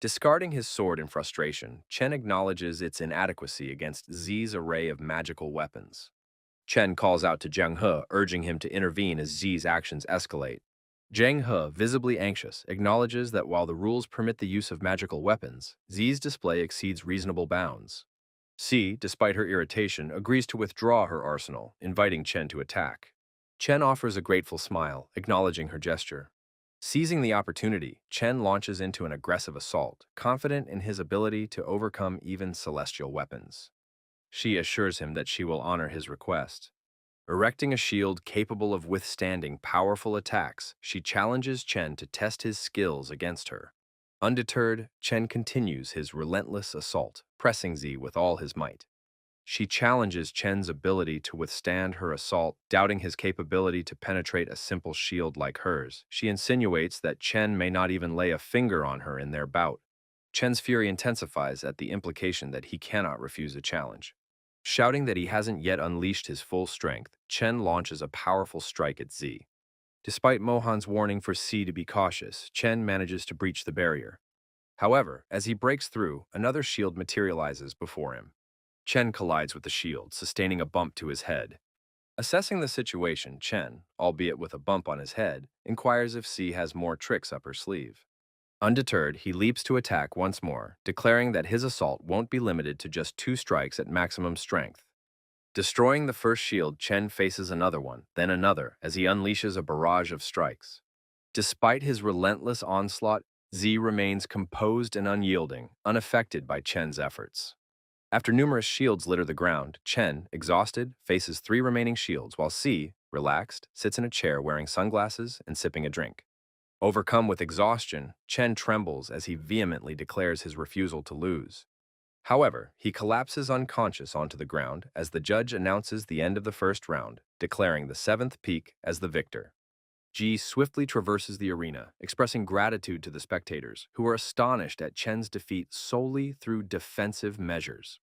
Speaker 1: Discarding his sword in frustration, Chen acknowledges its inadequacy against Z's array of magical weapons. Chen calls out to Zhang He, urging him to intervene as Z's actions escalate. Zhang He, visibly anxious, acknowledges that while the rules permit the use of magical weapons, Z's display exceeds reasonable bounds. C, despite her irritation, agrees to withdraw her arsenal, inviting Chen to attack. Chen offers a grateful smile, acknowledging her gesture. Seizing the opportunity, Chen launches into an aggressive assault, confident in his ability to overcome even celestial weapons. She assures him that she will honor his request. Erecting a shield capable of withstanding powerful attacks, she challenges Chen to test his skills against her. Undeterred, Chen continues his relentless assault, pressing Z with all his might. She challenges Chen's ability to withstand her assault, doubting his capability to penetrate a simple shield like hers. She insinuates that Chen may not even lay a finger on her in their bout. Chen's fury intensifies at the implication that he cannot refuse a challenge. Shouting that he hasn't yet unleashed his full strength, Chen launches a powerful strike at Z. Despite Mohan's warning for C to be cautious, Chen manages to breach the barrier. However, as he breaks through, another shield materializes before him. Chen collides with the shield, sustaining a bump to his head. Assessing the situation, Chen, albeit with a bump on his head, inquires if C has more tricks up her sleeve. Undeterred, he leaps to attack once more, declaring that his assault won't be limited to just 2 strikes at maximum strength. Destroying the first shield, Chen faces another one, then another, as he unleashes a barrage of strikes. Despite his relentless onslaught, Z remains composed and unyielding, unaffected by Chen's efforts. After numerous shields litter the ground, Chen, exhausted, faces 3 remaining shields, while C, relaxed, sits in a chair wearing sunglasses and sipping a drink. Overcome with exhaustion, Chen trembles as he vehemently declares his refusal to lose. However, he collapses unconscious onto the ground as the judge announces the end of the first round, declaring the 7th peak as the victor. Ji swiftly traverses the arena, expressing gratitude to the spectators, who are astonished at Chen's defeat solely through defensive measures.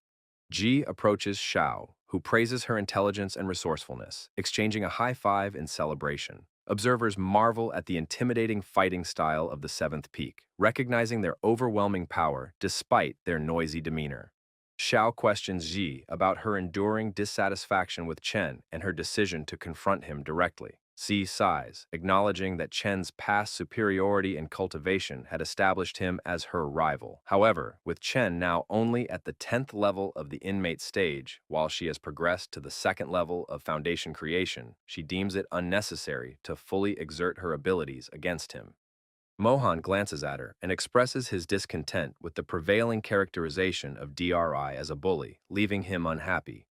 Speaker 1: Ji approaches Xiao, who praises her intelligence and resourcefulness, exchanging a high five in celebration. Observers marvel at the intimidating fighting style of the 7th peak, recognizing their overwhelming power despite their noisy demeanor. Xiao questions Ji about her enduring dissatisfaction with Chen and her decision to confront him directly. Xi sighs, acknowledging that Chen's past superiority and cultivation had established him as her rival. However, with Chen now only at the 10th level of the inmate stage, while she has progressed to the 2nd level of foundation creation, she deems it unnecessary to fully exert her abilities against him. Mohan glances at her and expresses his discontent with the prevailing characterization of DRI as a bully, leaving him unhappy.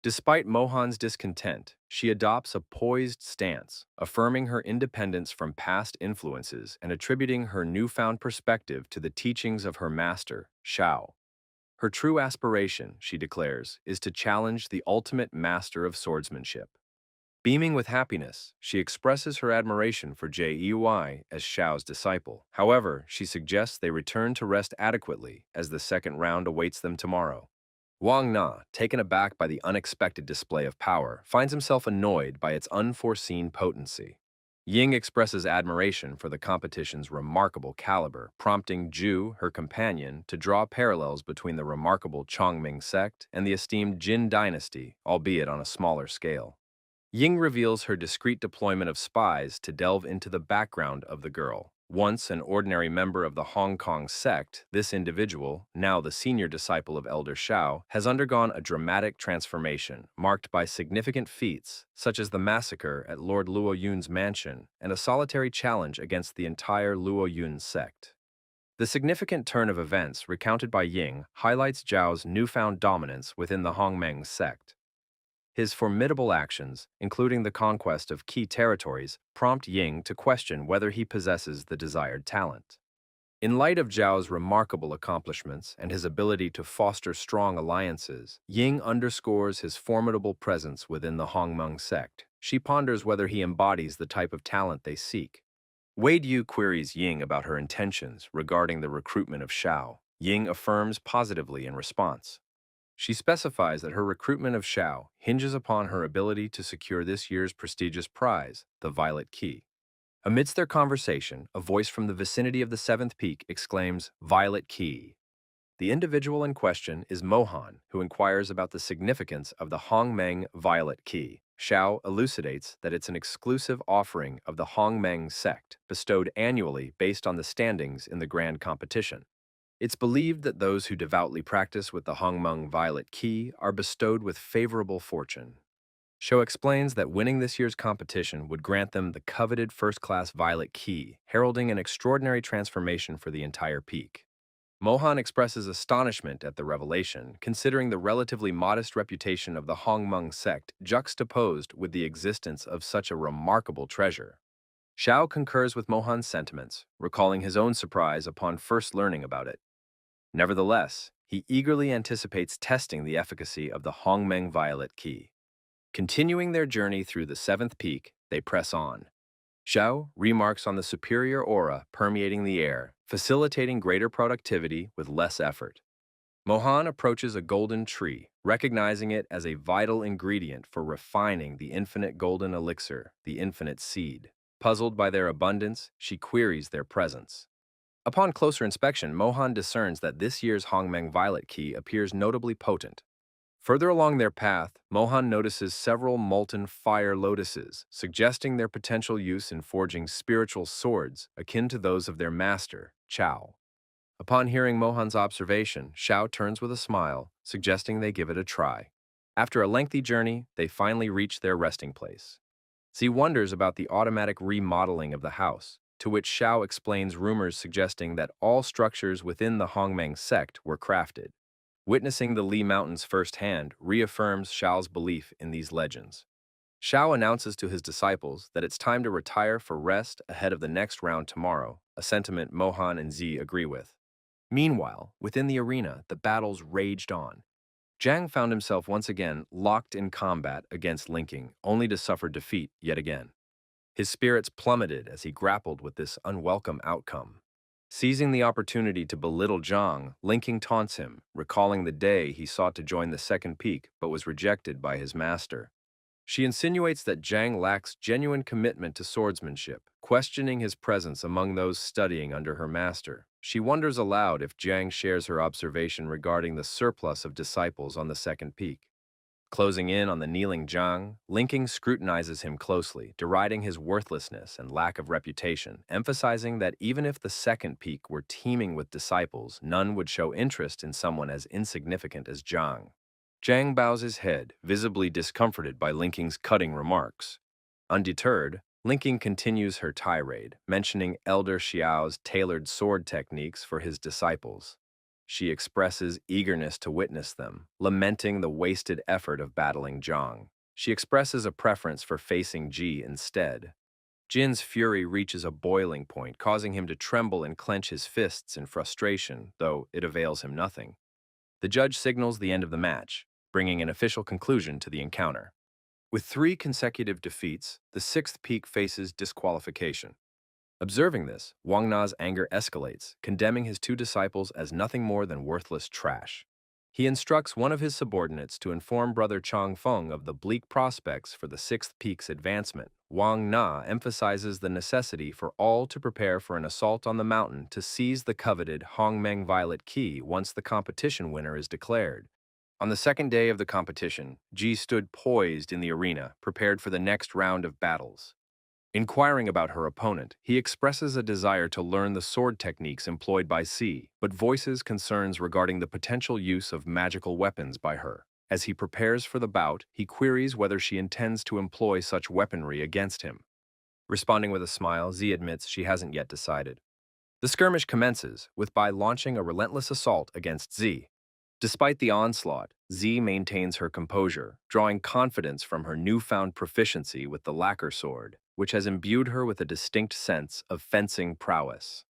Speaker 1: Despite Mohan's discontent, she adopts a poised stance, affirming her independence from past influences and attributing her newfound perspective to the teachings of her master, Xiao. Her true aspiration, she declares, is to challenge the ultimate master of swordsmanship. Beaming with happiness, she expresses her admiration for Jey as Xiao's disciple. However, she suggests they return to rest adequately as the 2nd round awaits them tomorrow. Wang Na, taken aback by the unexpected display of power, finds himself annoyed by its unforeseen potency. Ying expresses admiration for the competition's remarkable caliber, prompting Zhu, her companion, to draw parallels between the remarkable Chongming sect and the esteemed Jin dynasty, albeit on a smaller scale. Ying reveals her discreet deployment of spies to delve into the background of the girl. Once an ordinary member of the Hong Kong sect, this individual, now the senior disciple of Elder Xiao, has undergone a dramatic transformation, marked by significant feats, such as the massacre at Lord Luo Yun's mansion and a solitary challenge against the entire Luo Yun sect. The significant turn of events recounted by Ying highlights Zhao's newfound dominance within the Hongmeng sect. His formidable actions, including the conquest of key territories, prompt Ying to question whether he possesses the desired talent. In light of Zhao's remarkable accomplishments and his ability to foster strong alliances, Ying underscores his formidable presence within the Hongmeng sect. She ponders whether he embodies the type of talent they seek. Wade Yu queries Ying about her intentions regarding the recruitment of Xiao. Ying affirms positively in response. She specifies that her recruitment of Xiao hinges upon her ability to secure this year's prestigious prize, the Violet Key. Amidst their conversation, a voice from the vicinity of the seventh peak exclaims, "Violet Key." The individual in question is Mohan, who inquires about the significance of the Hongmeng Violet Key. Xiao elucidates that it's an exclusive offering of the Hongmeng sect, bestowed annually based on the standings in the grand competition. It's believed that those who devoutly practice with the Hongmeng Violet Key are bestowed with favorable fortune. Xiao explains that winning this year's competition would grant them the coveted first-class Violet Key, heralding an extraordinary transformation for the entire peak. Mohan expresses astonishment at the revelation, considering the relatively modest reputation of the Hongmeng sect juxtaposed with the existence of such a remarkable treasure. Xiao concurs with Mohan's sentiments, recalling his own surprise upon first learning about it. Nevertheless, he eagerly anticipates testing the efficacy of the Hongmeng Violet Key. Continuing their journey through the seventh peak, they press on. Xiao remarks on the superior aura permeating the air, facilitating greater productivity with less effort. Mohan approaches a golden tree, recognizing it as a vital ingredient for refining the infinite golden elixir, the infinite seed. Puzzled by their abundance, she queries their presence. Upon closer inspection, Mohan discerns that this year's Hongmeng Violet Key appears notably potent. Further along their path, Mohan notices several molten fire lotuses, suggesting their potential use in forging spiritual swords akin to those of their master, Chao. Upon hearing Mohan's observation, Xiao turns with a smile, suggesting they give it a try. After a lengthy journey, they finally reach their resting place. Z wonders about the automatic remodeling of the house, to which Xiao explains rumors suggesting that all structures within the Hongmeng sect were crafted. Witnessing the Li Mountains firsthand reaffirms Xiao's belief in these legends. Xiao announces to his disciples that it's time to retire for rest ahead of the next round tomorrow, a sentiment Mohan and Z agree with. Meanwhile, within the arena, the battles raged on. Zhang found himself once again locked in combat against Linking, only to suffer defeat yet again. His spirits plummeted as he grappled with this unwelcome outcome. Seizing the opportunity to belittle Zhang, Linking taunts him, recalling the day he sought to join the second peak but was rejected by his master. She insinuates that Zhang lacks genuine commitment to swordsmanship, questioning his presence among those studying under her master. She wonders aloud if Zhang shares her observation regarding the surplus of disciples on the second peak. Closing in on the kneeling Zhang, Linking scrutinizes him closely, deriding his worthlessness and lack of reputation, emphasizing that even if the second peak were teeming with disciples, none would show interest in someone as insignificant as Zhang. Zhang bows his head, visibly discomforted by Linking's cutting remarks. Undeterred, Linking continues her tirade, mentioning Elder Xiao's tailored sword techniques for his disciples. She expresses eagerness to witness them, lamenting the wasted effort of battling Zhang. She expresses a preference for facing Ji instead. Jin's fury reaches a boiling point, causing him to tremble and clench his fists in frustration, though it avails him nothing. The judge signals the end of the match, bringing an official conclusion to the encounter. With 3 consecutive defeats, the sixth peak faces disqualification. Observing this, Wang Na's anger escalates, condemning his 2 disciples as nothing more than worthless trash. He instructs one of his subordinates to inform Brother Chang Feng of the bleak prospects for the sixth peak's advancement. Wang Na emphasizes the necessity for all to prepare for an assault on the mountain to seize the coveted Hongmeng Violet Key once the competition winner is declared. On the second day of the competition, Ji stood poised in the arena, prepared for the next round of battles. Inquiring about her opponent, he expresses a desire to learn the sword techniques employed by C, but voices concerns regarding the potential use of magical weapons by her. As he prepares for the bout, he queries whether she intends to employ such weaponry against him. Responding with a smile, Z admits she hasn't yet decided. The skirmish commences, with Bai launching a relentless assault against Z. Despite the onslaught, Z maintains her composure, drawing confidence from her newfound proficiency with the lacquer sword, which has imbued her with a distinct sense of fencing prowess.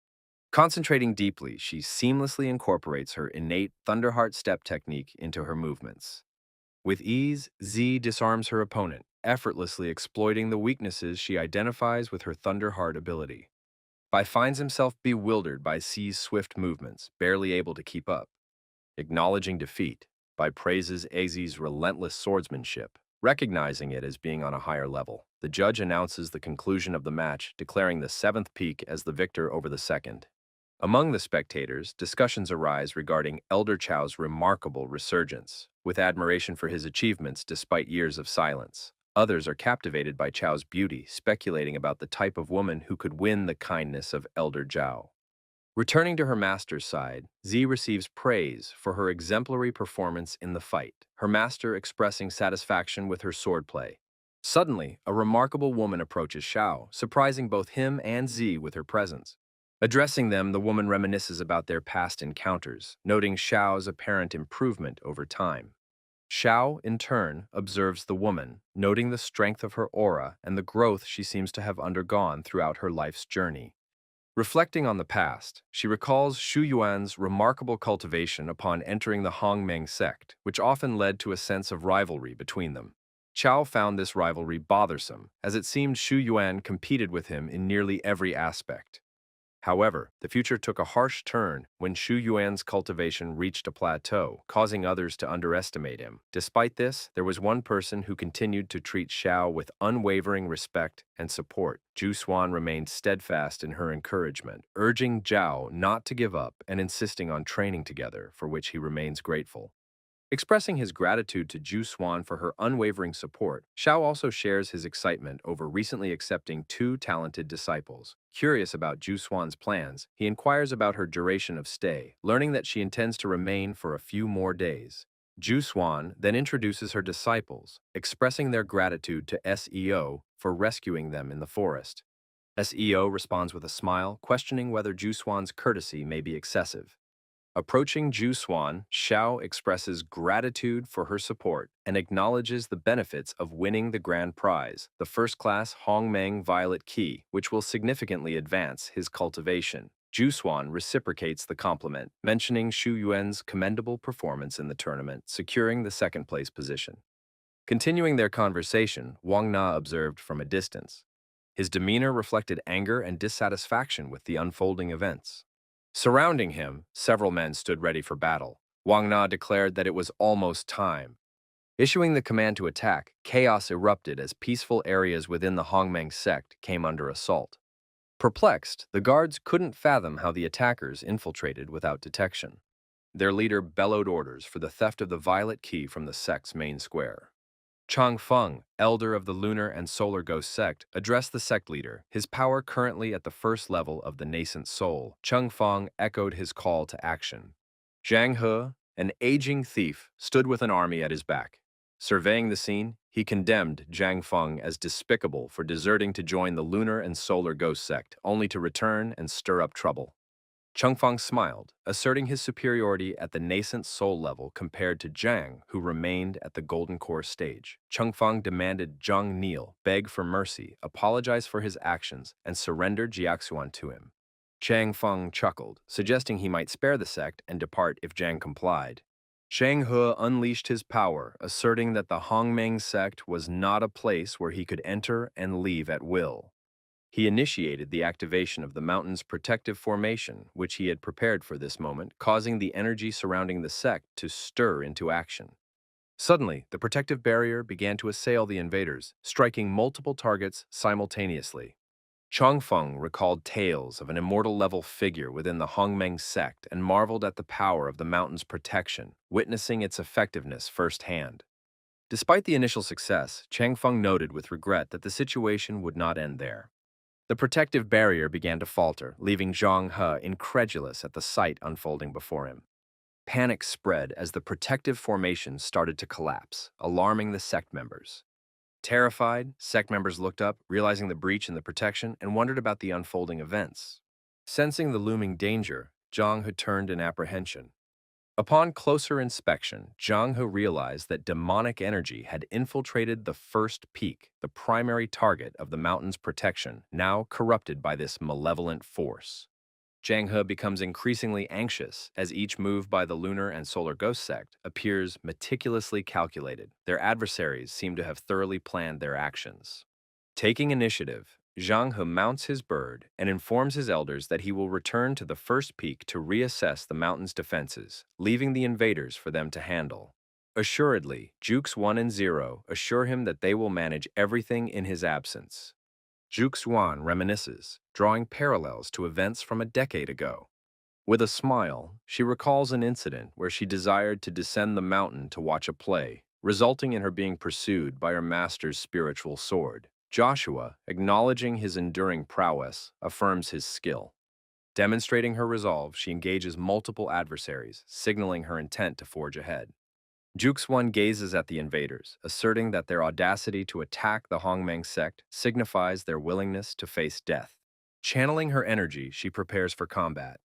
Speaker 1: Concentrating deeply, she seamlessly incorporates her innate Thunderheart step technique into her movements. With ease, Z disarms her opponent, effortlessly exploiting the weaknesses she identifies with her Thunderheart ability. Bai finds himself bewildered by C's swift movements, barely able to keep up. Acknowledging defeat, by praises Azi's relentless swordsmanship, recognizing it as being on a higher level. The judge announces the conclusion of the match, declaring the seventh peak as the victor over the second. Among the spectators, discussions arise regarding Elder Chow's remarkable resurgence, with admiration for his achievements despite years of silence. Others are captivated by Chow's beauty, speculating about the type of woman who could win the kindness of Elder Zhao. Returning to her master's side, Z receives praise for her exemplary performance in the fight, her master expressing satisfaction with her swordplay. Suddenly, a remarkable woman approaches Xiao, surprising both him and Z with her presence. Addressing them, the woman reminisces about their past encounters, noting Xiao's apparent improvement over time. Xiao, in turn, observes the woman, noting the strength of her aura and the growth she seems to have undergone throughout her life's journey. Reflecting on the past, she recalls Xu Yuan's remarkable cultivation upon entering the Hongmeng sect, which often led to a sense of rivalry between them. Chao found this rivalry bothersome, as it seemed Xu Yuan competed with him in nearly every aspect. However, the future took a harsh turn when Xu Yuan's cultivation reached a plateau, causing others to underestimate him. Despite this, there was one person who continued to treat Xiao with unwavering respect and support. Zhu Xuan remained steadfast in her encouragement, urging Zhao not to give up and insisting on training together, for which he remains grateful. Expressing his gratitude to Zhu Xuan for her unwavering support, Xiao also shares his excitement over recently accepting two talented disciples. Curious about Zhu Xuan's plans, he inquires about her duration of stay, learning that she intends to remain for a few more days. Zhu Xuan then introduces her disciples, expressing their gratitude to SEO for rescuing them in the forest. SEO responds with a smile, questioning whether Zhu Xuan's courtesy may be excessive. Approaching Zhu Xuan, Xiao expresses gratitude for her support and acknowledges the benefits of winning the grand prize, the first-class Hongmeng Violet Key, which will significantly advance his cultivation. Zhu Xuan reciprocates the compliment, mentioning Xu Yuan's commendable performance in the tournament, securing the second-place position. Continuing their conversation, Wang Na observed from a distance. His demeanor reflected anger and dissatisfaction with the unfolding events. Surrounding him, several men stood ready for battle. Wang Na declared that it was almost time. Issuing the command to attack, chaos erupted as peaceful areas within the Hongmeng sect came under assault. Perplexed, the guards couldn't fathom how the attackers infiltrated without detection. Their leader bellowed orders for the theft of the violet key from the sect's main square. Chang Feng, elder of the Lunar and Solar Ghost sect, addressed the sect leader, his power currently at the first level of the nascent soul. Chang Feng echoed his call to action. Zhang He, an aging thief, stood with an army at his back. Surveying the scene, he condemned Zhang Feng as despicable for deserting to join the Lunar and Solar Ghost sect, only to return and stir up trouble. Cheng Feng smiled, asserting his superiority at the nascent soul level compared to Zhang, who remained at the Golden Core stage. Cheng Feng demanded Zhang kneel, beg for mercy, apologize for his actions, and surrender Jiaxuan to him. Chang Feng chuckled, suggesting he might spare the sect and depart if Zhang complied. Shang He unleashed his power, asserting that the Hongmeng sect was not a place where he could enter and leave at will. He initiated the activation of the mountain's protective formation, which he had prepared for this moment, causing the energy surrounding the sect to stir into action. Suddenly, the protective barrier began to assail the invaders, striking multiple targets simultaneously. Chongfeng recalled tales of an immortal-level figure within the Hongmeng sect and marveled at the power of the mountain's protection, witnessing its effectiveness firsthand. Despite the initial success, Changfeng noted with regret that the situation would not end there. The protective barrier began to falter, leaving Zhang He incredulous at the sight unfolding before him. Panic spread as the protective formation started to collapse, alarming the sect members. Terrified, sect members looked up, realizing the breach in the protection, and wondered about the unfolding events. Sensing the looming danger, Zhang He turned in apprehension. Upon closer inspection, Zhang He realized that demonic energy had infiltrated the first peak, the primary target of the mountain's protection, now corrupted by this malevolent force. Zhang He becomes increasingly anxious as each move by the Lunar and Solar Ghost sect appears meticulously calculated. Their adversaries seem to have thoroughly planned their actions. Taking initiative, Zhang He mounts his bird and informs his elders that he will return to the first peak to reassess the mountain's defenses, leaving the invaders for them to handle. Assuredly, Jukes 1 and 0 assure him that they will manage everything in his absence. Jukes 1 reminisces, drawing parallels to events from a decade ago. With a smile, she recalls an incident where she desired to descend the mountain to watch a play, resulting in her being pursued by her master's spiritual sword. Joshua, acknowledging his enduring prowess, affirms his skill. Demonstrating her resolve, she engages multiple adversaries, signaling her intent to forge ahead. Jukes One gazes at the invaders, asserting that their audacity to attack the Hongmeng sect signifies their willingness to face death. Channeling her energy, she prepares for combat.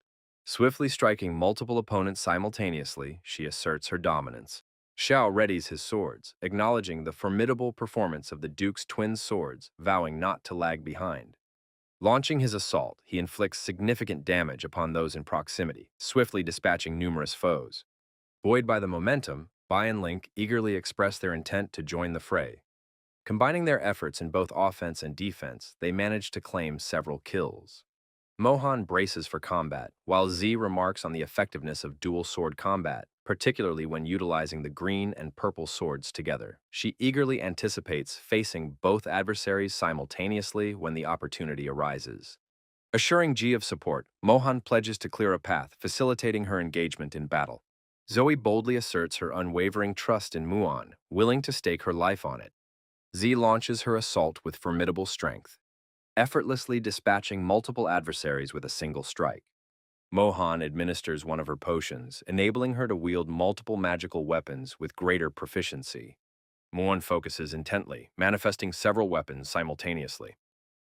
Speaker 1: Swiftly striking multiple opponents simultaneously, she asserts her dominance. Xiao readies his swords, acknowledging the formidable performance of the Duke's twin swords, vowing not to lag behind. Launching his assault, he inflicts significant damage upon those in proximity, swiftly dispatching numerous foes. Buoyed by the momentum, Bai and Link eagerly express their intent to join the fray. Combining their efforts in both offense and defense, they manage to claim several kills. Mohan braces for combat, while Z remarks on the effectiveness of dual sword combat, particularly when utilizing the green and purple swords together. She eagerly anticipates facing both adversaries simultaneously when the opportunity arises. Assuring G of support, Mohan pledges to clear a path, facilitating her engagement in battle. Zoe boldly asserts her unwavering trust in Muon, willing to stake her life on it. Z launches her assault with formidable strength, effortlessly dispatching multiple adversaries with a single strike. Mohan administers one of her potions, enabling her to wield multiple magical weapons with greater proficiency. Muon focuses intently, manifesting several weapons simultaneously.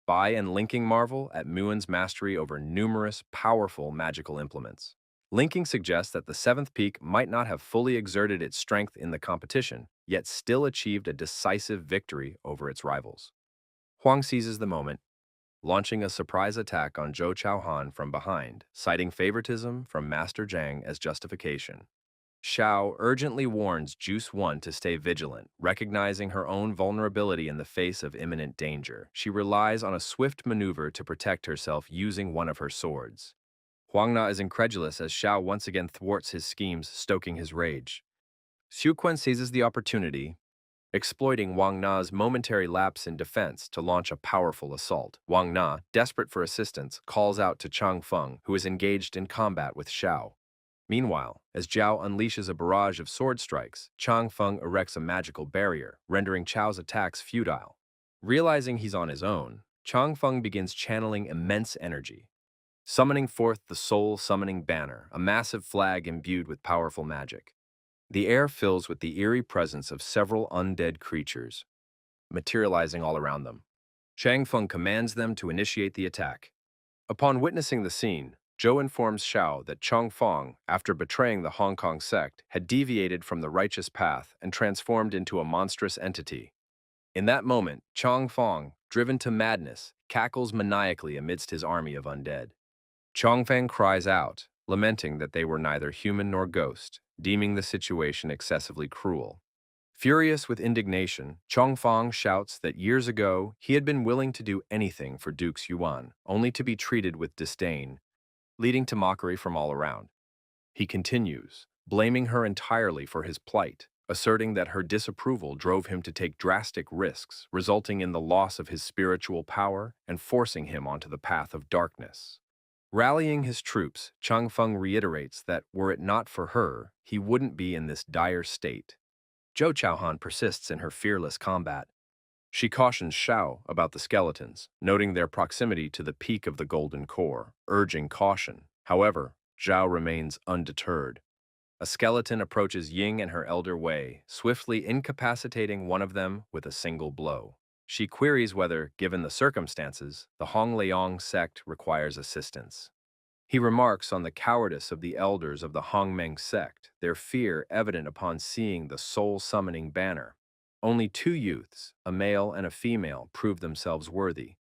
Speaker 1: Bai and Linking marvel at Muon's mastery over numerous, powerful magical implements. Linking suggests that the seventh peak might not have fully exerted its strength in the competition, yet still achieved a decisive victory over its rivals. Huang seizes the moment, launching a surprise attack on Zhou Chaohan from behind, citing favoritism from Master Zhang as justification. Xiao urgently warns Juice One to stay vigilant, recognizing her own vulnerability in the face of imminent danger. She relies on a swift maneuver to protect herself using one of her swords. Huang Na is incredulous as Xiao once again thwarts his schemes, stoking his rage. Xu Quan seizes the opportunity, exploiting Wang Na's momentary lapse in defense to launch a powerful assault. Wang Na, desperate for assistance, calls out to Chang Feng, who is engaged in combat with Xiao. Meanwhile, as Zhao unleashes a barrage of sword strikes, Chang Feng erects a magical barrier, rendering Chao's attacks futile. Realizing he's on his own, Chang Feng begins channeling immense energy, summoning forth the Soul Summoning Banner, a massive flag imbued with powerful magic. The air fills with the eerie presence of several undead creatures, materializing all around them. Chang Feng commands them to initiate the attack. Upon witnessing the scene, Zhou informs Xiao that Chang Feng, after betraying the Hong Kong sect, had deviated from the righteous path and transformed into a monstrous entity. In that moment, Chang Feng, driven to madness, cackles maniacally amidst his army of undead. Chang Feng cries out, lamenting that they were neither human nor ghost, deeming the situation excessively cruel. Furious with indignation, Chang Feng shouts that years ago he had been willing to do anything for Duke's Yuan, only to be treated with disdain, leading to mockery from all around. He continues, blaming her entirely for his plight, asserting that her disapproval drove him to take drastic risks, resulting in the loss of his spiritual power and forcing him onto the path of darkness. Rallying his troops, Chang Feng reiterates that were it not for her, he wouldn't be in this dire state. Zhou Chaohan persists in her fearless combat. She cautions Xiao about the skeletons, noting their proximity to the peak of the Golden Core, urging caution. However, Zhao remains undeterred. A skeleton approaches Ying and her elder Wei, swiftly incapacitating one of them with a single blow. She queries whether, given the circumstances, the Hongliang sect requires assistance. He remarks on the cowardice of the elders of the Hongmeng sect, their fear evident upon seeing the soul-summoning banner. Only two youths, a male and a female, prove themselves worthy.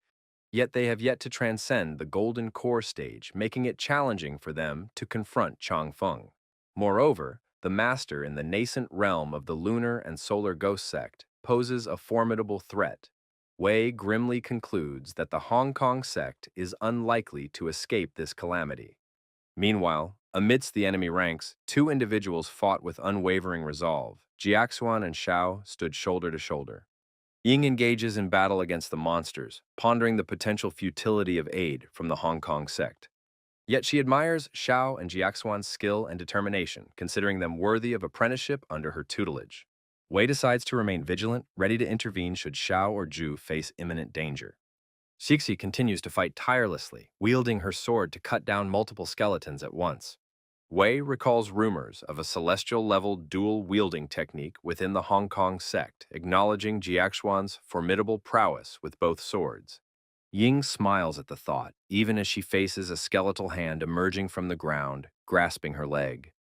Speaker 1: Yet they have yet to transcend the golden core stage, making it challenging for them to confront Chang Feng. Moreover, the master in the nascent realm of the lunar and solar ghost sect poses a formidable threat. Wei grimly concludes that the Hong Kong sect is unlikely to escape this calamity. Meanwhile, amidst the enemy ranks, two individuals fought with unwavering resolve. Jiaxuan and Xiao stood shoulder to shoulder. Ying engages in battle against the monsters, pondering the potential futility of aid from the Hong Kong sect. Yet she admires Xiao and Jiaxuan's skill and determination, considering them worthy of apprenticeship under her tutelage. Wei decides to remain vigilant, ready to intervene should Xiao or Zhu face imminent danger. Xixi continues to fight tirelessly, wielding her sword to cut down multiple skeletons at once. Wei recalls rumors of a celestial-level dual-wielding technique within the Hong Kong sect, acknowledging Jiaxuan's formidable prowess with both swords. Ying smiles at the thought, even as she faces a skeletal hand emerging from the ground, grasping her leg.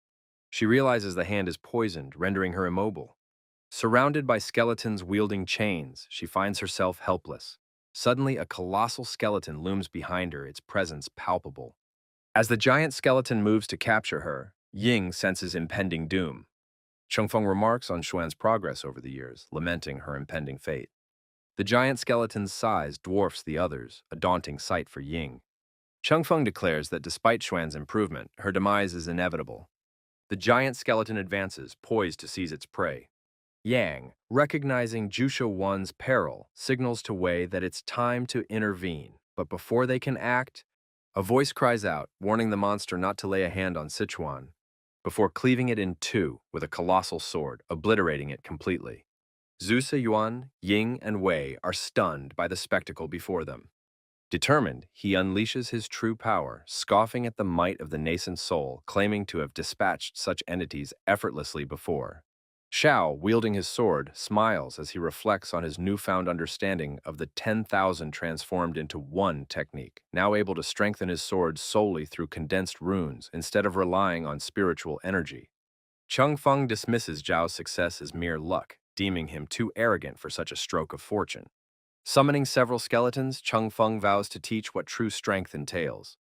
Speaker 1: She realizes the hand is poisoned, rendering her immobile. Surrounded by skeletons wielding chains, she finds herself helpless. Suddenly, a colossal skeleton looms behind her, its presence palpable. As the giant skeleton moves to capture her, Ying senses impending doom. Chengfeng remarks on Xuan's progress over the years, lamenting her impending fate. The giant skeleton's size dwarfs the others, a daunting sight for Ying. Chengfeng declares that despite Xuan's improvement, her demise is inevitable. The giant skeleton advances, poised to seize its prey. Yang, recognizing Jusha One's peril, signals to Wei that it's time to intervene. But before they can act, a voice cries out, warning the monster not to lay a hand on Sichuan, before cleaving it in two with a colossal sword, obliterating it completely. Zhu Yuan, Ying, and Wei are stunned by the spectacle before them. Determined, he unleashes his true power, scoffing at the might of the nascent soul, claiming to have dispatched such entities effortlessly before. Xiao, wielding his sword, smiles as he reflects on his newfound understanding of the 10,000 transformed into one technique, now able to strengthen his sword solely through condensed runes instead of relying on spiritual energy. Chengfeng dismisses Zhao's success as mere luck, deeming him too arrogant for such a stroke of fortune. Summoning several skeletons, Chengfeng vows to teach what true strength entails.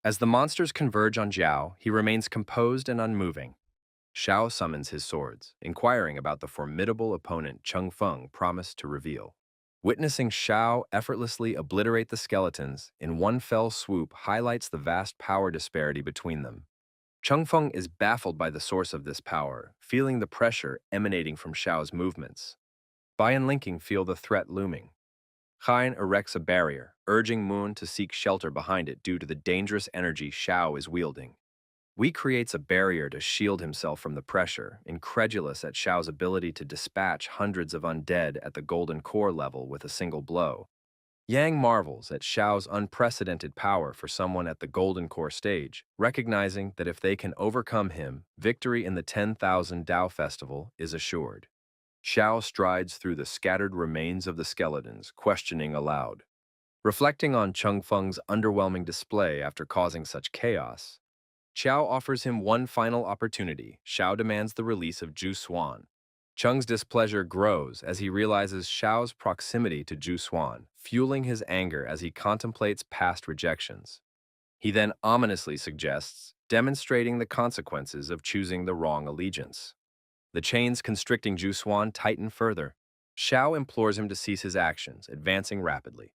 Speaker 1: As the monsters converge on Zhao, he remains composed and unmoving. Xiao summons his swords, inquiring about the formidable opponent Chengfeng promised to reveal. Witnessing Xiao effortlessly obliterate the skeletons in one fell swoop highlights the vast power disparity between them. Chengfeng is baffled by the source of this power, feeling the pressure emanating from Xiao's movements. Bai and Linking feel the threat looming. Hein erects a barrier, urging Moon to seek shelter behind it due to the dangerous energy Xiao is wielding. Wei creates a barrier to shield himself from the pressure, incredulous at Xiao's ability to dispatch hundreds of undead at the golden core level with a single blow. Yang marvels at Xiao's unprecedented power for someone at the golden core stage, recognizing that if they can overcome him, victory in the 10,000 Dao Festival is assured. Xiao strides through the scattered remains of the skeletons, questioning aloud. Reflecting on Chengfeng's underwhelming display after causing such chaos, Xiao offers him one final opportunity. Xiao demands the release of Zhu Xuan. Cheng's displeasure grows as he realizes Xiao's proximity to Zhu Xuan, fueling his anger as he contemplates past rejections. He then ominously suggests, demonstrating the consequences of choosing the wrong allegiance. The chains constricting Zhu Xuan tighten further. Xiao implores him to cease his actions, advancing rapidly.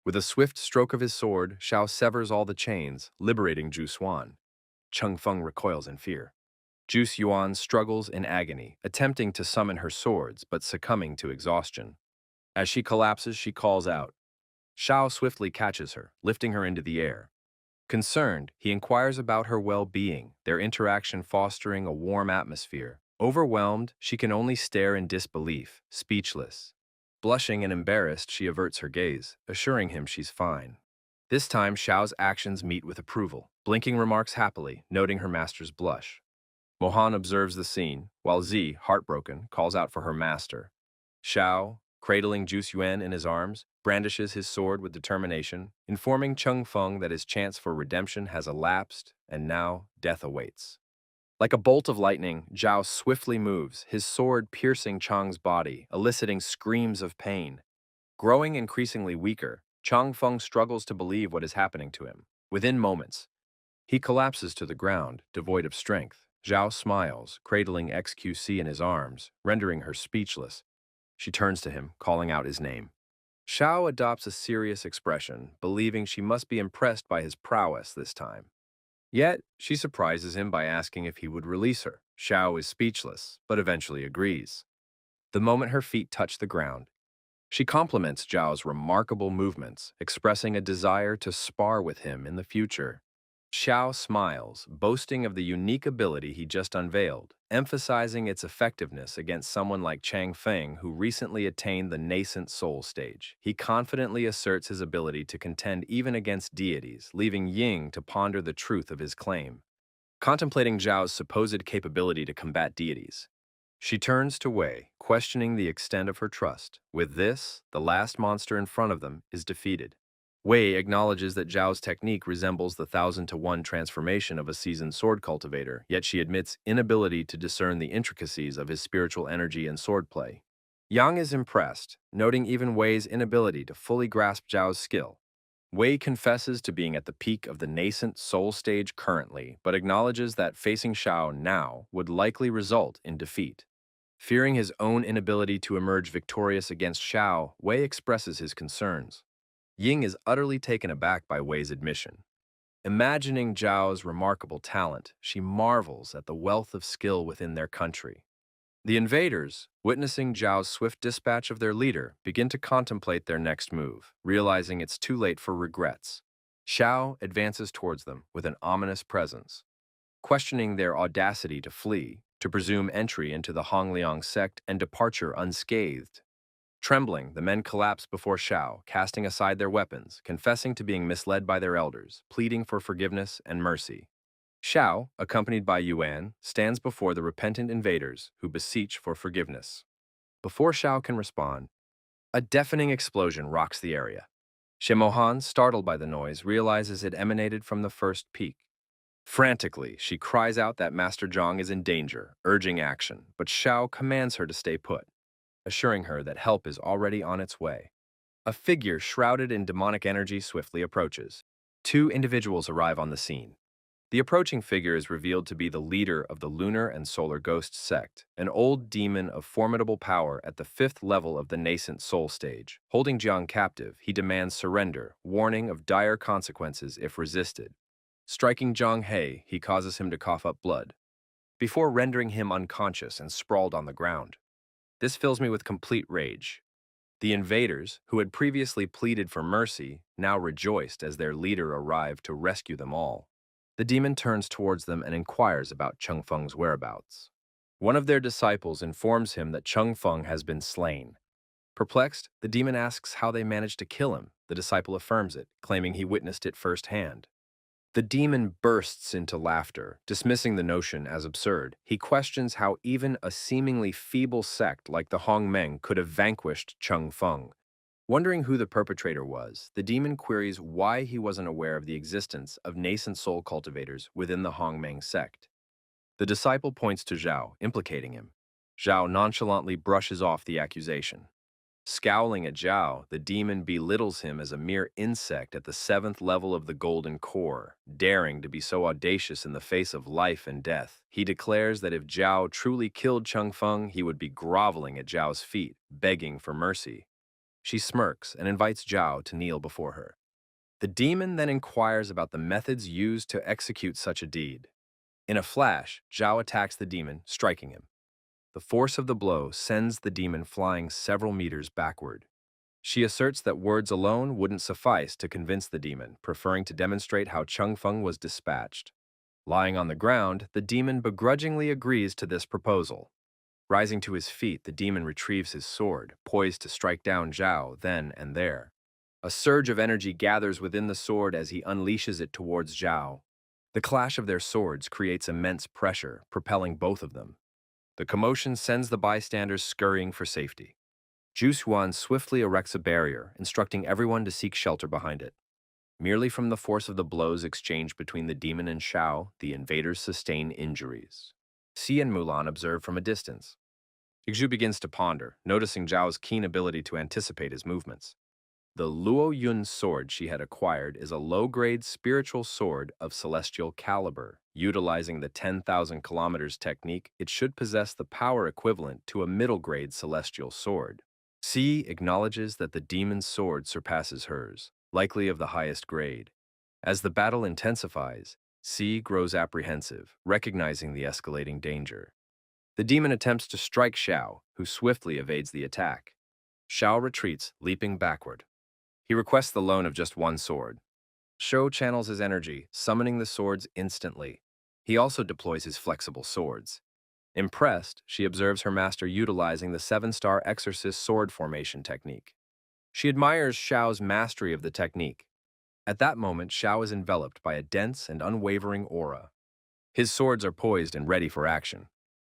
Speaker 1: With a swift stroke of his sword, Xiao severs all the chains, liberating Zhu Xuan. Chengfeng recoils in fear. Zhu Yuan struggles in agony, attempting to summon her swords but succumbing to exhaustion. As she collapses, she calls out. Xiao swiftly catches her, lifting her into the air. Concerned, he inquires about her well-being, their interaction fostering a warm atmosphere. Overwhelmed, she can only stare in disbelief, speechless. Blushing and embarrassed, she averts her gaze, assuring him she's fine. This time, Xiao's actions meet with approval. Blinking remarks happily, noting her master's blush. Mohan observes the scene, while Zi, heartbroken, calls out for her master. Xiao, cradling Zhu Yuan in his arms, brandishes his sword with determination, informing Chengfeng that his chance for redemption has elapsed and now death awaits. Like a bolt of lightning, Zhao swiftly moves, his sword piercing Chang's body, eliciting screams of pain. Growing increasingly weaker, Changfeng struggles to believe what is happening to him. Within moments, he collapses to the ground, devoid of strength. Zhao smiles, cradling XQC in his arms, rendering her speechless. She turns to him, calling out his name. Xiao adopts a serious expression, believing she must be impressed by his prowess this time. Yet, she surprises him by asking if he would release her. Xiao is speechless, but eventually agrees. The moment her feet touch the ground, she compliments Zhao's remarkable movements, expressing a desire to spar with him in the future. Xiao smiles, boasting of the unique ability he just unveiled, emphasizing its effectiveness against someone like Chang Feng who recently attained the nascent soul stage. He confidently asserts his ability to contend even against deities, leaving Ying to ponder the truth of his claim. Contemplating Zhao's supposed capability to combat deities, she turns to Wei, questioning the extent of her trust. With this, the last monster in front of them is defeated. Wei acknowledges that Zhao's technique resembles the 1,000-to-1 transformation of a seasoned sword cultivator, yet she admits inability to discern the intricacies of his spiritual energy and swordplay. Yang is impressed, noting even Wei's inability to fully grasp Zhao's skill. Wei confesses to being at the peak of the nascent soul stage currently, but acknowledges that facing Xiao now would likely result in defeat. Fearing his own inability to emerge victorious against Xiao, Wei expresses his concerns. Ying is utterly taken aback by Wei's admission. Imagining Zhao's remarkable talent, she marvels at the wealth of skill within their country. The invaders, witnessing Zhao's swift dispatch of their leader, begin to contemplate their next move, realizing it's too late for regrets. Xiao advances towards them with an ominous presence, questioning their audacity to flee, to presume entry into the Hongliang sect and departure unscathed. Trembling, the men collapse before Xiao, casting aside their weapons, confessing to being misled by their elders, pleading for forgiveness and mercy. Xiao, accompanied by Yuan, stands before the repentant invaders who beseech for forgiveness. Before Xiao can respond, a deafening explosion rocks the area. Shemohan, startled by the noise, realizes it emanated from the first peak. Frantically, she cries out that Master Zhang is in danger, urging action, but Xiao commands her to stay put, assuring her that help is already on its way. A figure shrouded in demonic energy swiftly approaches. Two individuals arrive on the scene. The approaching figure is revealed to be the leader of the Lunar and Solar Ghost sect, an old demon of formidable power at the 5th level of the nascent soul stage. Holding Jiang captive, he demands surrender, warning of dire consequences if resisted. Striking Zhang He, he causes him to cough up blood, before rendering him unconscious and sprawled on the ground. This fills me with complete rage. The invaders, who had previously pleaded for mercy, now rejoiced as their leader arrived to rescue them all. The demon turns towards them and inquires about Cheng Feng's whereabouts. One of their disciples informs him that Cheng Feng has been slain. Perplexed, the demon asks how they managed to kill him. The disciple affirms it, claiming he witnessed it firsthand. The demon bursts into laughter, dismissing the notion as absurd. He questions how even a seemingly feeble sect like the Hongmeng could have vanquished Cheng Feng. Wondering who the perpetrator was, the demon queries why he wasn't aware of the existence of nascent soul cultivators within the Hongmeng sect. The disciple points to Zhao, implicating him. Zhao nonchalantly brushes off the accusation. Scowling at Zhao, the demon belittles him as a mere insect at the 7th level of the Golden Core, daring to be so audacious in the face of life and death. He declares that if Zhao truly killed Cheng Feng, he would be groveling at Zhao's feet, begging for mercy. She smirks and invites Zhao to kneel before her. The demon then inquires about the methods used to execute such a deed. In a flash, Zhao attacks the demon, striking him. The force of the blow sends the demon flying several meters backward. She asserts that words alone wouldn't suffice to convince the demon, preferring to demonstrate how Cheng Feng was dispatched. Lying on the ground, the demon begrudgingly agrees to this proposal. Rising to his feet, the demon retrieves his sword, poised to strike down Zhao then and there. A surge of energy gathers within the sword as he unleashes it towards Zhao. The clash of their swords creates immense pressure, propelling both of them. The commotion sends the bystanders scurrying for safety. Zhu Xuan swiftly erects a barrier, instructing everyone to seek shelter behind it. Merely from the force of the blows exchanged between the demon and Xiao, the invaders sustain injuries. Xi and Mulan observe from a distance. Xu begins to ponder, noticing Zhao's keen ability to anticipate his movements. The Luo Yun sword she had acquired is a low-grade spiritual sword of celestial caliber. Utilizing the 10,000 kilometers technique, it should possess the power equivalent to a middle-grade celestial sword. Xi acknowledges that the demon's sword surpasses hers, likely of the highest grade. As the battle intensifies, C grows apprehensive, recognizing the escalating danger. The demon attempts to strike Xiao, who swiftly evades the attack. Xiao retreats, leaping backward. He requests the loan of just one sword. Shou channels his energy, summoning the swords instantly. He also deploys his flexible swords. Impressed, she observes her master utilizing the seven-star exorcist sword formation technique. She admires Xiao's mastery of the technique. At that moment, Xiao is enveloped by a dense and unwavering aura. His swords are poised and ready for action.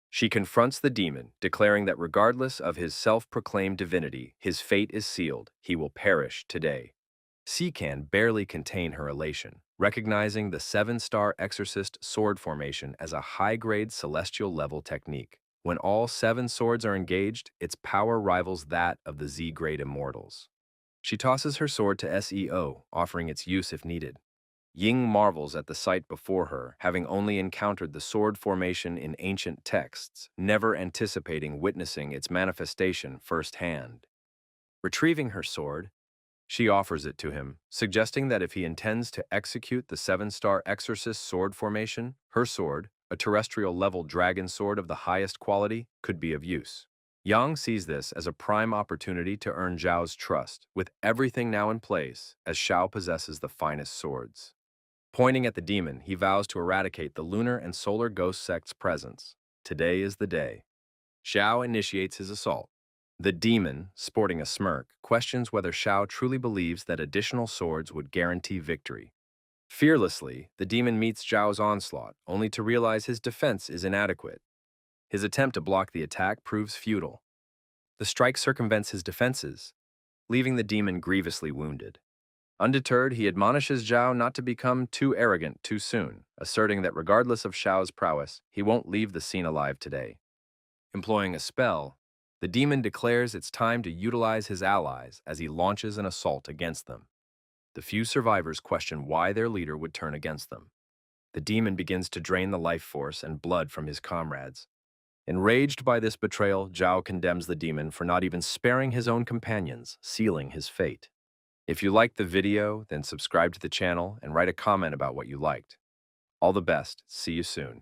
Speaker 1: She confronts the demon, declaring that regardless of his self-proclaimed divinity, his fate is sealed. He will perish today. Sikan barely contain her elation, recognizing the seven-star exorcist sword formation as a high-grade celestial-level technique. When all seven swords are engaged, its power rivals that of the Z-grade immortals. She tosses her sword to SEO, offering its use if needed. Ying marvels at the sight before her, having only encountered the sword formation in ancient texts, never anticipating witnessing its manifestation firsthand. Retrieving her sword, she offers it to him, suggesting that if he intends to execute the seven-star exorcist sword formation, her sword, a terrestrial-level dragon sword of the highest quality, could be of use. Yang sees this as a prime opportunity to earn Zhao's trust, with everything now in place, as Xiao possesses the finest swords. Pointing at the demon, he vows to eradicate the lunar and solar ghost sect's presence. Today is the day. Xiao initiates his assault. The demon, sporting a smirk, questions whether Xiao truly believes that additional swords would guarantee victory. Fearlessly, the demon meets Zhao's onslaught, only to realize his defense is inadequate. His attempt to block the attack proves futile. The strike circumvents his defenses, leaving the demon grievously wounded. Undeterred, he admonishes Zhao not to become too arrogant too soon, asserting that regardless of Xiao's prowess, he won't leave the scene alive today. Employing a spell, the demon declares it's time to utilize his allies as he launches an assault against them. The few survivors question why their leader would turn against them. The demon begins to drain the life force and blood from his comrades. Enraged by this betrayal, Zhao condemns the demon for not even sparing his own companions, sealing his fate. If you liked the video, then subscribe to the channel and write a comment about what you liked. All the best. See you soon.